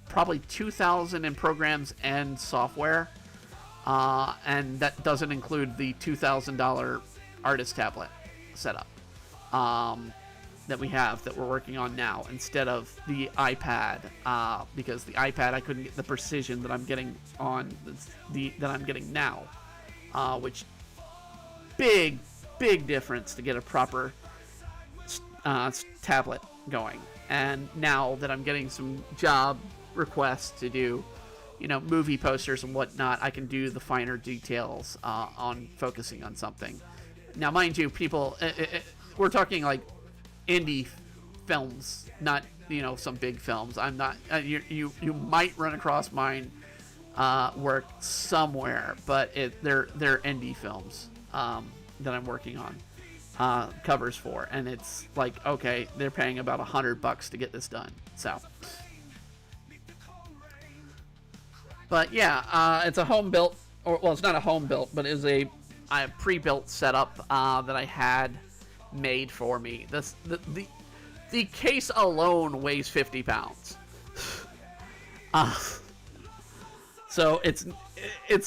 probably $2,000 in programs and software, and that doesn't include the $2,000 artist tablet setup that we're working on now instead of the iPad, because the iPad I couldn't get the precision that I'm getting on that I'm getting now, which big difference to get a proper tablet going. And now that I'm getting some job requests to do, movie posters and whatnot, I can do the finer details on focusing on something. Now, mind you, people, we're talking like indie films, not some big films. I'm not. You might run across mine work somewhere, but they're indie films that I'm working on covers for, and it's like, okay, they're paying about $100 to get this done. So, but yeah, it's a home built, it's not a home built, but it's a pre-built setup that I had made for me. The case alone weighs 50 pounds. So it's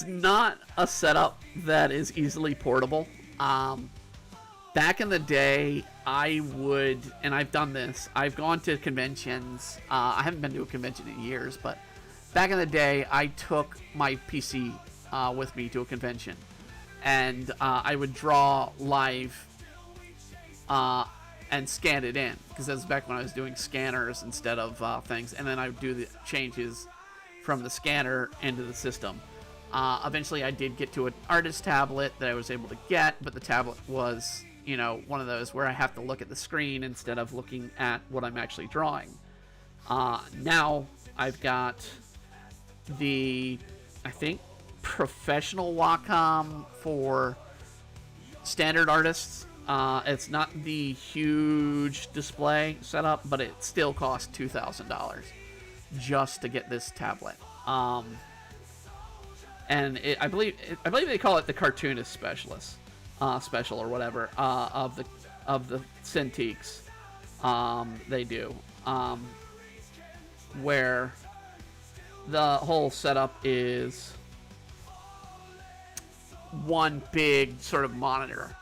not a setup that is easily portable. Back in the day, I would, and I've done this, I've gone to conventions. I haven't been to a convention in years, but back in the day, I took my PC with me to a convention, and I would draw live and scan it in, because that was back when I was doing scanners instead of things, and then I would do the changes from the scanner into the system. Eventually I did get to an artist tablet that I was able to get, but the tablet was, one of those where I have to look at the screen instead of looking at what I'm actually drawing. Now I've got the, I think, professional Wacom for standard artists. It's not the huge display setup, but it still costs $2,000 just to get this tablet. And I believe they call it the cartoonist special or whatever of the Cintiqs. They do, where the whole setup is one big sort of monitor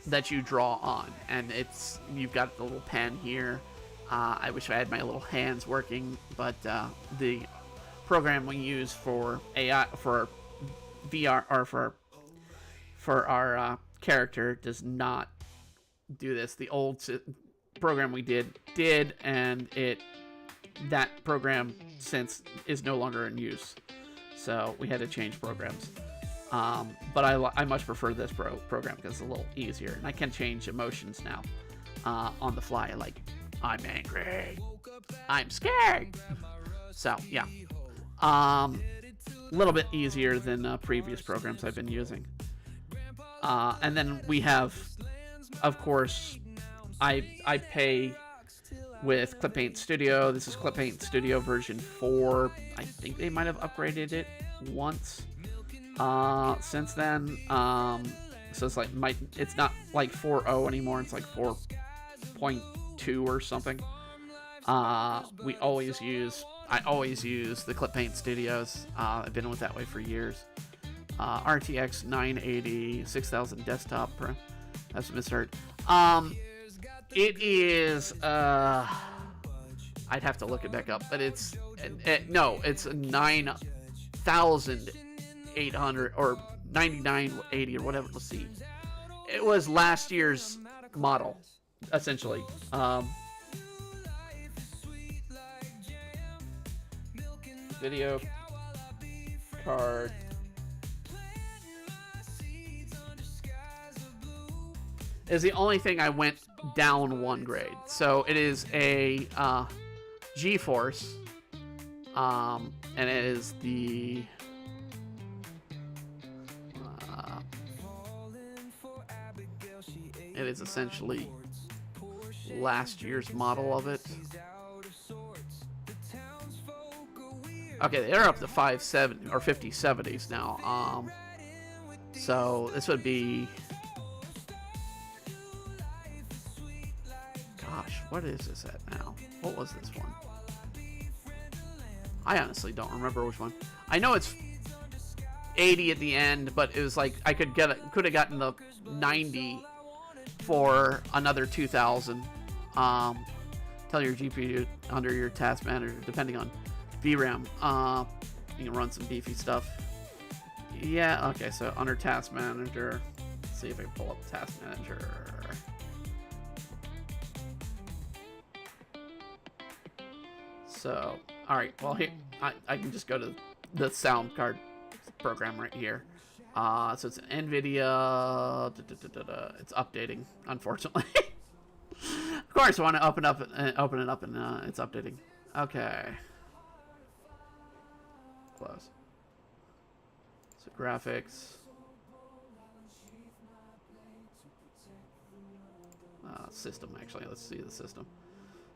that you draw on, and you've got the little pen here. I wish I had my little hands working, but the program we use for AI, for VR, or for our character does not do this. The old program we did, and that program since is no longer in use, so we had to change programs. But I much prefer this program because it's a little easier, and I can change emotions now on the fly, like I'm angry, I'm scared. So yeah, a little bit easier than previous programs I've been using. And then we have, of course, I pay with Clip Paint Studio. This is Clip Paint Studio version 4. I think they might have upgraded it once since then. So it's like it's not like 4.0 anymore. It's like 4.2 or something. I always use the Clip Paint Studios. I've been with that way for years. RTX 980 6000 desktop. That's a misheard. It is I'd have to look it back up, but it's 9800 or 9980 or whatever. Let's see. It was last year's model, essentially. Video card is the only thing I went down 1 grade. So it is a GeForce, and it is the it is essentially last year's model of it. Okay, they're up to 570 or 5070s now. So this would be, gosh, what is this at now? What was this one? I honestly don't remember which one. I know it's 80 at the end, but it was like I could have gotten the 90 for another 2,000. Tell your GPU under your task manager, depending on VRAM. You can run some beefy stuff. Yeah, okay, so under task manager, let's see if I can pull up task manager. So, alright, well, here, I can just go to the sound card program right here. So it's an NVIDIA, it's updating, unfortunately. Of course, I want to open it up, and it's updating. Okay. Close. So graphics. System, actually. Let's see the system.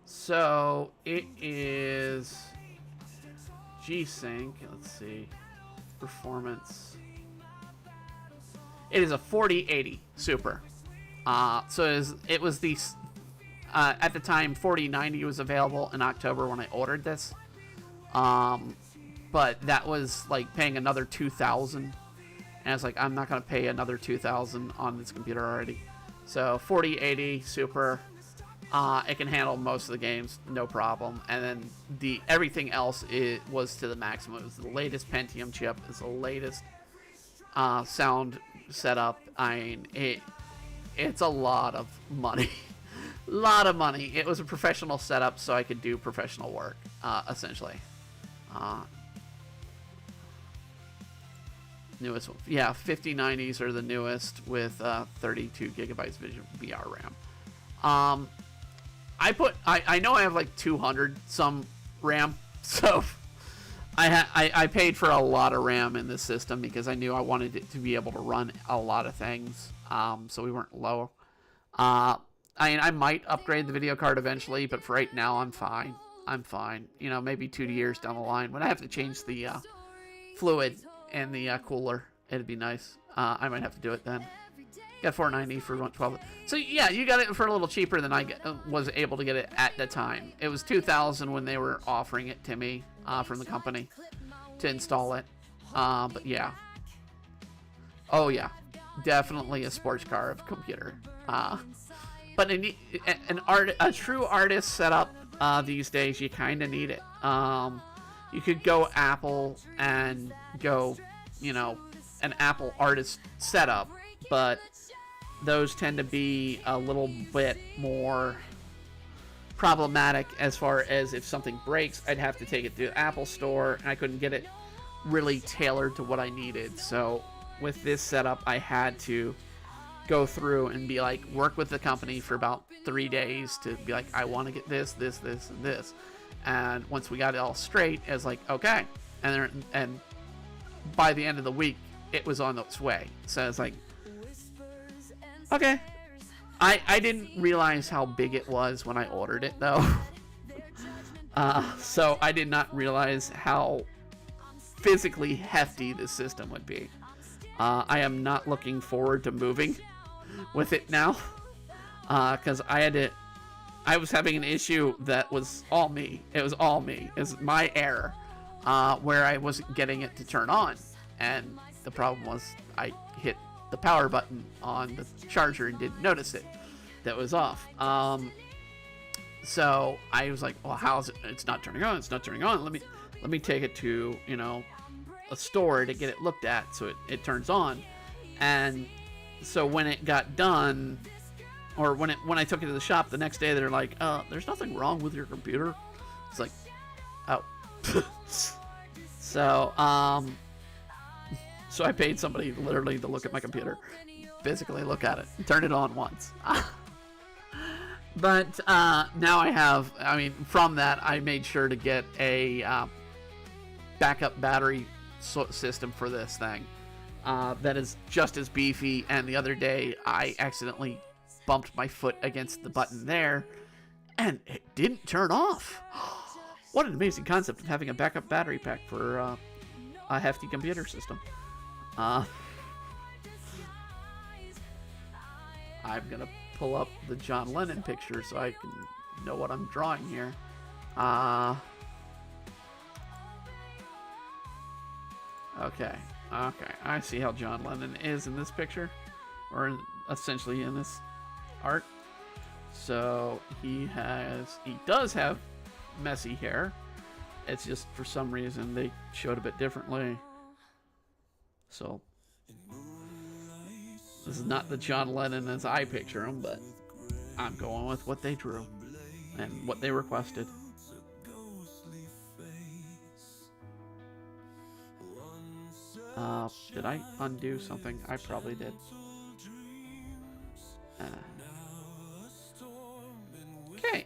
So it is G-Sync. Let's see. Performance. It is a 4080 Super. So it was the at the time 4090 was available in October when I ordered this. But that was like paying another 2,000, and I was like, I'm not gonna pay another 2,000 on this computer already. So 4080 Super, it can handle most of the games, no problem. And then everything else was to the maximum. It was the latest Pentium chip, it's the latest sound setup. I mean, it's a lot of money. Lot of money. It was a professional setup, so I could do professional work, essentially. Newest one. Yeah, 5090s are the newest with 32 gigabytes VR RAM. I know I have like 200 some RAM, so I paid for a lot of RAM in this system because I knew I wanted it to be able to run a lot of things. So we weren't low. I mean, I might upgrade the video card eventually, but for right now, I'm fine. I'm fine. You know, maybe 2 years down the line when I have to change the fluid and the cooler, it'd be nice. I might have to do it then. Got $490 for 112. So yeah, you got it for a little cheaper than I was able to get it at the time. It was $2,000 when they were offering it to me from the company to install it. But yeah. Oh yeah, definitely a sports car of a computer. But a true artist setup these days, you kind of need it. You could go Apple and go, you know, an Apple artist setup, but those tend to be a little bit more problematic as far as if something breaks, I'd have to take it to the Apple store, and I couldn't get it really tailored to what I needed. So with this setup, I had to go through and be like, work with the company for about 3 days to be like, I want to get this, this, this, and this. And once we got it all straight, it was like, okay. And by the end of the week, it was on its way. So it's like, okay. I didn't realize how big it was when I ordered it, though. So I did not realize how physically hefty this system would be. I am not looking forward to moving with it now, because I was having an issue that was all me. It was all me. It was my error, where I wasn't getting it to turn on, and the problem was I hit the power button on the charger and didn't notice it. That was off. So I was like, well, how's it? It's not turning on. It's not turning on. Let me take it to, you know, a store to get it looked at so it turns on. And so when it got done, or when I took it to the shop the next day, they're like, there's nothing wrong with your computer. It's like, oh. So I paid somebody literally to look at my computer, physically look at it, and turn it on once. But now I have, I mean, from that, I made sure to get a backup battery system for this thing that is just as beefy. And the other day, I accidentally bumped my foot against the button there, and it didn't turn off. What an amazing concept of having a backup battery pack for a hefty computer system. I'm going to pull up the John Lennon picture so I can know what I'm drawing here. Okay, I see how John Lennon is in this picture, or essentially in this art. So he does have messy hair. It's just for some reason they showed a bit differently. So this is not the John Lennon as I picture him, but I'm going with what they drew and what they requested. Did I undo something? I probably did. Okay,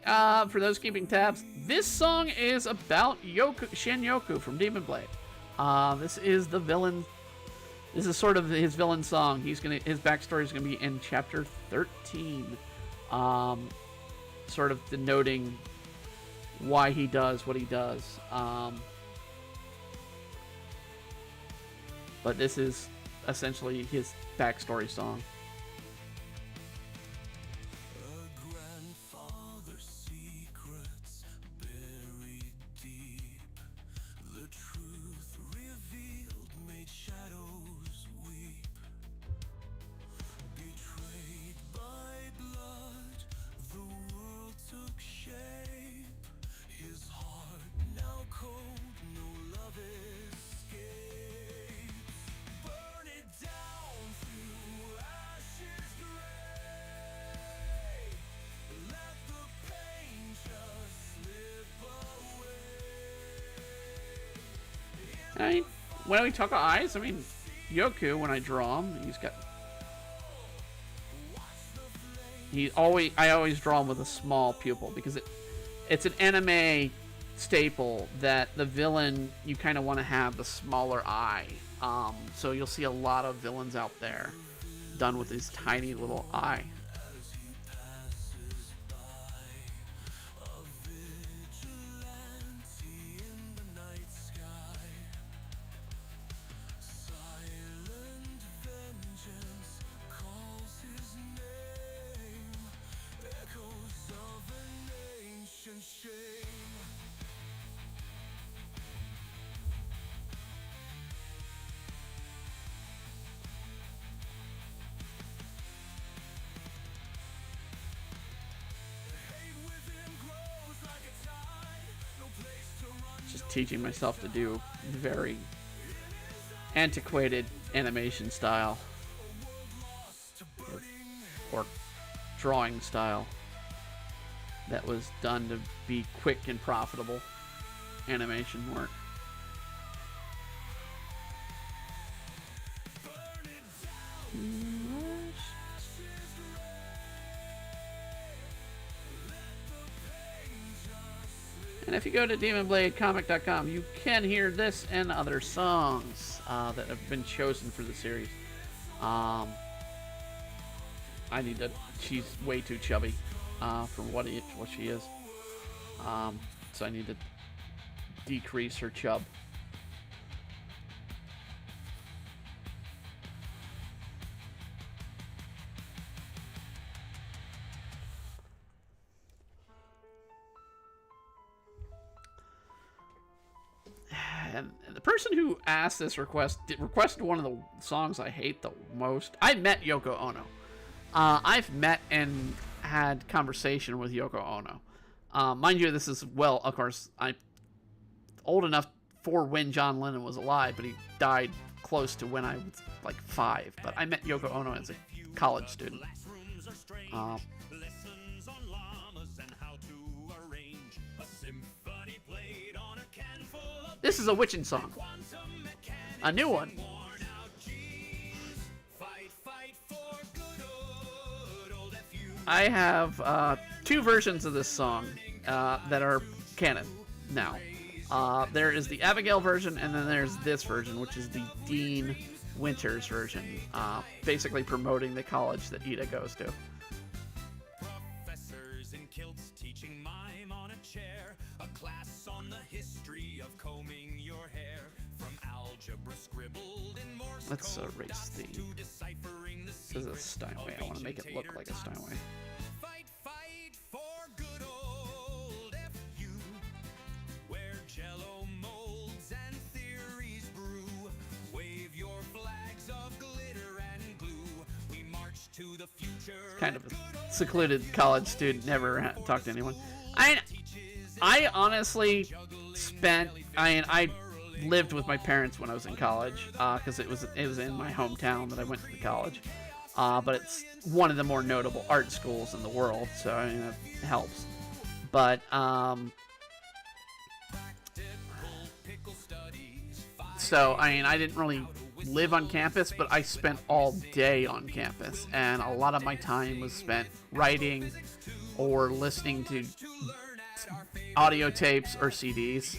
for those keeping tabs, this song is about Shin Yoku from Demon Blade. This is the villain. This is sort of his villain song. His backstory is gonna be in chapter 13, sort of denoting why he does what he does. But this is essentially his backstory song. I mean, when we talk about eyes, I mean, Yoku, when I draw him, I always draw him with a small pupil, because it's an anime staple that the villain, you kind of want to have the smaller eye. So you'll see a lot of villains out there done with this tiny little eye. Just teaching myself to do very antiquated animation style or drawing style that was done to be quick and profitable animation work. And if you go to DemonBladeComic.com, you can hear this and other songs that have been chosen for the series. She's way too chubby for what she is. So I need to decrease her chub. And the person who asked this requested one of the songs I hate the most. I met Yoko Ono. I've met and had conversation with Yoko Ono. Mind you, this is, well, of course, I'm old enough for when John Lennon was alive, but he died close to when I was like 5. But I met Yoko Ono as a college student. This is a witching song. A new one. I have two versions of this song that are canon now. There is the Abigail version, and then there's this version, which is the Dean Winters version, basically promoting the college that Ida goes to. Professors in kilts teaching mime on a chair, a class on the history of combing your hair, from algebra scribbled in Morse Let's code erase the. to deciphering the This is a Steinway. I want to make it look like a Steinway. Fight, fight for good old FU, where jello molds and theories brew. Wave your flags of glitter and glue. We march to the future. Kind of a secluded college student, never talked to anyone. I honestly spent. I lived with my parents when I was in college because it was in my hometown that I went to the college. But it's one of the more notable art schools in the world, so I mean that helps. But so I mean I didn't really live on campus, but I spent all day on campus, and a lot of my time was spent writing or listening to audio tapes or CDs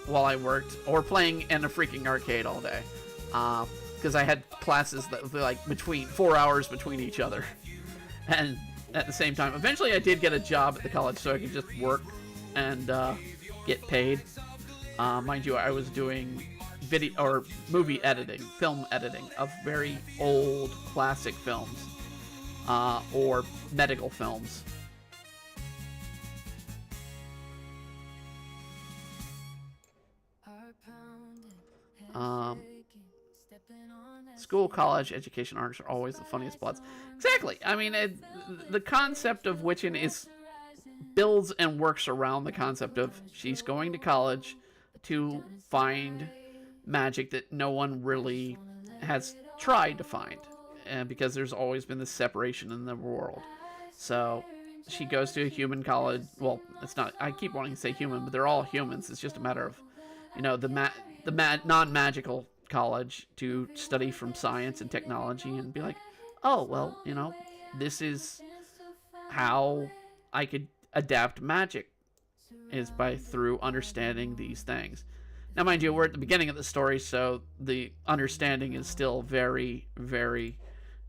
while I worked, or playing in a freaking arcade all day. Because I had classes that were like between 4 hours between each other, and at the same time, eventually I did get a job at the college, so I could just work and get paid. Mind you, I was doing video or movie editing, film editing of very old classic films or medical films. School, college, education, arts are always the funniest plots. Exactly. I mean, the concept of Witchen builds and works around the concept of she's going to college to find magic that no one really has tried to find, because there's always been this separation in the world. So she goes to a human college. Well, it's not. I keep wanting to say human, but they're all humans. It's just a matter of, the non-magical college to study from science and technology and be like, oh, well, this is how I could adapt magic, is through understanding these things. Now, mind you, we're at the beginning of the story, so the understanding is still very, very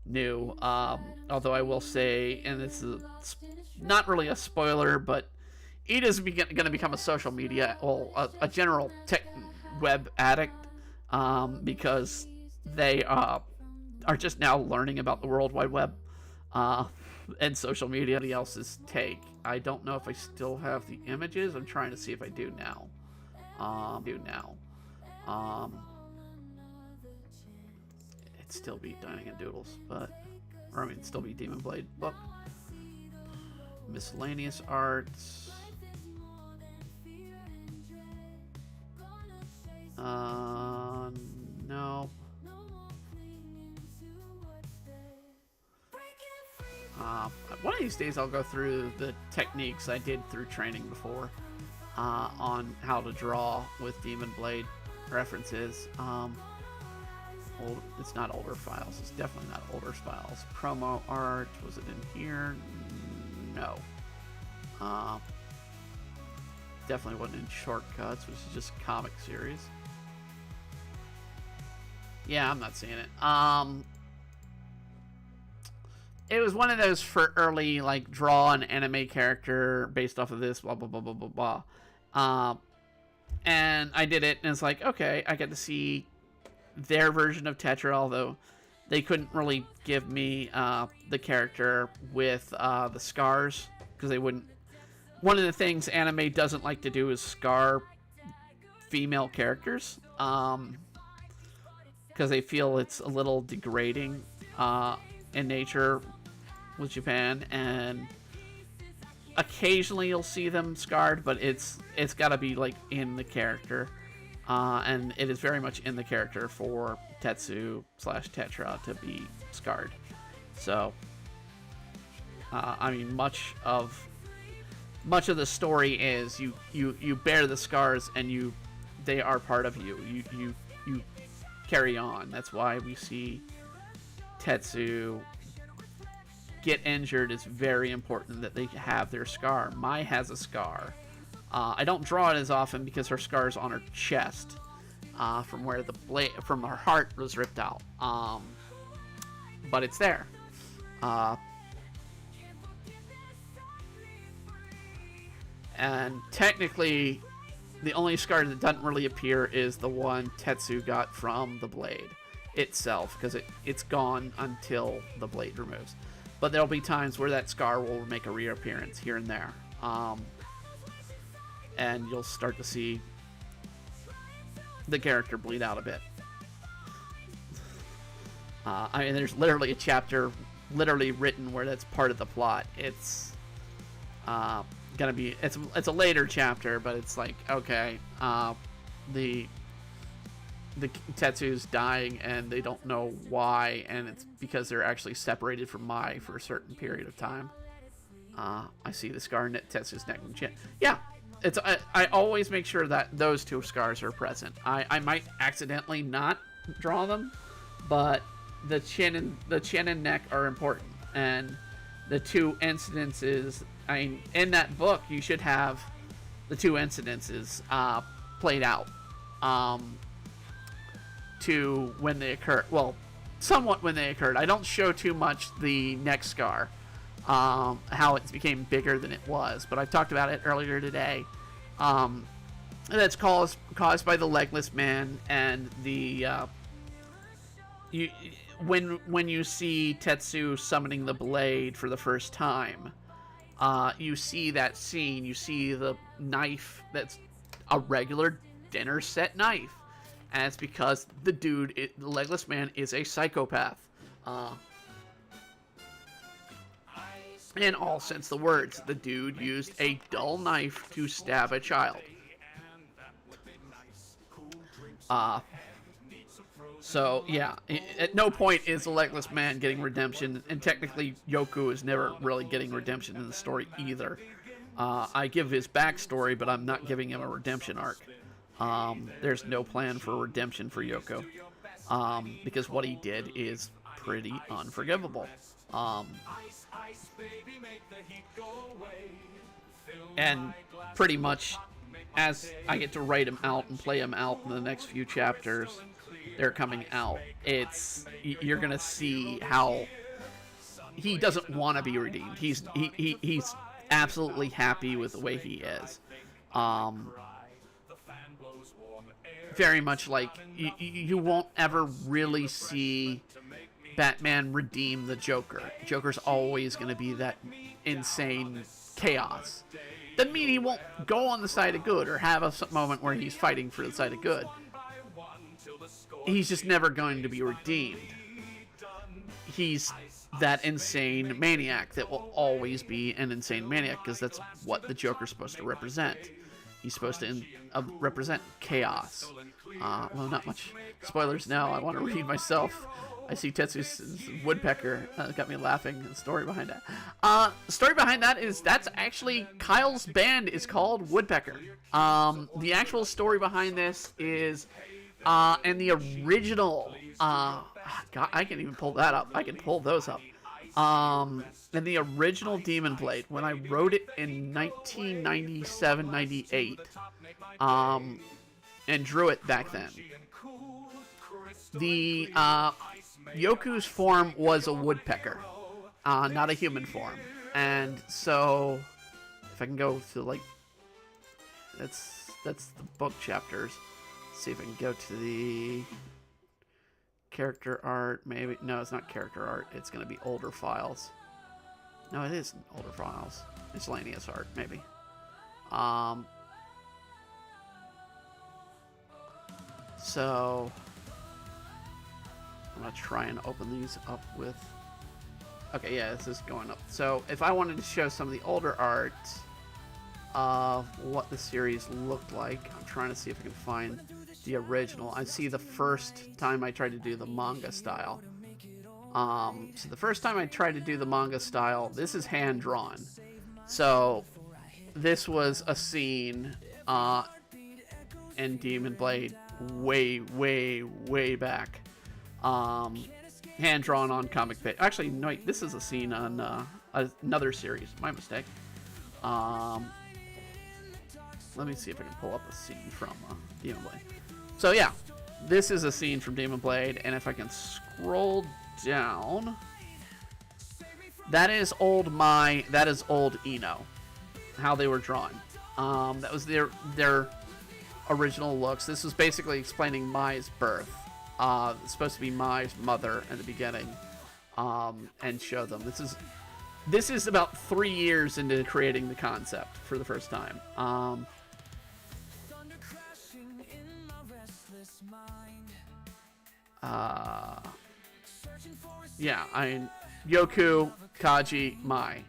new. Although I will say, and this is not really a spoiler, but Ida's going to become a social media, a general tech web addict, because they are just now learning about the World Wide Web and social media. Somebody else's take. I don't know if I still have the images. I'm trying to see if I do now. It'd still be Dining and Doodles, it'd still be Demon Blade book. Miscellaneous arts. No. One of these days I'll go through the techniques I did through training before on how to draw with Demon Blade references. It's not older files. It's definitely not older files. Promo art, was it in here? No. Definitely wasn't in Shortcuts, which is just comic series. Yeah, I'm not seeing it. It was one of those for early, draw an anime character based off of this, blah, blah, blah, blah, blah, blah. And I did it, and it's like, okay, I get to see their version of Tetra, although they couldn't really give me the character with the scars, because they wouldn't. One of the things anime doesn't like to do is scar female characters, because they feel it's a little degrading in nature with Japan, and occasionally you'll see them scarred, but it's got to be in the character, and it is very much in the character for Tetsu/Tetra to be scarred. So I mean, much of the story is you bear the scars, and they are part of you. You carry on. That's why we see Tetsu get injured, it's very important that they have their scar. Mai has a scar. I don't draw it as often because her scar is on her chest, from where the blade from her heart was ripped out. But it's there. And technically, the only scar that doesn't really appear is the one Tetsu got from the blade itself, because it's gone until the blade removes. But there'll be times where that scar will make a reappearance here and there. And you'll start to see the character bleed out a bit. I mean, there's literally a chapter literally written where that's part of the plot. It's gonna be it's a later chapter, but it's like, okay, the Tetsu's dying and they don't know why, and it's because they're actually separated from Mai for a certain period of time. I see the scar in Tetsu's neck and chin. Yeah, I always make sure that those two scars are present. I might accidentally not draw them, but the chin and neck are important, and the two incidences. I mean, in that book, you should have the two incidences played out to when they occur. Well, somewhat when they occurred. I don't show too much the neck scar, how it became bigger than it was, but I've talked about it earlier today. That's caused by the legless man, and the when you see Tetsu summoning the blade for the first time, you see that scene. You see the knife that's a regular dinner set knife, and it's because the legless man, is a psychopath. In all sense of the words, the dude used a dull knife to stab a child. So, yeah, at no point is the legless man getting redemption, and technically Yoku is never really getting redemption in the story either. I give his backstory, but I'm not giving him a redemption arc. There's no plan for redemption for Yoko, because what he did is pretty unforgivable. And pretty much, as I get to write him out and play him out in the next few chapters, they're coming out. You're gonna see how he doesn't want to be redeemed. He's absolutely happy with the way he is. Very much like you won't ever really see Batman redeem the Joker. Joker's always going to be that insane chaos. Doesn't mean he won't go on the side of good or have a moment where he's fighting for the side of good. He's just never going to be redeemed. He's that insane maniac that will always be an insane maniac, because that's what the Joker's supposed to represent. He's supposed to represent chaos. Well, not much spoilers now. I want to read myself. I see Tetsu's woodpecker. Got me laughing. The story behind that. Story behind that is that's actually Kyle's band is called Woodpecker. The actual story behind this is in the original. God, I can't even pull that up. I can pull those up. In the original Demon Blade, when I wrote it in 1997-98, and drew it back then, the Yoku's form was a woodpecker, not a human form. And so, if I can go to, like, that's the book chapters. Let's see if I can go to the character art. Maybe no, it's not character art. It's going to be older files. No, it is older files. Miscellaneous art, maybe. So I'm gonna try and open these up with. Okay, yeah, this is going up. So if I wanted to show some of the older art of what the series looked like, I'm trying to see if I can find the original. I see the first time I tried to do the manga style. So the first time I tried to do the manga style, this is hand drawn. So this was a scene in Demon Blade way back. hand drawn on comic page. Actually, no, wait, this is a scene on another series. My mistake. Let me see if I can pull up a scene from Demon Blade. So yeah, this is a scene from Demon Blade, and if I can scroll down, that is old Eno, how they were drawn. That was their original looks. This was basically explaining Mai's birth. It's supposed to be Mai's mother in the beginning, and show them. This is about 3 years into creating the concept for the first time. Yeah, Yoku, Kaji, Mai.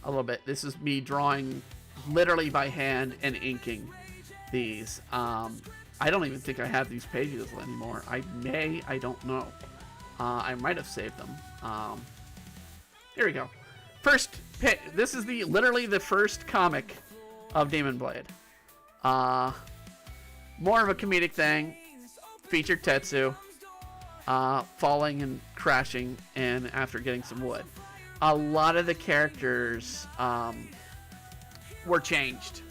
A little bit. This is me drawing literally by hand and inking these. I don't even think I have these pages anymore. I don't know. I might have saved them. Here we go. First pick. This is literally the first comic of Demon Blade. More of a comedic thing. Featured Tetsu falling and crashing and after getting some wood. A lot of the characters were changed,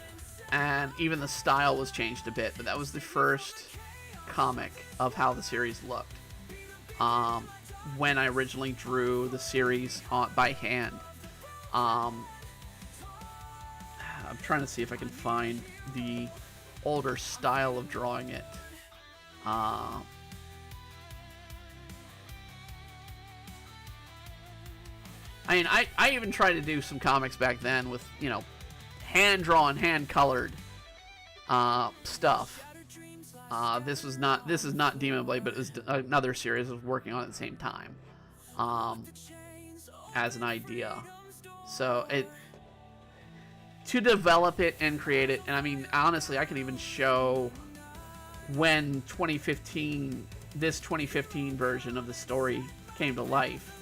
and even the style was changed a bit, but that was the first comic of how the series looked. When I originally drew the series by hand. I'm trying to see if I can find the older style of drawing it. I mean, I even tried to do some comics back then with, hand-drawn, hand-colored stuff. This is not Demon Blade, but it was another series I was working on at the same time as an idea. So to develop it and create it, and I mean, honestly, I can even show when this 2015 version of the story came to life.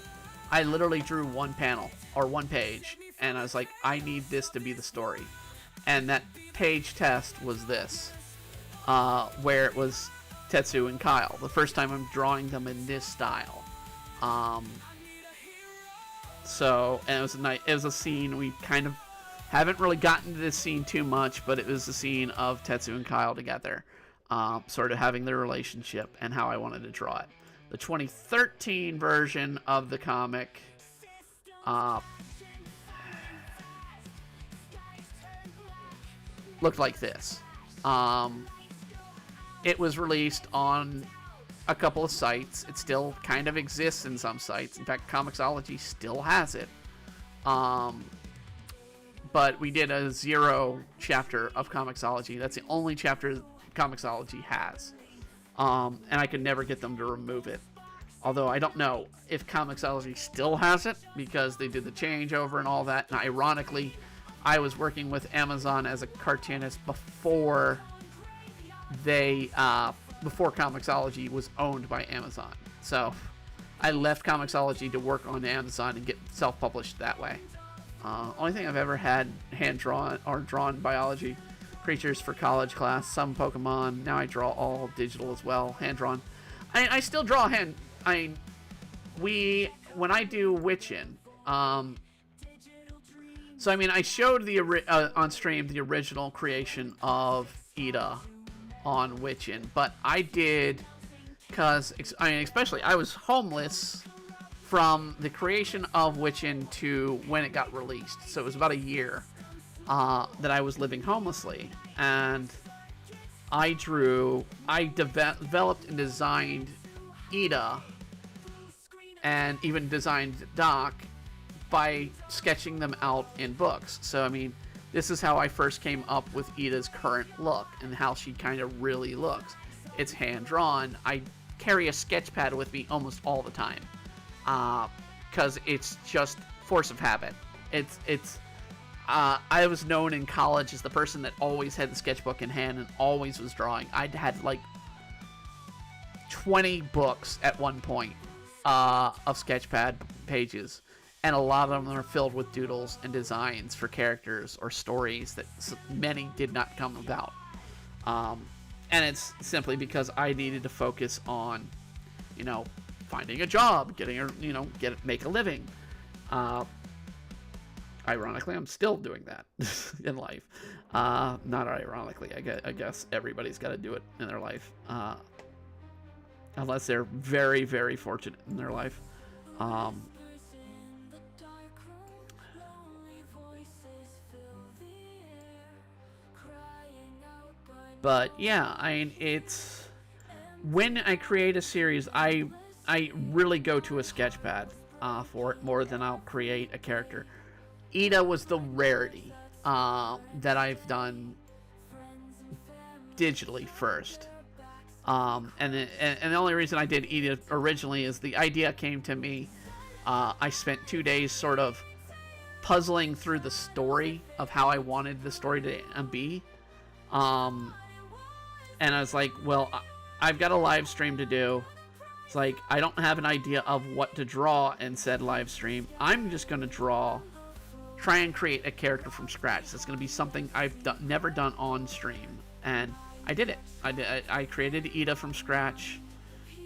I literally drew one panel or one page, and I was like, I need this to be the story. And that page test was this, where it was Tetsu and Kyle. The first time I'm drawing them in this style. And it was a scene we kind of haven't really gotten to this scene too much, but it was a scene of Tetsu and Kyle together, sort of having their relationship and how I wanted to draw it. The 2013 version of the comic looked like this. It was released on a couple of sites. It still kind of exists in some sites. In fact, Comixology still has it. But we did a 0 chapter of Comixology. That's the only chapter Comixology has. And I could never get them to remove it. Although I don't know if Comixology still has it, because they did the changeover and all that. And ironically, I was working with Amazon as a cartoonist before Comixology was owned by Amazon. So I left Comixology to work on Amazon and get self-published that way. Only thing I've ever had hand-drawn or drawn biology creatures for college class, some Pokemon. Now I draw all digital as well, hand-drawn. I still draw hand. When I do Witchin, so I mean, I showed on stream the original creation of Ida on Witchin, but I did because especially I was homeless from the creation of Witchin to when it got released, so it was about a year that I was living homelessly, and I developed and designed Ida, and even designed Doc by sketching them out in books. So I mean, this is how I first came up with Ida's current look and how she kind of really looks. It's hand drawn. I carry a sketch pad with me almost all the time, because it's just force of habit. I was known in college as the person that always had the sketchbook in hand and always was drawing. I'd had like 20 books at one point of sketchpad pages, and a lot of them are filled with doodles and designs for characters or stories that many did not come about. And it's simply because I needed to focus on, finding a job, getting a, make a living. Ironically, I'm still doing that in life. Not ironically, I guess everybody's got to do it in their life, unless they're very, very fortunate in their life. But yeah, I mean, it's when I create a series, I really go to a sketch pad for it more than I'll create a character. Ida was the rarity that I've done digitally first. And the only reason I did Ida originally is the idea came to me. I spent 2 days sort of puzzling through the story of how I wanted the story to be. And I was like, well, I've got a live stream to do. It's like, I don't have an idea of what to draw in said live stream. I'm just going to try and create a character from scratch. That's going to be something I've never done on stream. And I did it. I created Ida from scratch.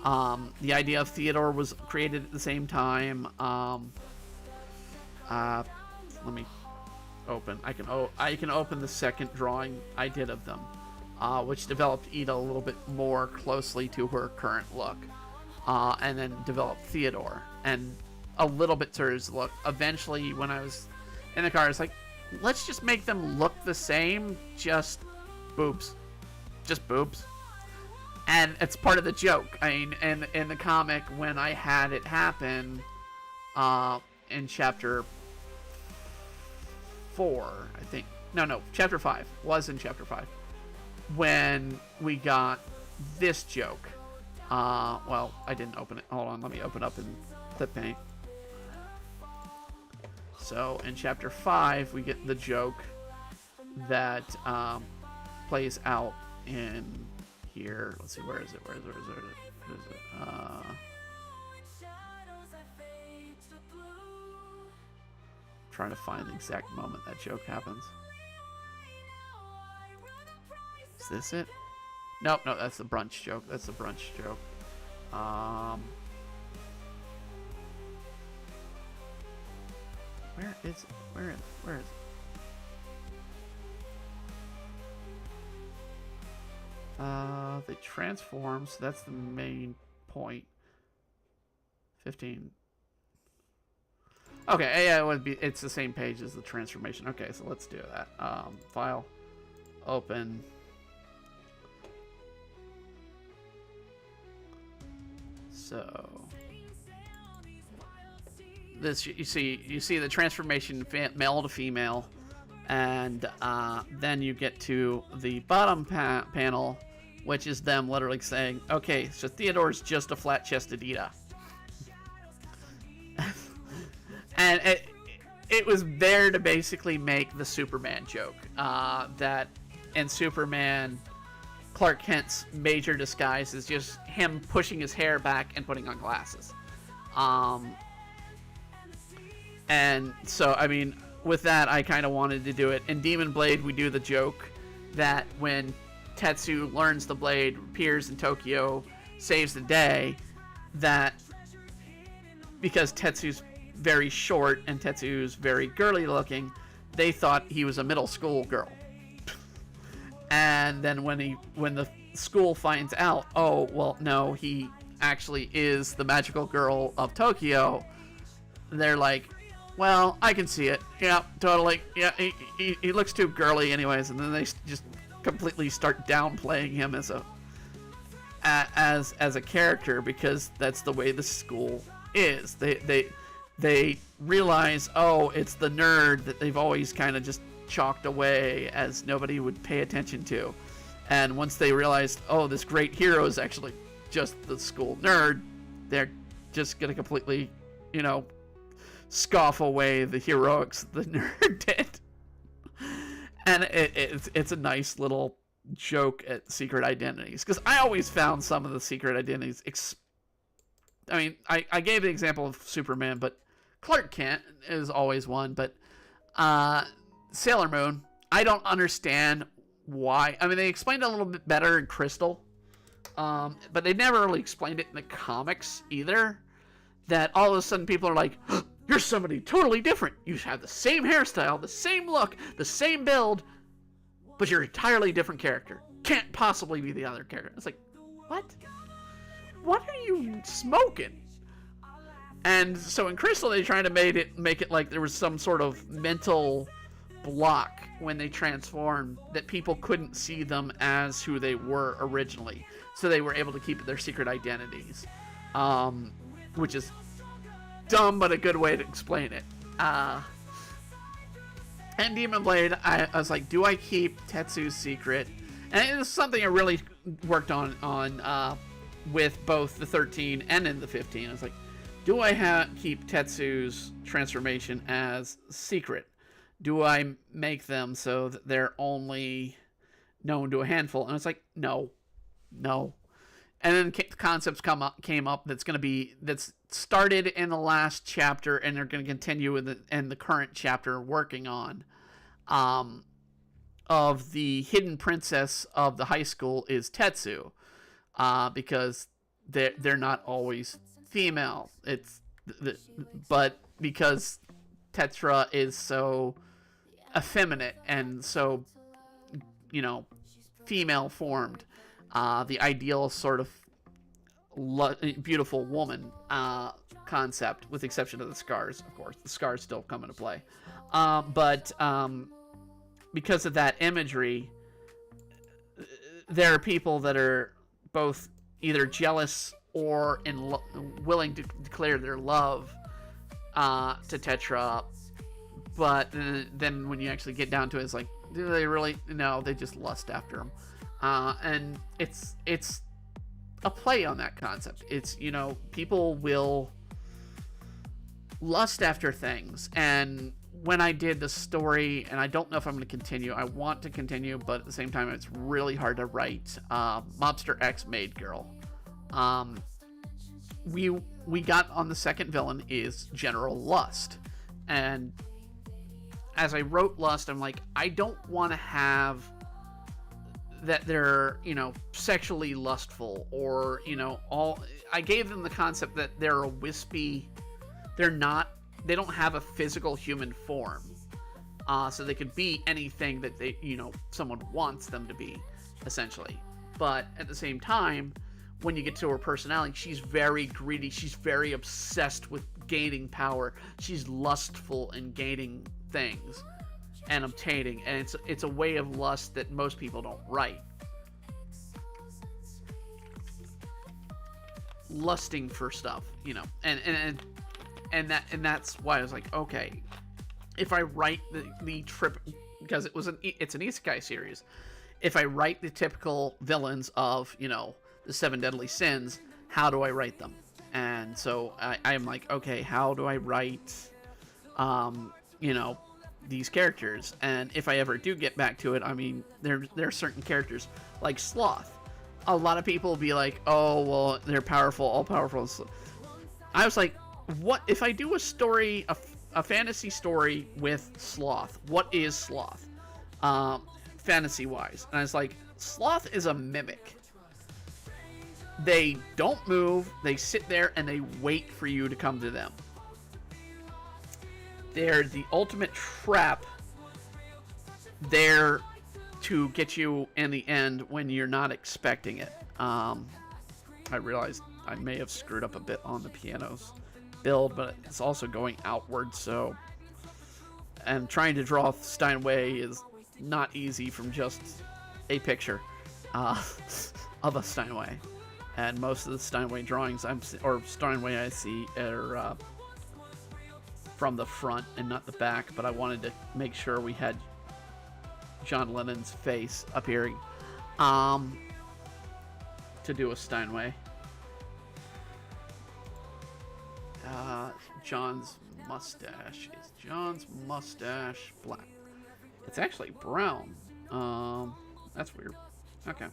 The idea of Theodore was created at the same time. Let me open. I can open the second drawing I did of them, which developed Ida a little bit more closely to her current look, and then developed Theodore and a little bit to his look. Eventually, when I was in the car, I was like, let's just make them look the same, just boobs. Just boobs. And it's part of the joke. I mean, in the comic, when I had it happen, in chapter 4, I think. No, chapter 5. Was in chapter 5. When we got this joke. Well, I didn't open it. Hold on, let me open up in Clip Paint. So, in chapter 5, we get the joke that plays out in here. Let's see, where is it? Where is it? Trying to find the exact moment that joke happens. Is this it? Nope, no, that's the brunch joke. That's the brunch joke. Where is it? Where is it? They transform, so that's the main point. 15. Okay, yeah, it would be. It's the same page as the transformation. Okay, so let's do that. File, open. So this you see the transformation male to female, and then you get to the bottom panel, which is them literally saying, "Okay, so Theodore's just a flat-chested Ida." And it was there to basically make the Superman joke. That in Superman, Clark Kent's major disguise is just him pushing his hair back and putting on glasses. And so, I mean, with that, I kind of wanted to do it. In Demon Blade, we do the joke that when Tetsu learns the blade, appears in Tokyo, saves the day, that because Tetsu's very short and Tetsu's very girly looking, they thought he was a middle school girl. And then when the school finds out, oh, well, no, he actually is the magical girl of Tokyo, they're like, well, I can see it. Yeah, totally. Yeah, he looks too girly anyways. And then they just completely start downplaying him as a character, because that's the way the school is. They realize, oh, it's the nerd that they've always kind of just chalked away as nobody would pay attention to. And once they realized, oh, this great hero is actually just the school nerd, they're just going to completely, scoff away the heroics the nerd did. And it's a nice little joke at secret identities, because I always found some of the secret identities I gave the example of Superman, but Clark Kent is always one. But Sailor Moon, I don't understand why. I mean, they explained it a little bit better in Crystal, But they never really explained it in the comics either. That all of a sudden people are like, you're somebody totally different. You have the same hairstyle, the same look, the same build, but you're an entirely different character. Can't possibly be the other character. It's like, what? What are you smoking? And so in Crystal, they tried to make it like there was some sort of mental block when they transformed, that people couldn't see them as who they were originally. So they were able to keep their secret identities. Which is dumb, but a good way to explain it. And Demon Blade, I was like, do I keep Tetsu's secret? And it was something I really worked on with both the 13 and in the 15. I was like, do I keep Tetsu's transformation as secret? Do I make them so that they're only known to a handful? And it's like, no. And then concepts came up that's started in the last chapter, and they're going to continue in the current chapter working on. Of the hidden princess of the high school is Tetsu, because they're not always female. But because Tetra is so effeminate and so, female formed, the ideal sort of beautiful woman concept, with the exception of the scars, of course. The scars still come into play. But because of that imagery, there are people that are both either jealous or willing to declare their love to Tetra. But then when you actually get down to it, it's like, do they really? No, they just lust after him. And it's a play on that concept. It's, people will lust after things. And when I did the story, and I don't know if I'm going to continue, I want to continue, but at the same time, it's really hard to write. Mobster X Maid Girl. We got on the second villain is General Lust. And as I wrote Lust, I'm like, I don't want to have that they're, sexually lustful, or, I gave them the concept that they're a wispy, they don't have a physical human form. So they could be anything that they, someone wants them to be, essentially. But at the same time, when you get to her personality, she's very greedy, she's very obsessed with gaining power, she's lustful in gaining things and obtaining, and it's a way of lust that most people don't write. Lusting for stuff, and that's why I was like, okay, if I write the trip, because it's an isekai series, if I write the typical villains of the 7 deadly sins, how do I write them? And so I'm like, okay, how do I write these characters? And if I ever do get back to it, I mean, there are certain characters like Sloth. A lot of people will be like, oh, well, they're powerful, all powerful. I was like, what if I do a story, a fantasy story with Sloth? What is Sloth, fantasy wise? And I was like, Sloth is a mimic. They don't move, they sit there and they wait for you to come to them. They're the ultimate trap, there to get you in the end when you're not expecting it. I realized I may have screwed up a bit on the piano's build, but it's also going outward, so... And trying to draw Steinway is not easy from just a picture of a Steinway. And most of the Steinway drawings Steinway I see are from the front and not the back, but I wanted to make sure we had John Lennon's face appearing to do a Steinway. John's mustache. Is John's mustache black? It's actually brown. That's weird. Okay.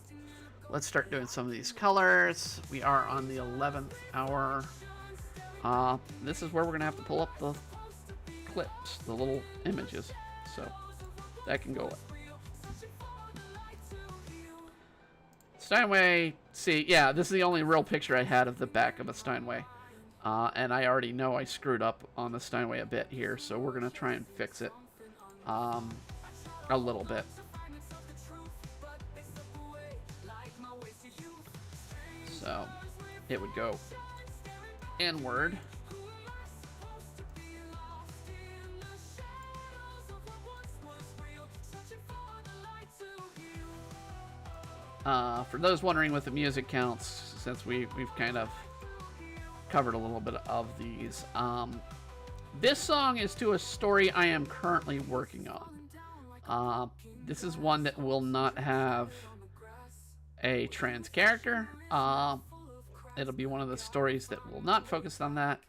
Let's start doing some of these colors. We are on the 11th hour. This is where we're going to have to pull up the clips, the little images. So that can go away. Steinway, see, yeah, this is the only real picture I had of the back of a Steinway. And I already know I screwed up on the Steinway a bit here, so we're going to try and fix it a little bit. So it would go inward. For those wondering what the music counts, since we've kind of covered a little bit of these, this song is to a story I am currently working on. This is one that will not have a trans character. It'll be one of the stories that will not focus on that.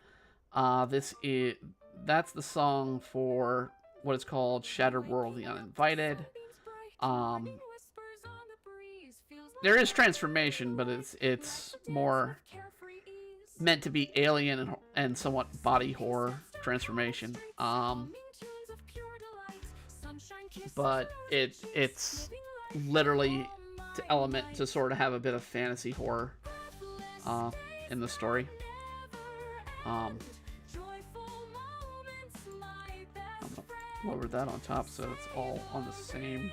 That's the song for what is called Shattered World: The Uninvited. There is transformation, but it's more meant to be alien and somewhat body horror transformation. But it's literally to element to sort of have a bit of fantasy horror in the story. I'm gonna lower that on top so it's all on the same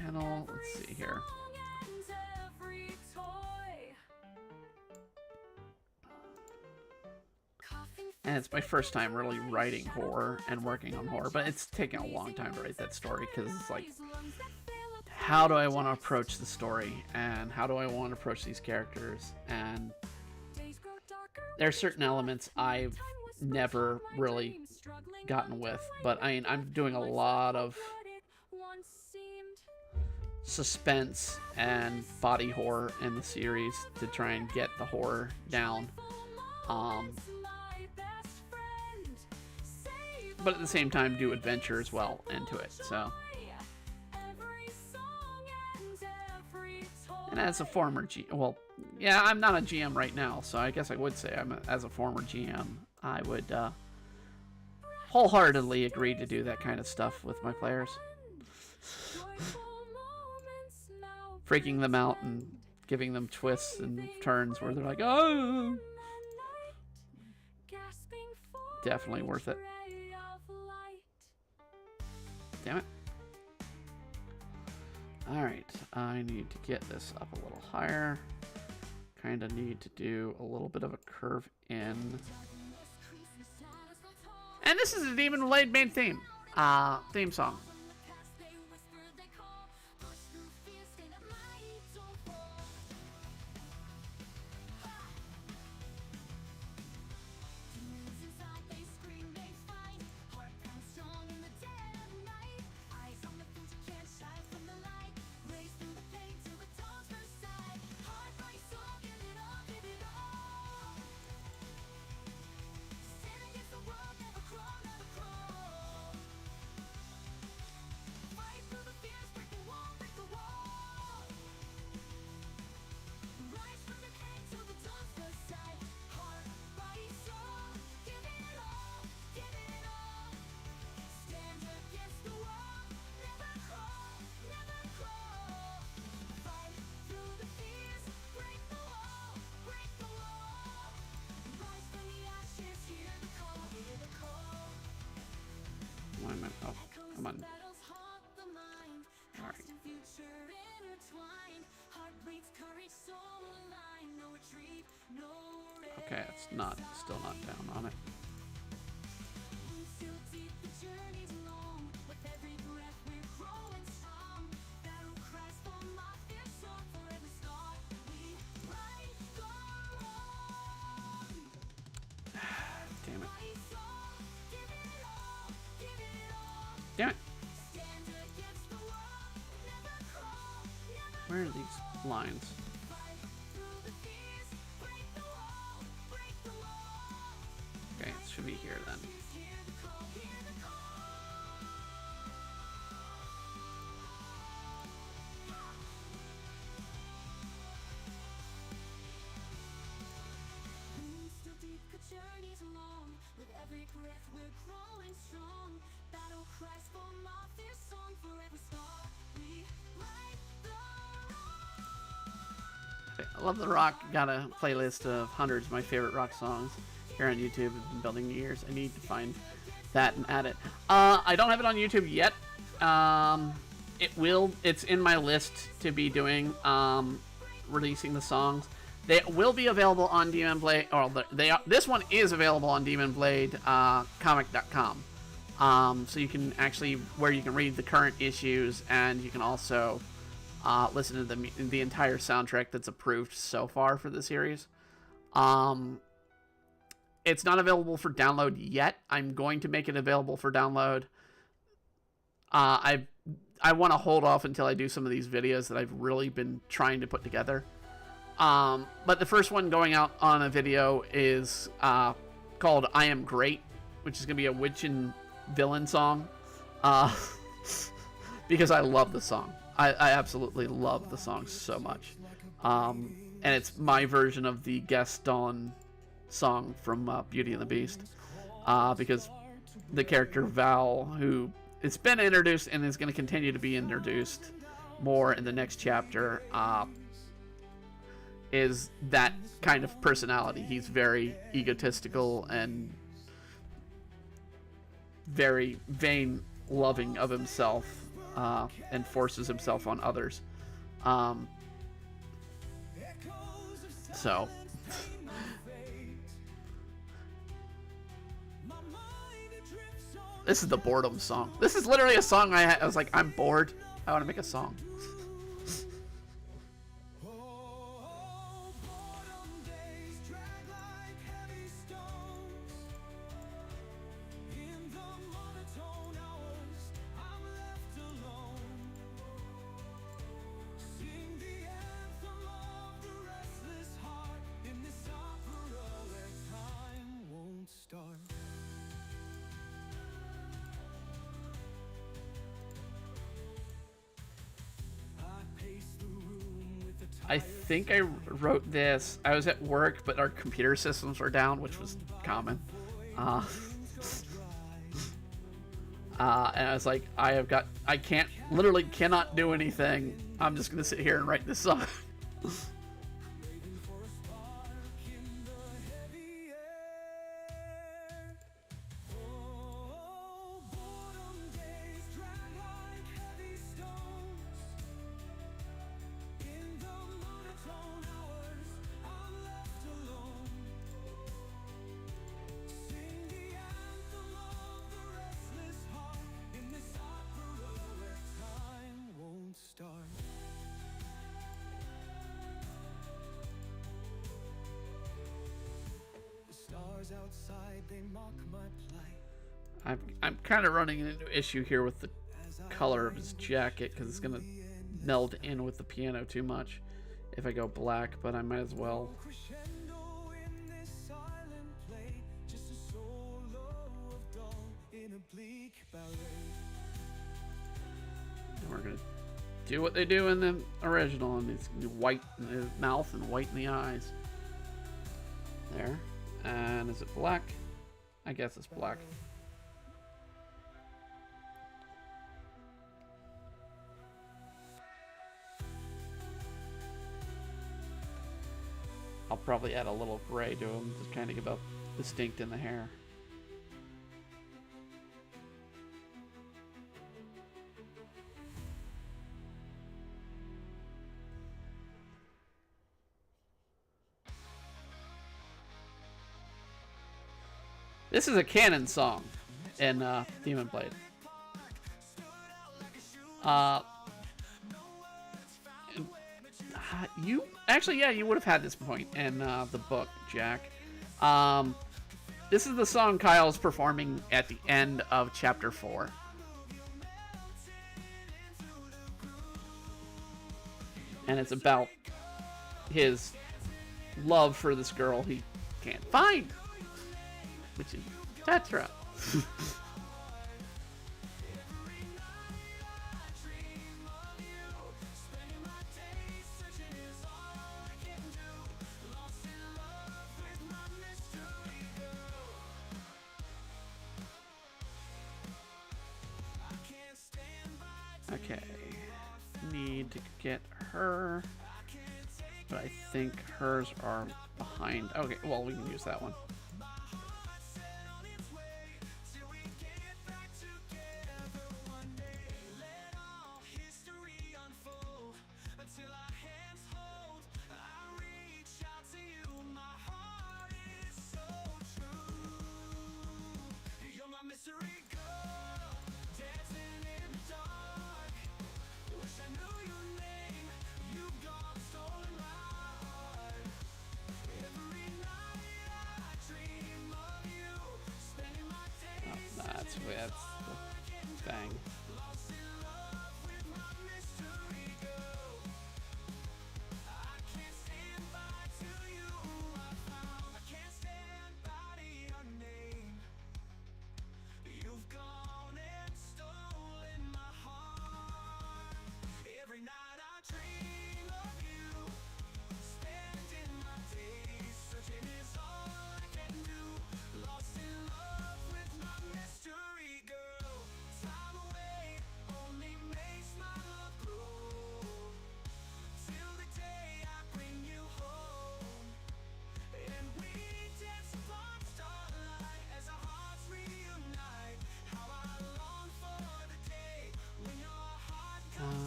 panel. Let's see here. And it's my first time really writing horror and working on horror, but it's taken a long time to write that story because it's like, how do I want to approach the story and how do I want to approach these characters? And there are certain elements I've never really gotten with, but I mean, I'm doing a lot of suspense and body horror in the series to try and get the horror down. But at the same time do adventure as well into it. So, and as a former well, yeah, I'm not a GM right now, so I guess I would say as a former GM, I would wholeheartedly agree to do that kind of stuff with my players. Freaking them out and giving them twists and turns where they're like, oh, definitely worth it. Damn it. Alright, I need to get this up a little higher. Kind of need to do a little bit of a curve in. And this is the Demon Blade main theme song. Oh, come on. Alright. Okay, it's still not down on it. Damn it. Damn it. Where are these lines? Okay, it should be here then. Love the Rock. Got a playlist of hundreds of my favorite rock songs here on YouTube. I've been building years. I need to find that and add it. I don't have it on YouTube yet. It's in my list to be doing, releasing the songs. They will be available on Demon Blade, or this one is available on DemonBlade, comic.com. So you can actually, where you can read the current issues, and you can also listen to the entire soundtrack that's approved so far for the series. It's not available for download yet. I'm going to make it available for download. I want to hold off until I do some of these videos that I've really been trying to put together. But the first one going out on a video is called I Am Great, which is going to be a witch and villain song. Because I love the song. I absolutely love the song so much. And it's my version of the Gaston song from Beauty and the Beast. Because the character Val, who it's been introduced and is going to continue to be introduced more in the next chapter, is that kind of personality. He's very egotistical and very vain, loving of himself, and forces himself on others. So this is the boredom song. This is literally a song I was like, I'm bored. I want to make a song. I think I wrote this. I was at work, but our computer systems were down, which was common. And I was like, I literally cannot do anything. I'm just gonna sit here and write this song. I'm kind of running into an issue here with the color of his jacket because it's gonna meld in with the piano too much if I go black, but I might as well. And we're gonna do what they do in the original, and it's gonna be white in the mouth and white in the eyes. There. And is it black? I guess it's black. I'll probably add a little gray to him to kind of give up distinct in the hair. This is a canon song in Demon Blade. You actually, yeah, you would have had this point in the book, Jack. This is the song Kyle's performing at the end of chapter 4. And it's about his love for this girl he can't find, which is Tetra. Okay, need to get her. but I think hers are behind. Okay, well, we can use that one.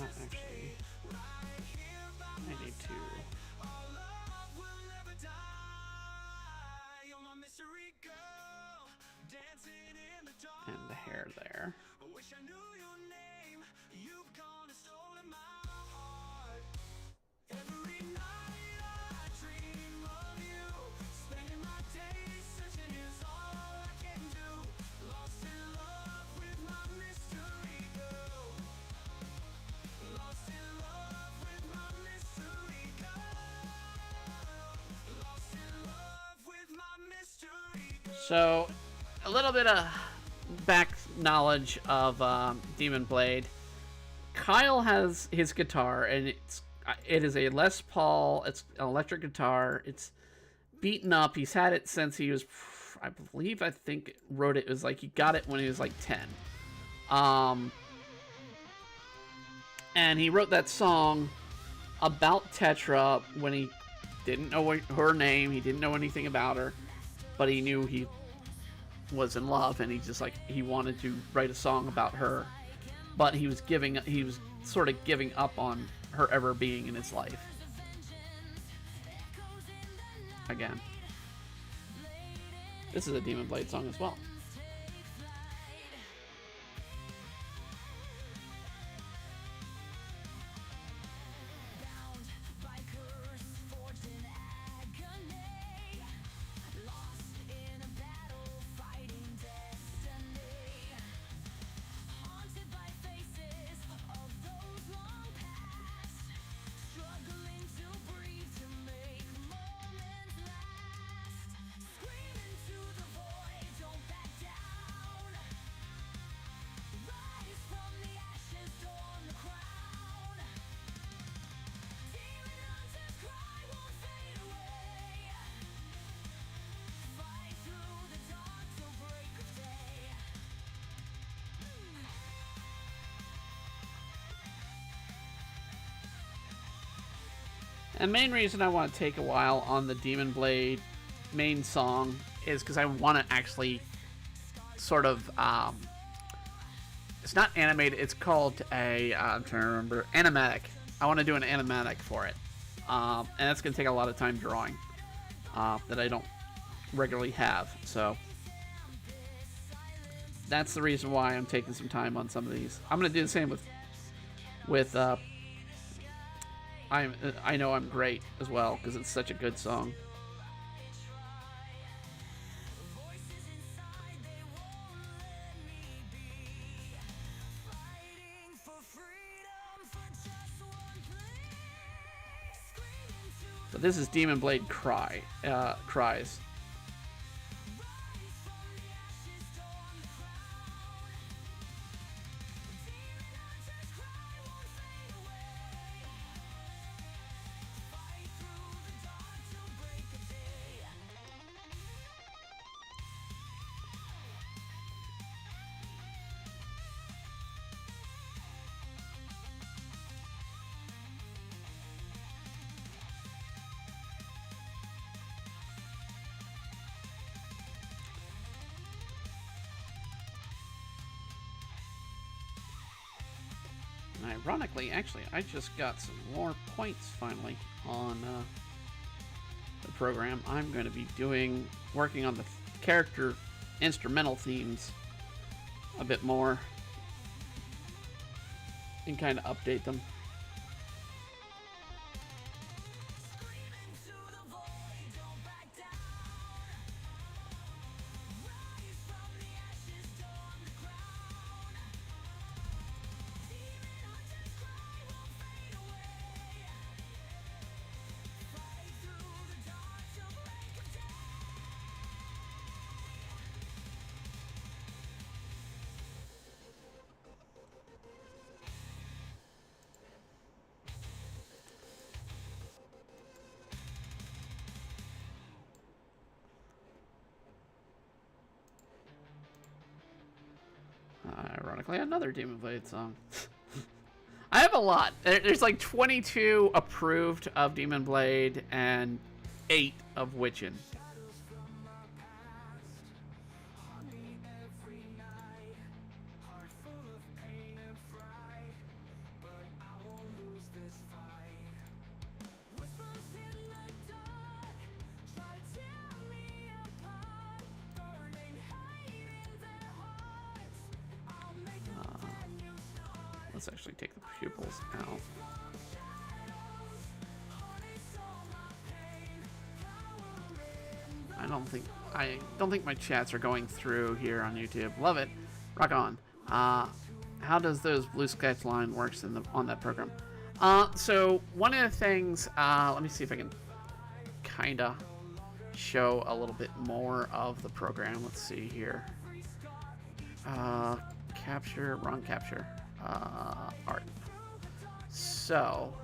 That's the thing. Actually, I need to. And the hair there. So, a little bit of back knowledge of Demon Blade. Kyle has his guitar, and it is a Les Paul. It's an electric guitar. It's beaten up. He's had it since he was, I think wrote it was like he got it when he was like 10. And he wrote that song about Tetra when he didn't know her name. He didn't know anything about her, but he knew he was in love, and he wanted to write a song about her, but he was sort of giving up on her ever being in his life again. This is a Demon Blade song as well. And the main reason I want to take a while on the Demon Blade main song is because I want to actually sort of, it's not animated, it's called I'm trying to remember, animatic. I want to do an animatic for it. And that's going to take a lot of time drawing that I don't regularly have. So that's the reason why I'm taking some time on some of these. I'm going to do the same with I Know I'm Great as well, because it's such a good song. So this is Demon Blade Cries. And ironically, actually, I just got some more points finally on the program. I'm going to be working on the character instrumental themes a bit more and kind of update them. Ironically, another Demon Blade song. I have a lot. There's like 22 approved of Demon Blade and 8 of Witchin. Let's actually take the pupils out. I don't think my chats are going through here on YouTube. Love it. Rock on. How does those blue sketch line works on that program? So one of the things, let me see if I can kind of show a little bit more of the program. Let's see here. Capture, wrong capture. Art. So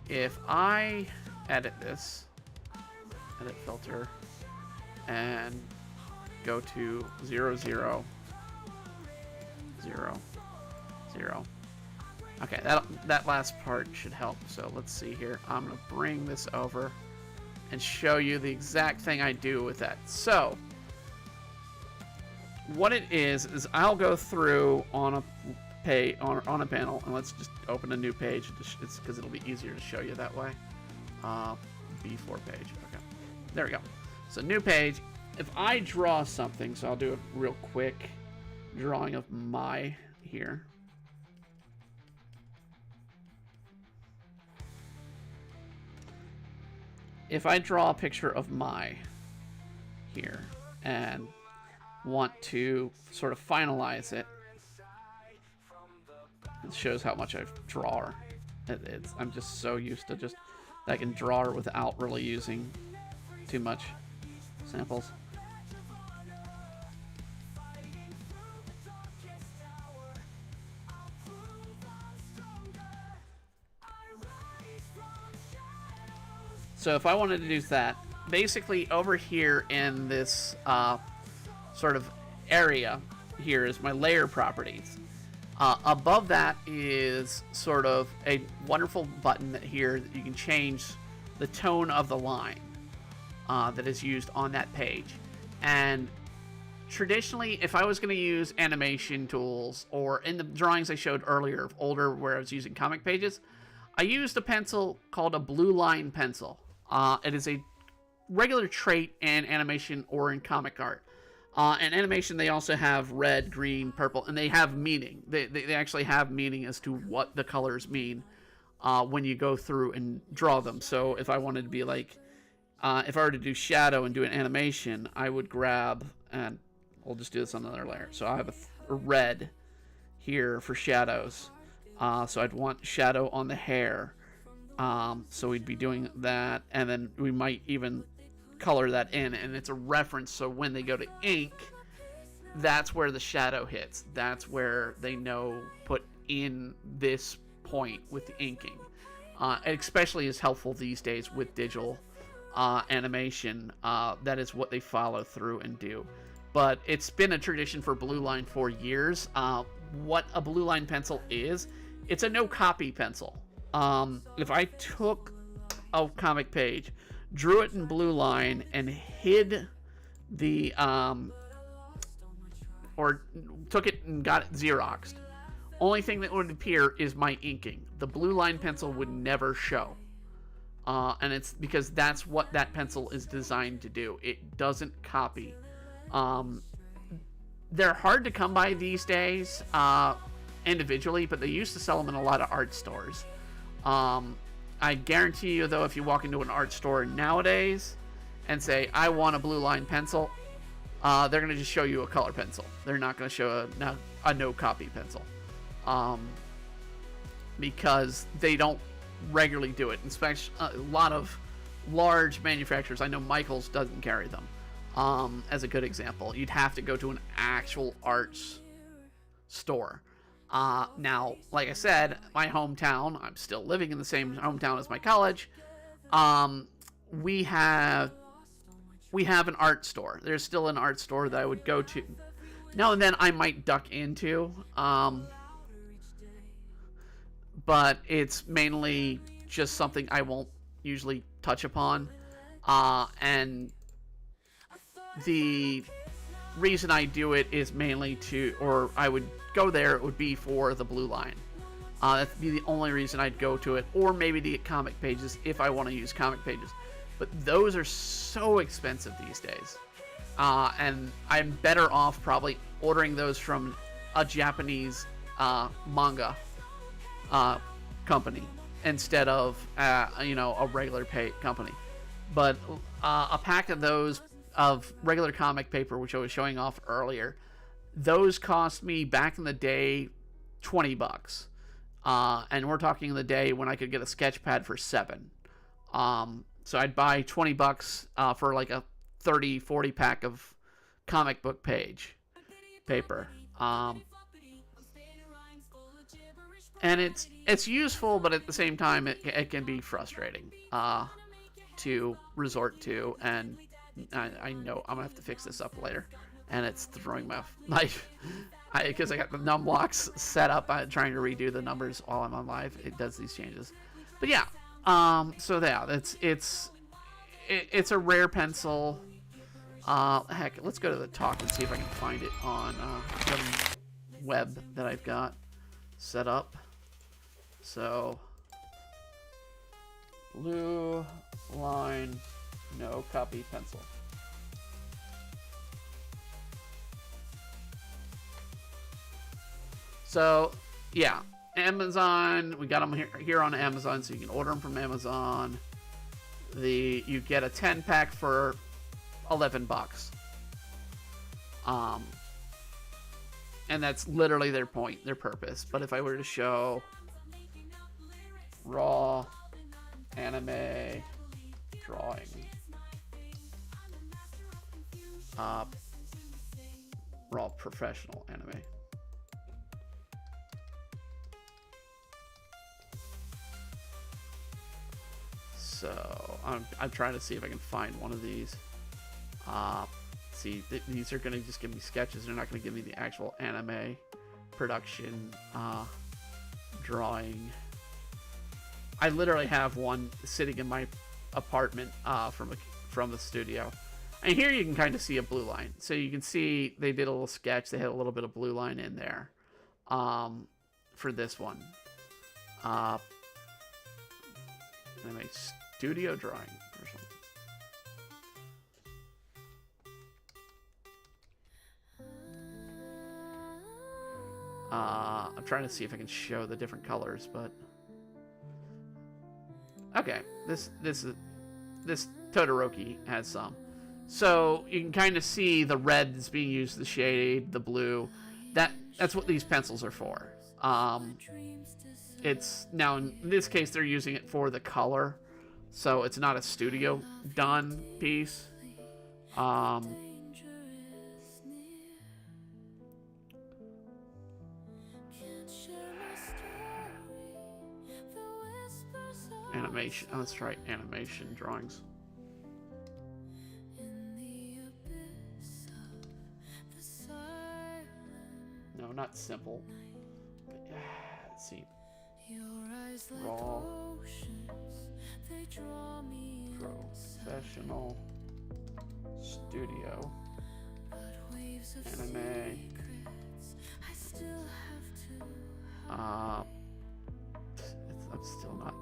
if I edit this, edit filter, and go to 0, 0, 0, 0. Okay, that last part should help. So let's see here. I'm gonna bring this over and show you the exact thing I do with that. So what it is I'll go through on a on a panel, and let's just open a new page. It's because it'll be easier to show you that way. B4 page. Okay, there we go. So new page. If I draw something, so I'll do a real quick drawing of my here. If I draw a picture of my here and want to sort of finalize it, it shows how much I draw. I'm just so used to just I can draw without really using too much samples. So if I wanted to do that, basically over here in this sort of area here is my layer properties. Above that is sort of a wonderful button here that you can change the tone of the line that is used on that page. And traditionally, if I was going to use animation tools, or in the drawings I showed earlier of older where I was using comic pages, I used a pencil called a blue line pencil. It is a regular trait in animation or in comic art. In animation, they also have red, green, purple, and they have meaning. They actually have meaning as to what the colors mean when you go through and draw them. So if I wanted to be like, if I were to do shadow and do an animation, I would grab, and we'll just do this on another layer. So I have a red here for shadows. So I'd want shadow on the hair. So we'd be doing that, and then we might even color that in, and it's a reference, so when they go to ink, that's where the shadow hits. That's where they know put in this point with the inking. It especially is helpful these days with digital animation. That is what they follow through and do. But it's been a tradition for Blue Line for years. What a Blue Line pencil is, it's a no copy pencil. If I took a comic page, drew it in Blue Line, and hid the or took it and got it Xeroxed, Only thing that would appear is my inking. The blue line pencil would never show. And it's because that's what that pencil is designed to do. It doesn't copy. They're hard to come by these days individually, but they used to sell them in a lot of art stores. I guarantee you, though, if you walk into an art store nowadays and say, I want a blue line pencil, they're going to just show you a color pencil. They're not going to show a no copy pencil. Because they don't regularly do it. Especially a lot of large manufacturers. I know Michaels doesn't carry them. As a good example, you'd have to go to an actual arts store. Now, like I said, my hometown, I'm still living in the same hometown as my college. We have an art store. There's still an art store that I would go to. Now and then I might duck into. But it's mainly just something I won't usually touch upon. And the reason I do it is mainly or I would go there, it would be for the blue line. That'd be the only reason I'd go to it. Or maybe to get comic pages if I want to use comic pages. But those are so expensive these days. And I'm better off probably ordering those from a Japanese manga company instead of a regular company. But a pack of those of regular comic paper, which I was showing off earlier, those cost me back in the day $20. And we're talking the day when I could get a sketch pad for $7. So I'd buy $20 for like a 30-40 pack of comic book page paper. And it's useful, but at the same time, it can be frustrating to resort to. And I know I'm gonna have to fix this up later, and it's throwing my because I got the num blocks set up. I'm trying to redo the numbers while I'm on live. It does these changes, but yeah. So yeah, it's a rare pencil. Heck, let's go to the talk and see if I can find it on the web that I've got set up. So, blue line, no copy pencil. So, yeah, Amazon, we got them here on Amazon, so you can order them from Amazon. You get a 10-pack for $11. And that's literally their purpose. But if I were to show raw anime drawing, raw professional anime, so I'm trying to see if I can find one of these. See, these are going to just give me sketches. They're not going to give me the actual anime production drawing. I literally have one sitting in my apartment from the studio. And here you can kind of see a blue line. So you can see they did a little sketch. They had a little bit of blue line in there for this one. Anime studio drawing or something. I'm trying to see if I can show the different colors, but okay, this Todoroki has some. So you can kind of see the red that's being used, the shade, the blue. That's what these pencils are for. It's now in this case they're using it for the color, so it's not a studio done piece. Animation. Oh, that's right. Animation drawings. No, not simple. Let's see. Raw. Professional. Studio. Anime. I'm still not.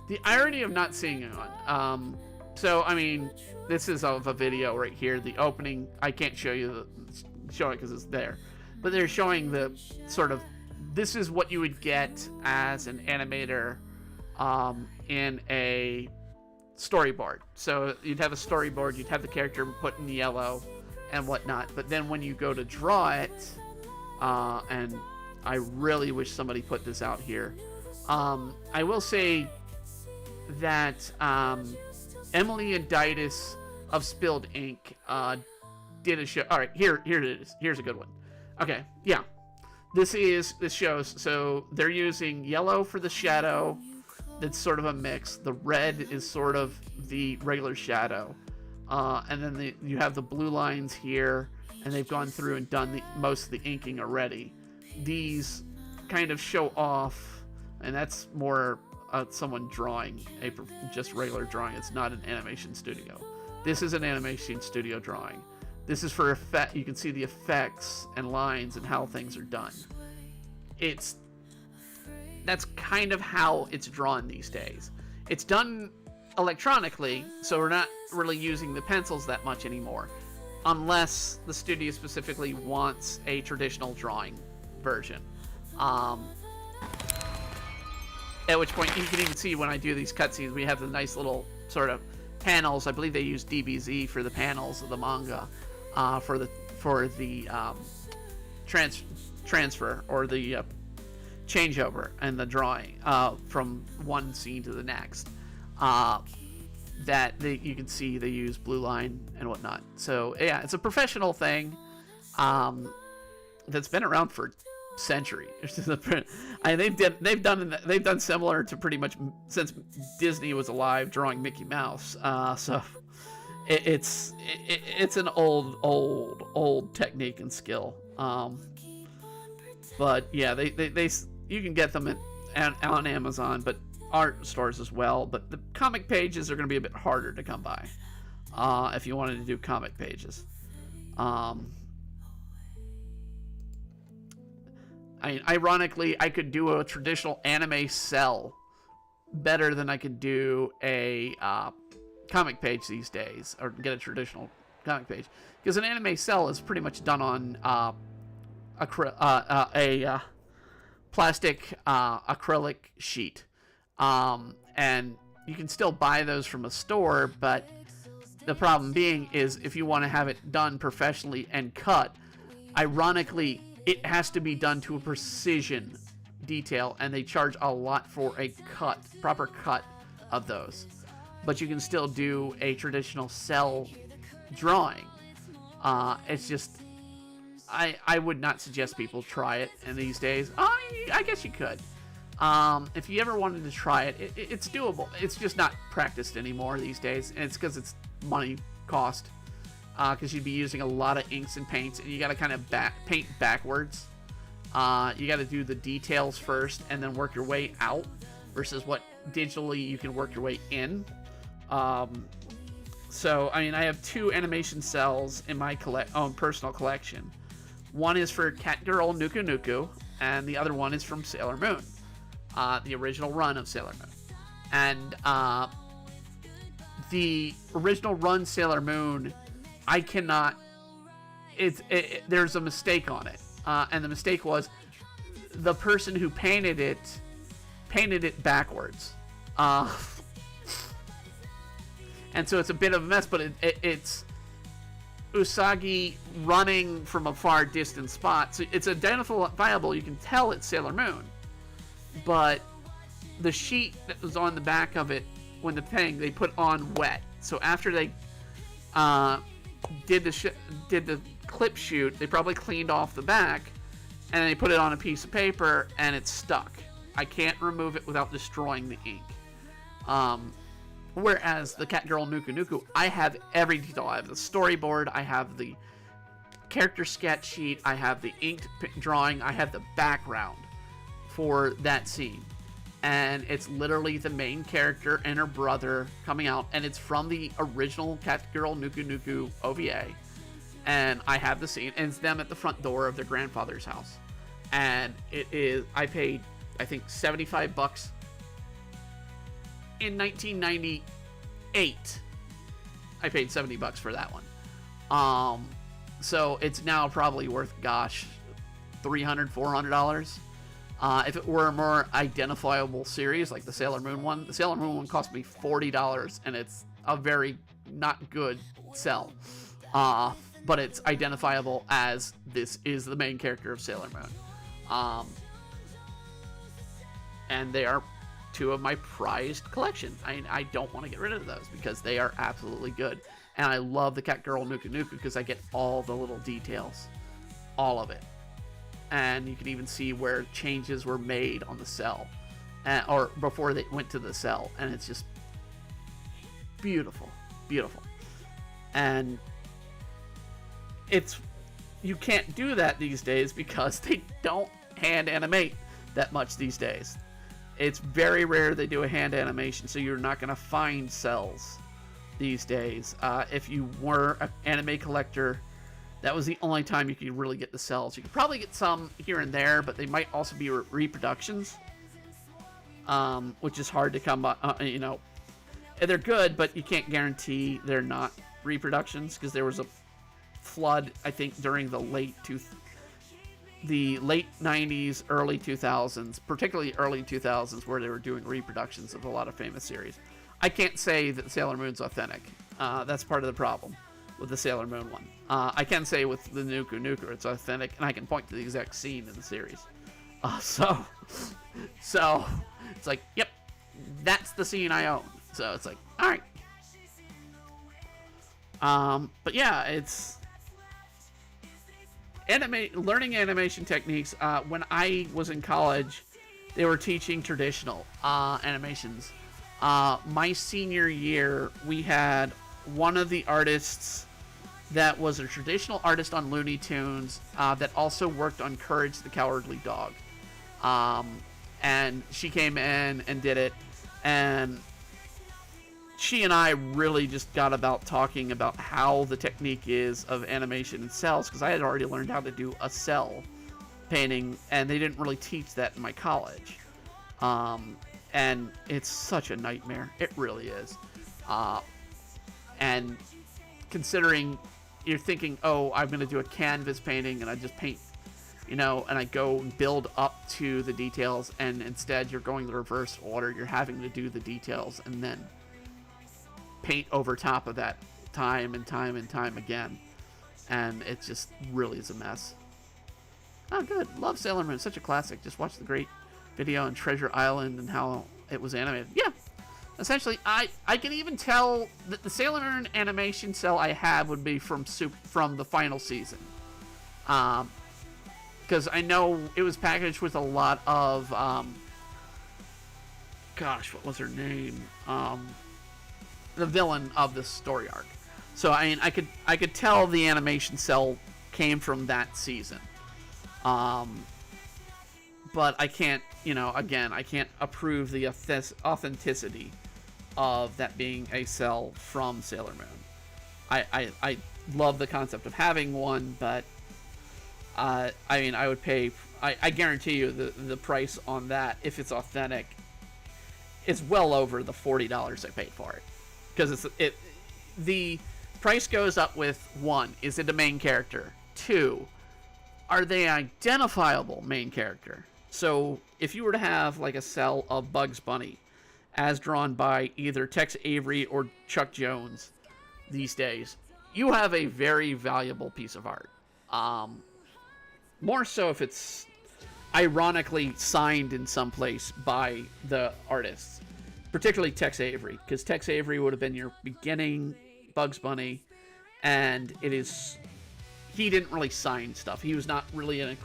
The irony of not seeing it on. So I mean, this is of a video right here. The opening. I can't show you show it because it's there, but they're showing the sort of. This is what you would get as an animator in a storyboard. So you'd have a storyboard. You'd have the character put in yellow and whatnot. But then when you go to draw it, and I really wish somebody put this out here. I will say that Emily and Ditis of Spilled Ink did a show. All right, here it is. Here's a good one. Okay, yeah. This shows, so they're using yellow for the shadow. That's sort of a mix. The red is sort of the regular shadow. And then you have the blue lines here, and they've gone through and done most of the inking already. These kind of show off, and that's more someone drawing, just regular drawing. It's not an animation studio. This is an animation studio drawing. This is for effect. You can see the effects and lines and how things are done. That's kind of how it's drawn these days. It's done electronically, so we're not really using the pencils that much anymore, unless the studio specifically wants a traditional drawing version. At which point you can even see when I do these cutscenes, we have the nice little sort of panels. I believe they use DBZ for the panels of the manga, for the transfer or the changeover and the drawing from one scene to the next. That you can see they use blue line and whatnot. So yeah, it's a professional thing that's been around for centuries. They've done similar to pretty much since Disney was alive, drawing Mickey Mouse. So it's an old technique and skill. But yeah, they you can get them on Amazon, but art stores as well. But the comic pages are going to be a bit harder to come by if you wanted to do comic pages. Ironically, I could do a traditional anime cell better than I could do a comic page these days, or get a traditional comic page, because an anime cell is pretty much done on a plastic acrylic sheet, and you can still buy those from a store, but the problem being is if you want to have it done professionally and cut, ironically, it has to be done to a precision detail, and they charge a lot for a proper cut of those. But you can still do a traditional cell drawing. It's just, I would not suggest people try it in these days. I guess you could. If you ever wanted to try it, it's doable. It's just not practiced anymore these days, and it's because it's money cost. Because you'd be using a lot of inks and paints, and you got to kind of paint backwards. You got to do the details first, and then work your way out, versus what digitally you can work your way in. So, I mean, I have 2 animation cells in my own personal collection. One is for Catgirl Nuku Nuku, and the other one is from Sailor Moon, the original run of Sailor Moon. And the original run Sailor Moon, I cannot. There's a mistake on it, and the mistake was the person who painted it backwards, and so it's a bit of a mess. But it's Usagi running from a far distant spot, so it's identifiable. You can tell it's Sailor Moon, but the sheet that was on the back of it when they put on wet. So after they did the clip shoot, they probably cleaned off the back, and they put it on a piece of paper, and it's stuck. I can't remove it without destroying the ink. Whereas the Catgirl Nuku Nuku, I have every detail. I have the storyboard, I have the character sketch sheet, I have the inked drawing, I have the background for that scene. And it's literally the main character and her brother coming out, and it's from the original Catgirl Nuku Nuku OVA. And I have the scene, and it's them at the front door of their grandfather's house. And it is, I paid I think $75 in 1998. I paid $70 for that one. So it's now probably worth, gosh, $300, $400. If it were a more identifiable series like the Sailor Moon one, the Sailor Moon one cost me $40, and it's a very not good sell. But it's identifiable as this is the main character of Sailor Moon. And they are two of my prized collection. I don't want to get rid of those because they are absolutely good. And I love the Cat Girl Nuku Nuku because I get all the little details. All of it. And you can even see where changes were made on the cell. Or before they went to the cell. And it's just beautiful. Beautiful. And you can't do that these days because they don't hand animate that much these days. It's very rare they do a hand animation, so you're not going to find cells these days. If you were an anime collector, that was the only time you could really get the cells. You could probably get some here and there, but they might also be reproductions, which is hard to come by. They're good, but you can't guarantee they're not reproductions because there was a flood, I think, during the late 90s, early 2000s, particularly early 2000s, where they were doing reproductions of a lot of famous series. I can't say that Sailor Moon's authentic. That's part of the problem with the Sailor Moon one. I can say with the Nuku Nuku it's authentic, and I can point to the exact scene in the series. So it's like, yep, that's the scene I own. So it's like, all right. But yeah, it's learning animation techniques. When I was in college, they were teaching traditional animations. My senior year, we had one of the artists that was a traditional artist on Looney Tunes that also worked on Courage the Cowardly Dog. And she came in and did it. And she and I really just got about talking about how the technique is of animation in cells, because I had already learned how to do a cell painting, and they didn't really teach that in my college. And it's such a nightmare. It really is. And considering you're thinking, oh, I'm going to do a canvas painting, and I just paint, and I go and build up to the details, and instead you're going the reverse order. You're having to do the details and then paint over top of that time and time and time again, and it just really is a mess. Oh, good. Love Sailor Moon. Such a classic. Just watch the great video on Treasure Island and how it was animated. Yeah, essentially, I can even tell that the Sailor Moon animation cell I have would be from the final season, because I know it was packaged with a lot of gosh, what was her name? The villain of the story arc. So I mean, I could tell the animation cell came from that season. But I can't, again, I can't approve the authenticity of that being a cell from Sailor Moon. I love the concept of having one, but I mean, I would pay. I guarantee you the price on that, if it's authentic, is well over the $40 I paid for it. Because the price goes up with, 1, is it a main character? 2, are they identifiable main character? So if you were to have like a cell of Bugs Bunny as drawn by either Tex Avery or Chuck Jones these days, you have a very valuable piece of art. More so if it's ironically signed in some place by the artists. Particularly Tex Avery, because Tex Avery would have been your beginning Bugs Bunny, and he didn't really sign stuff. He was not really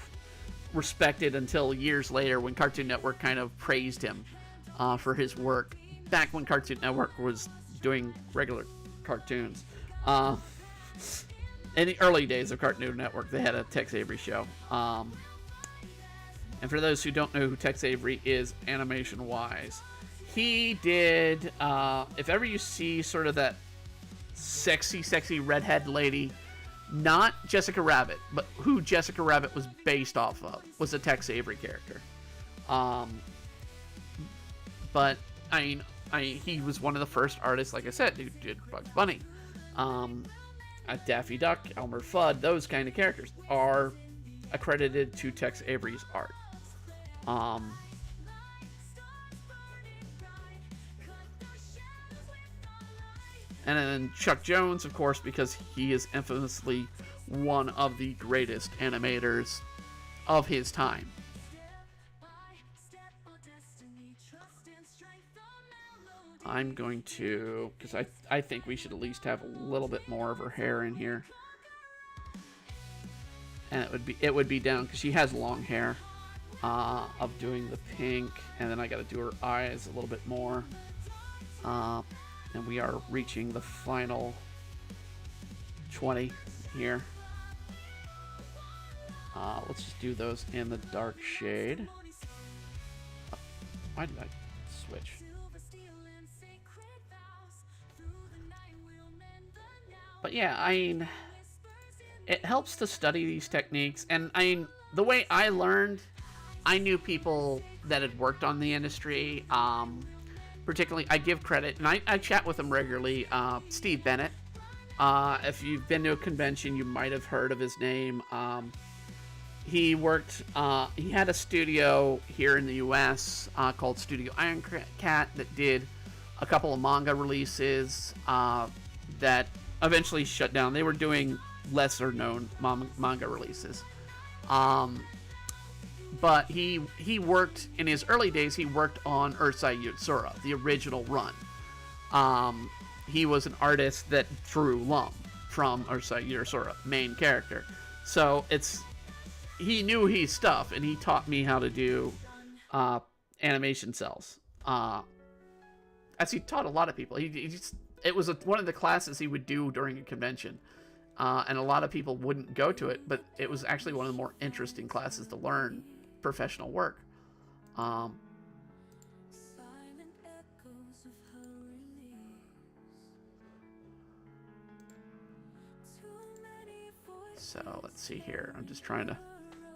respected until years later when Cartoon Network kind of praised him for his work, back when Cartoon Network was doing regular cartoons. In the early days of Cartoon Network, they had a Tex Avery show. And for those who don't know who Tex Avery is animation-wise, he did, if ever you see sort of that sexy redhead lady, not Jessica Rabbit, but who Jessica Rabbit was based off of, was a Tex Avery character. But he was one of the first artists, like I said, who did Bugs Bunny. Daffy Duck, Elmer Fudd, those kind of characters are accredited to Tex Avery's art. And then Chuck Jones, of course, because he is infamously one of the greatest animators of his time. I'm going to, because I think we should at least have a little bit more of her hair in here. And it would be down, because she has long hair, of doing the pink, and then I got to do her eyes a little bit more. And we are reaching the final 20 here. Let's just do those in the dark shade. Why did I switch? But yeah, it helps to study these techniques. And the way I learned, I knew people that had worked on the industry. Particularly, I give credit, and I chat with him regularly. Steve Bennett. If you've been to a convention, you might have heard of his name. He worked. He had a studio here in the U.S. Called Studio Iron Cat that did a couple of manga releases that eventually shut down. They were doing lesser known manga releases. But he worked, in his early days, he worked on Urusei Yatsura, the original run. He was an artist that drew Lum from Urusei Yatsura, main character. So he knew his stuff, and he taught me how to do animation cells. As he taught a lot of people. It was one of the classes he would do during a convention. And a lot of people wouldn't go to it, but it was actually one of the more interesting classes to learn professional work. So let's see here. I'm just trying to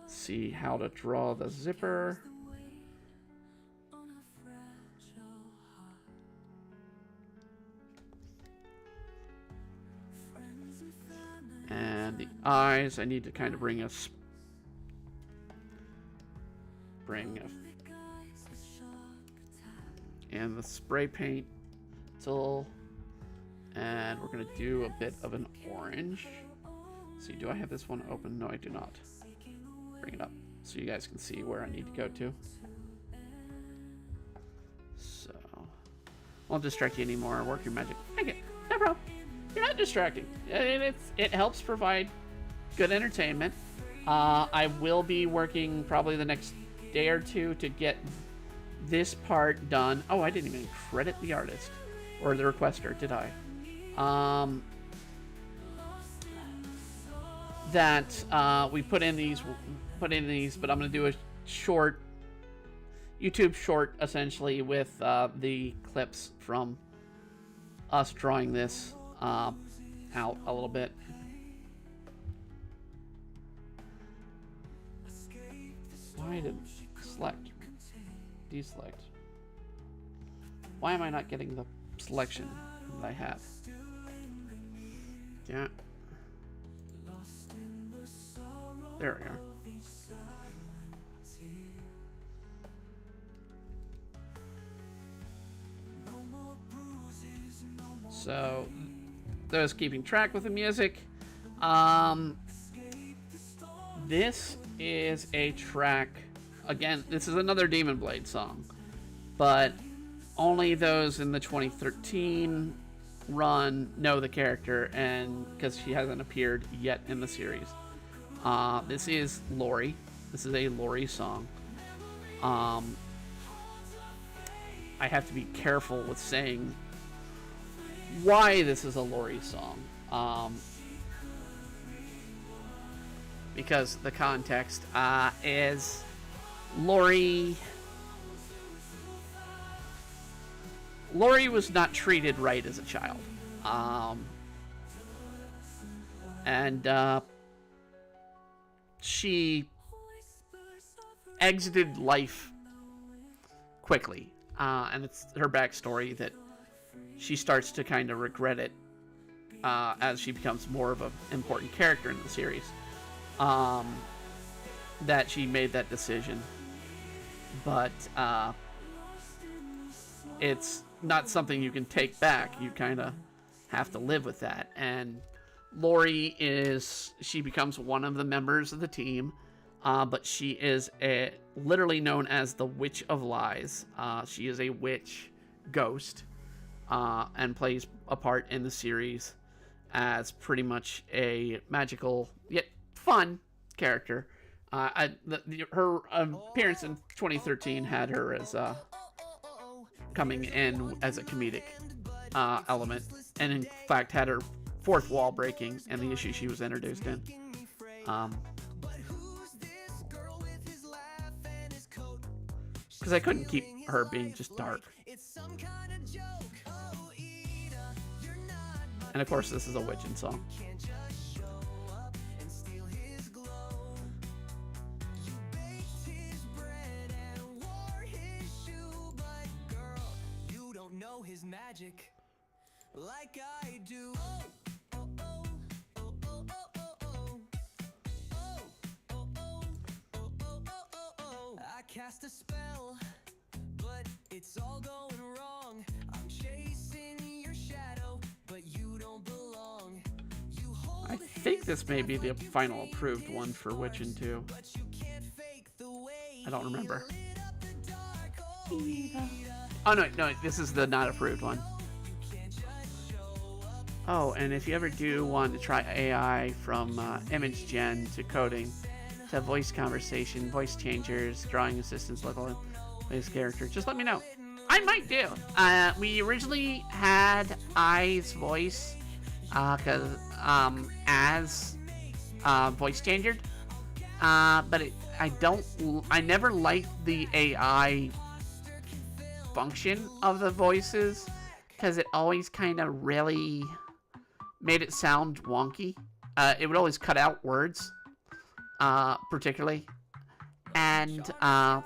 see how to draw the zipper. And the eyes, I need to kind of and the spray paint tool, and we're going to do a bit of an orange. See, do I have this one open? No, I do not. Bring it up so you guys can see where I need to go to. So, won't distract you anymore. Work your magic. Thank you. No problem. You're not distracting. It helps provide good entertainment. I will be working probably the next day or two to get this part done. Oh, I didn't even credit the artist or the requester, did I? That we put in these, but I'm going to do a short YouTube short essentially with the clips from us drawing this out a little bit. Why did select deselect? Why am I not getting the selection that I have? Yeah. There we are. So, those keeping track with the music. This is a track. Again, this is another Demon Blade song, but only those in the 2013 run know the character, and because she hasn't appeared yet in the series. This is Lori. This is a Lori song. I have to be careful with saying why this is a Lori song. Because the context is Lori was not treated right as a child. And she exited life quickly. And it's her backstory that she starts to kind of regret it as she becomes more of an important character in the series. That she made that decision. But it's not something you can take back. You kind of have to live with that. And Lori she becomes one of the members of the team, but she is literally known as the Witch of Lies. She is a witch ghost and plays a part in the series as pretty much a magical yet fun character. Her appearance in 2013 had her as coming in as a comedic element, and in fact had her fourth wall breaking and the issue she was introduced in. Because I couldn't keep her being just dark. And of course, this is a witching song. His magic like I do. I cast a spell, but it's all going wrong. I'm chasing your shadow, but you don't belong. You hold I think this may be the final approved one for Witchin' 2. I don't remember. Oh, no, this is the not approved one. Oh, and if you ever do want to try AI from image gen to coding to voice conversation, voice changers, drawing assistance, level voice character, just let me know. I might do. We originally had I's voice as voice changered, but I never liked the AI function of the voices because it always kind of really made it sound wonky. It would always cut out words, particularly. And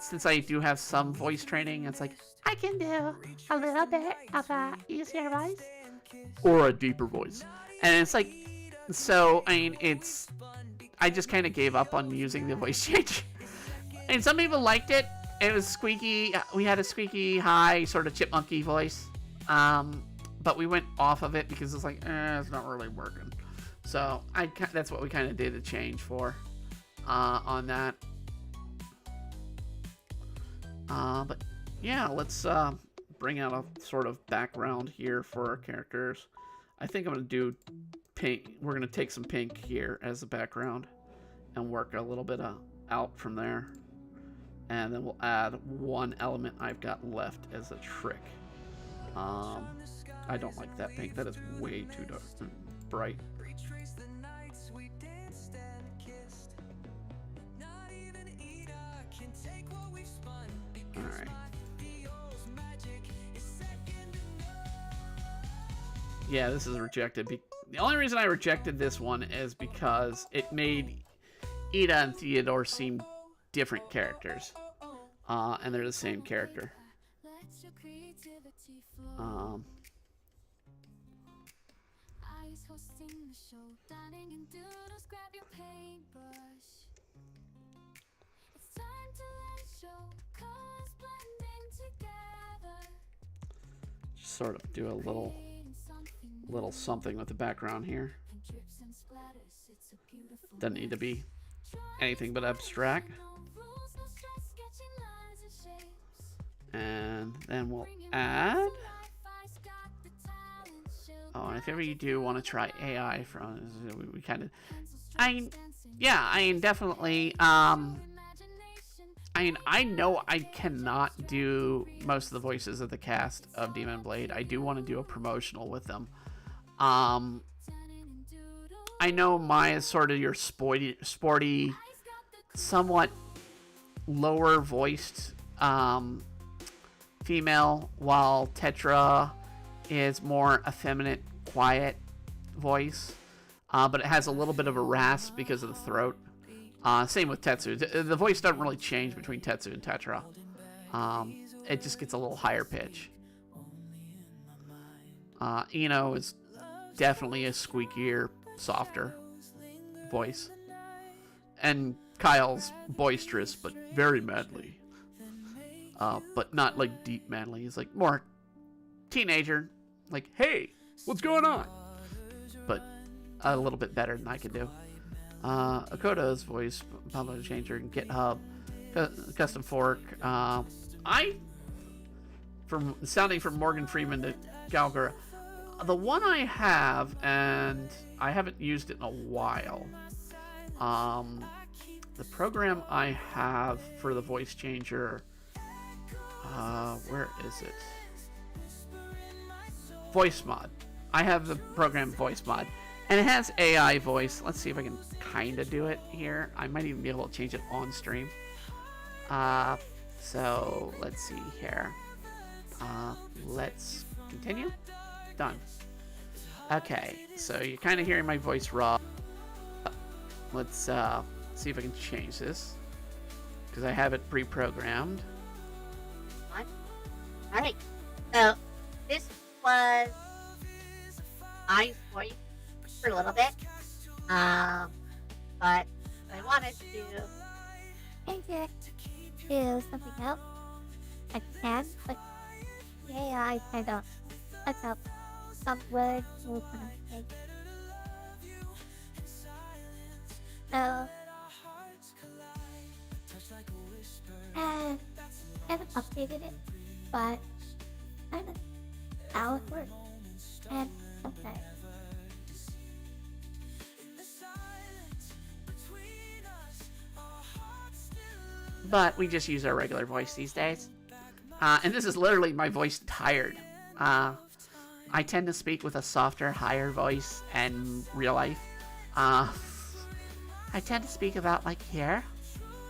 since I do have some voice training, it's like I can do a little bit of a easier voice or a deeper voice, and it's like, so I mean, I just kind of gave up on using the voice change. And some people liked it. It was squeaky. We had a squeaky high sort of chipmunky voice. But we went off of it because it's like, it's not really working. So that's what we kind of did a change for on that. But yeah, let's bring out a sort of background here for our characters. I think I'm going to do pink. We're going to take some pink here as a background and work a little bit out from there. And then we'll add one element I've got left as a trick. I don't like that pink. That is way too dark, bright. Alright. Yeah, this is rejected. The only reason I rejected this one is because it made Ida and Theodore seem different characters. And they're the same character. Just sort of do a little something with the background here. Doesn't need to be anything but abstract. And then we'll add. Oh, and if ever you do want to try AI from, we kind of, definitely. I know I cannot do most of the voices of the cast of Demon Blade. I do want to do a promotional with them. I know Maya's sort of your sporty, somewhat lower voiced female, while Tetra is more effeminate, quiet voice, but it has a little bit of a rasp because of the throat. Same with Tetsu. The voice doesn't really change between Tetsu and Tetra. it just gets a little higher pitch. Eno is definitely a squeakier, softer voice. And Kyle's boisterous, but very manly. But not like deep manly. He's like more teenager. Like, hey, what's going on? But a little bit better than I could do. Akoda's voice, Pablo Changer, and GitHub, Custom Fork. From sounding from Morgan Freeman to Galgura, the one I have, and I haven't used it in a while. The program I have for the voice changer, where is it? Voice Mod. I have the program Voice Mod, and it has AI voice. Let's see if I can kind of do it here. I might even be able to change it on stream. So let's see here. Let's continue. Done. Okay, so you're kind of hearing my voice raw. Let's see if I can change this, because I have it pre-programmed. Alright, so this was I for you for a little bit, but I wanted to change it to something else. I can, but the AI kind of cuts out some words or something. So, and I haven't updated it, but kind of how it works. And sometimes. But we just use our regular voice these days. And this is literally my voice tired. I tend to speak with a softer, higher voice in real life. I tend to speak about like here,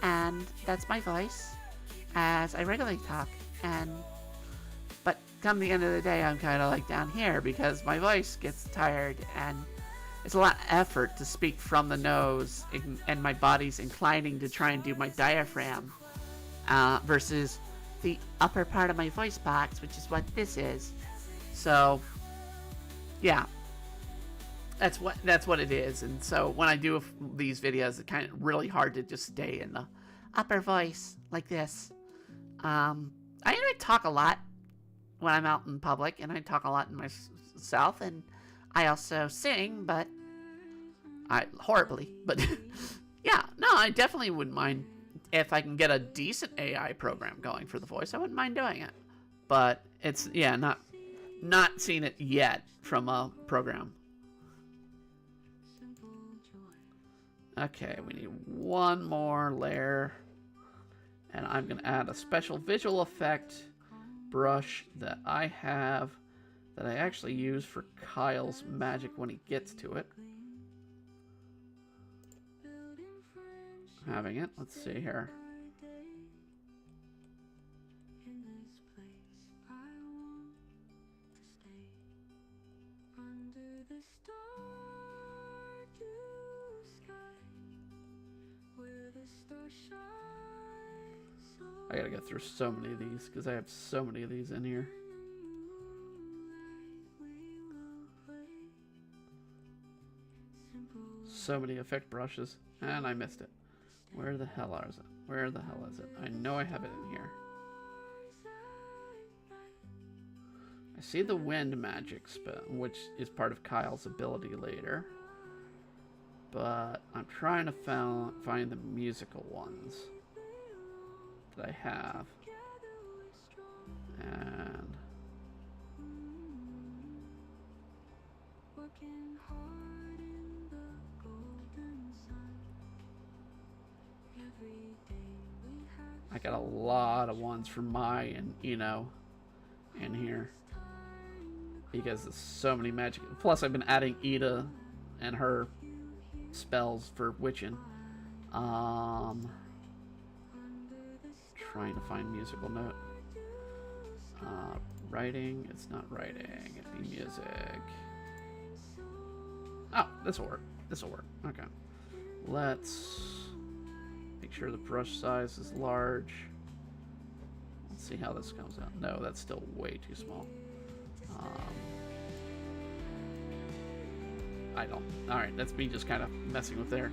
and that's my voice as I regularly talk. But come the end of the day, I'm kind of like down here because my voice gets tired, and it's a lot of effort to speak from the nose, and my body's inclining to try and do my diaphragm versus the upper part of my voice box, which is what this is. So, yeah, that's what it is. And so when I do these videos, it's kind of really hard to just stay in the upper voice like this. I talk a lot when I'm out in public, and I talk a lot in myself, and I also sing, but horribly. But yeah, no, I definitely wouldn't mind if I can get a decent AI program going for the voice. I wouldn't mind doing it, but it's not seen it yet from a program. Okay, we need one more layer, and I'm gonna add a special visual effect brush that I have that I actually use for Kyle's magic when he gets to it. Having it. Let's see here. I gotta go through so many of these because I have so many of these in here. So many effect brushes, and I missed it. Where the hell is it? Where the hell is it? I know I have it in here. I see the wind magic spell, which is part of Kyle's ability later. But I'm trying to find the musical ones that I have. And I got a lot of ones for Mai and Eno in here because there's so many magic. Plus, I've been adding Ida and her spells for witching. Trying to find musical note. Writing. It's not writing. It'd be music. Oh, this will work. This will work. Okay. Let's make sure the brush size is large. Let's see how this comes out. No, that's still way too small. I don't. Alright, that's me just kind of messing with there.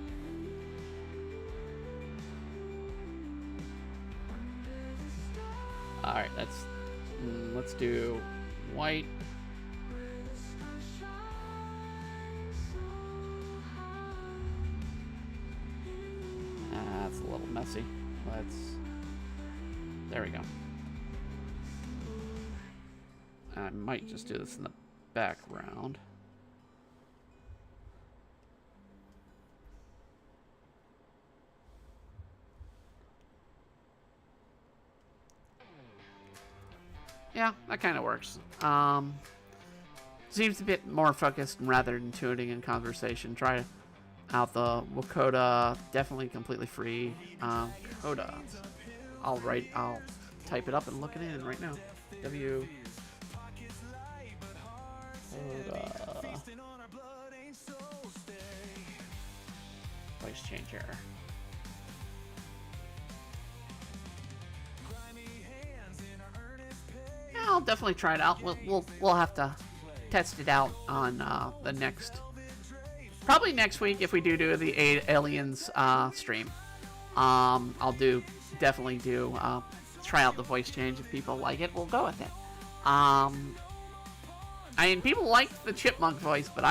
Alright, let's do white. That's a little messy. There we go. I might just do this in the background. Yeah, that kind of works. Seems a bit more focused rather than tuning in conversation. Try out the Wakoda, definitely completely free. Coda. I'll type it up and look it in right now. W. Coda. Voice changer. Yeah, I'll definitely try it out. We'll have to test it out on the next, probably next week if we do the Aliens stream. I'll definitely try out the voice change. If people like it, we'll go with it. I mean, people like the chipmunk voice, but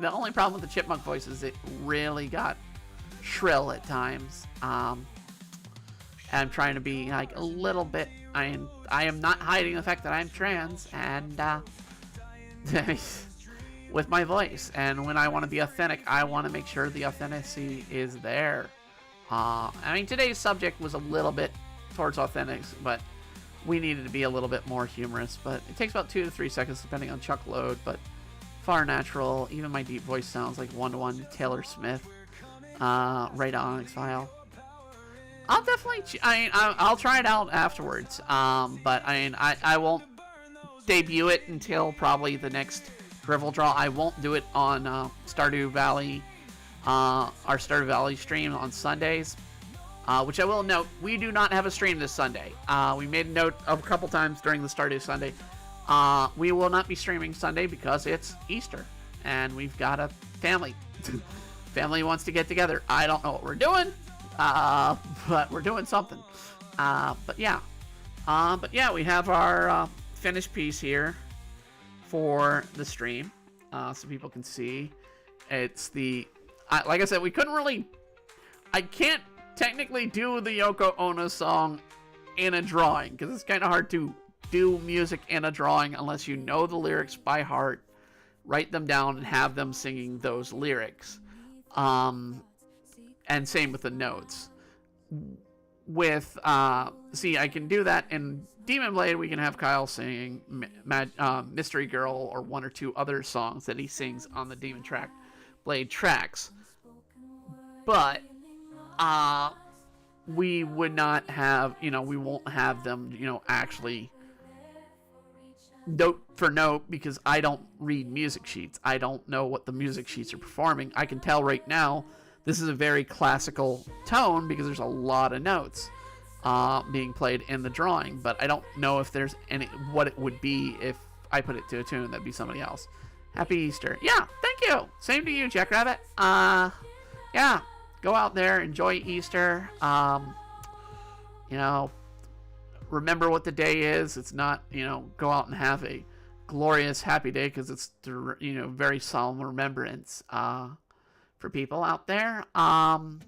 the only problem with the chipmunk voice is it really got shrill at times. And I'm trying to be like a little bit. I am not hiding the fact that I'm trans, and with my voice. And when I want to be authentic, I want to make sure the authenticity is there. I mean, today's subject was a little bit towards authentics, but we needed to be a little bit more humorous. But it takes about 2 to 3 seconds depending on chuck load, but far natural. Even my deep voice sounds like one-to-one Taylor Smith right on X-File. I'll definitely, I'll try it out afterwards. But I won't debut it until probably the next Drivel Draw. I won't do it on Stardew Valley, our Stardew Valley stream on Sundays. Which I will note, we do not have a stream this Sunday. We made a note of a couple times during the Stardew Sunday. We will not be streaming Sunday because it's Easter, and we've got a family. Family wants to get together. I don't know what we're doing, but we're doing something. But yeah, we have our finished piece here for the stream, so people can see. It's the, like I said, we couldn't really. I can't technically do the Yoko Ono song in a drawing because it's kind of hard to do music in a drawing unless you know the lyrics by heart, write them down, and have them singing those lyrics. And same with the notes. With see, I can do that in Demon Blade. We can have Kyle singing Mystery Girl or one or two other songs that he sings on the Demon Blade tracks. But we would not have, we won't have them, actually note for note because I don't read music sheets. I don't know what the music sheets are performing. I can tell right now this is a very classical tone because there's a lot of notes being played in the drawing, but I don't know if there's what it would be if I put it to a tune that'd be somebody else. Happy Easter. Yeah, thank you. Same to you, Jackrabbit. Yeah. Go out there, enjoy Easter. Remember what the day is. It's not, go out and have a glorious, happy day because it's, very solemn remembrance for people out there. And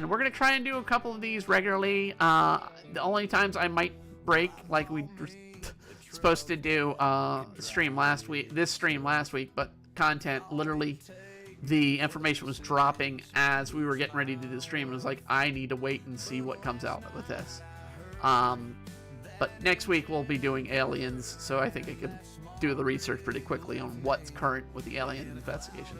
we're going to try and do a couple of these regularly. The only times I might break, like we were supposed to do this stream last week, but content literally. The information was dropping as we were getting ready to do the stream. It was like, I need to wait and see what comes out with this. But next week we'll be doing aliens, so I think I could do the research pretty quickly on what's current with the alien investigation.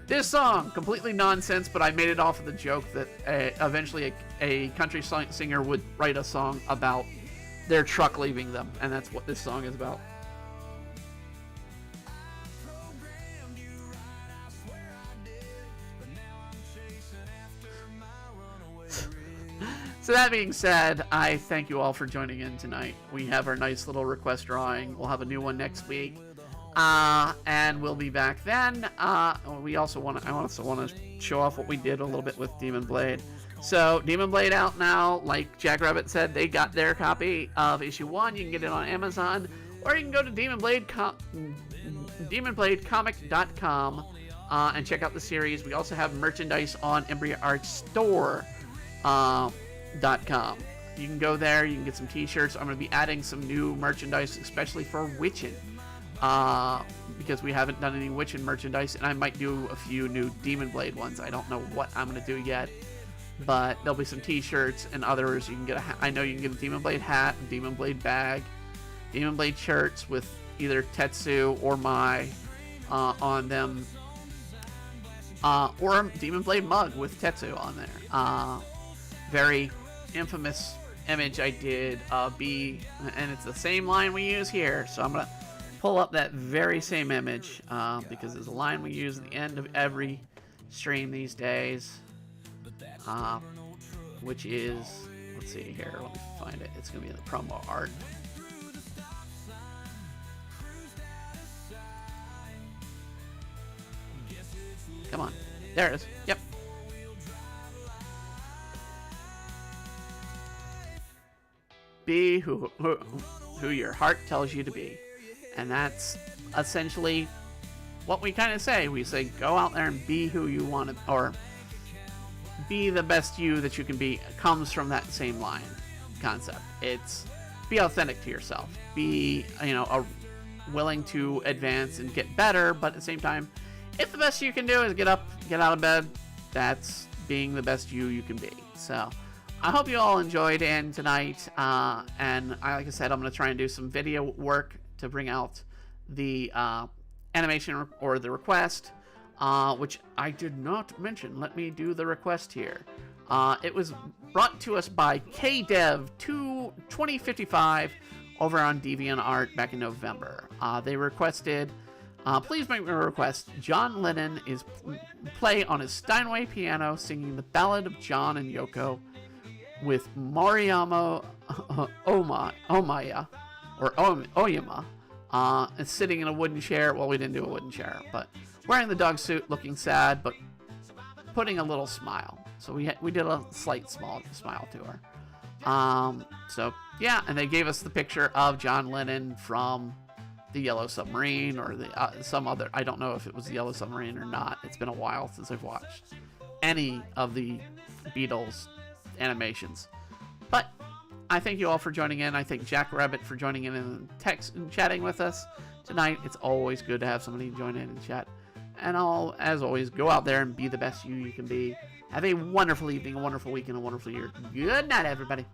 This song, completely nonsense, but I made it off of the joke that eventually a country singer would write a song about their truck leaving them, and that's what this song is about. So that being said, I thank you all for joining in tonight. We have our nice little request drawing. We'll have a new one next week. And we'll be back then. I also want to show off what we did a little bit with Demon Blade. So Demon Blade out now. Like Jack Rabbit said, they got their copy of issue 1. You can get it on Amazon, or you can go to demonbladecomic.com and check out the series. We also have merchandise on EmbryoArtStore.com. You can go there. You can get some T-shirts. I'm going to be adding some new merchandise, especially for Witchin'. Because we haven't done any Witchin' merchandise, and I might do a few new Demon Blade ones. I don't know what I'm going to do yet, but there'll be some T-shirts and others. You can get I know you can get a Demon Blade hat, a Demon Blade bag, Demon Blade shirts with either Tetsu or Mai on them, or a Demon Blade mug with Tetsu on there. Very infamous image I did, B, and it's the same line we use here, so I'm going to pull up that very same image because there's a line we use at the end of every stream these days, which is, let's see here, let me find it. It's going to be in the promo art. Come on. There it is. Yep. Be who your heart tells you to be. And that's essentially what we kind of say. We say, go out there and be who you want to, or be the best you that you can be. It comes from that same line concept. It's be authentic to yourself. Be, willing to advance and get better, but at the same time, if the best you can do is get up, get out of bed, that's being the best you can be. So I hope you all enjoyed in tonight. And like I said, I'm going to try and do some video work to bring out the animation or the request, which I did not mention. Let me do the request here. It was brought to us by KDev2055 over on DeviantArt back in November. They requested, please make me a request. John Lennon is play on his Steinway piano singing the Ballad of John and Yoko with Mariamo Omaya, or Oyama, and sitting in a wooden chair. Well, we didn't do a wooden chair, but wearing the dog suit, looking sad, but putting a little smile. So we did a slight small smile to her. So yeah, and they gave us the picture of John Lennon from the Yellow Submarine, or the some other. I don't know if it was the Yellow Submarine or not. It's been a while since I've watched any of the Beatles animations. But I thank you all for joining in. I thank Jack Rabbit for joining in and chatting with us tonight. It's always good to have somebody join in and chat. And as always, go out there and be the best you can be. Have a wonderful evening, a wonderful week, and a wonderful year. Good night, everybody.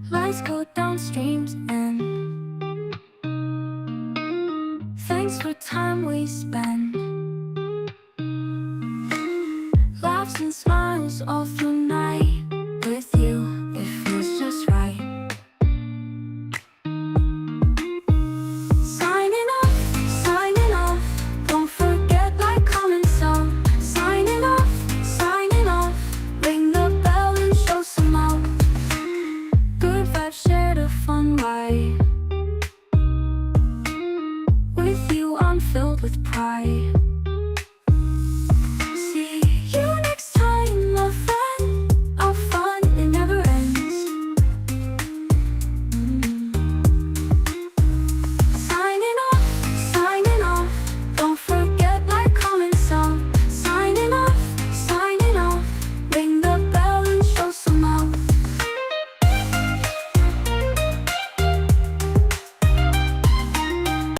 Lights go down streams and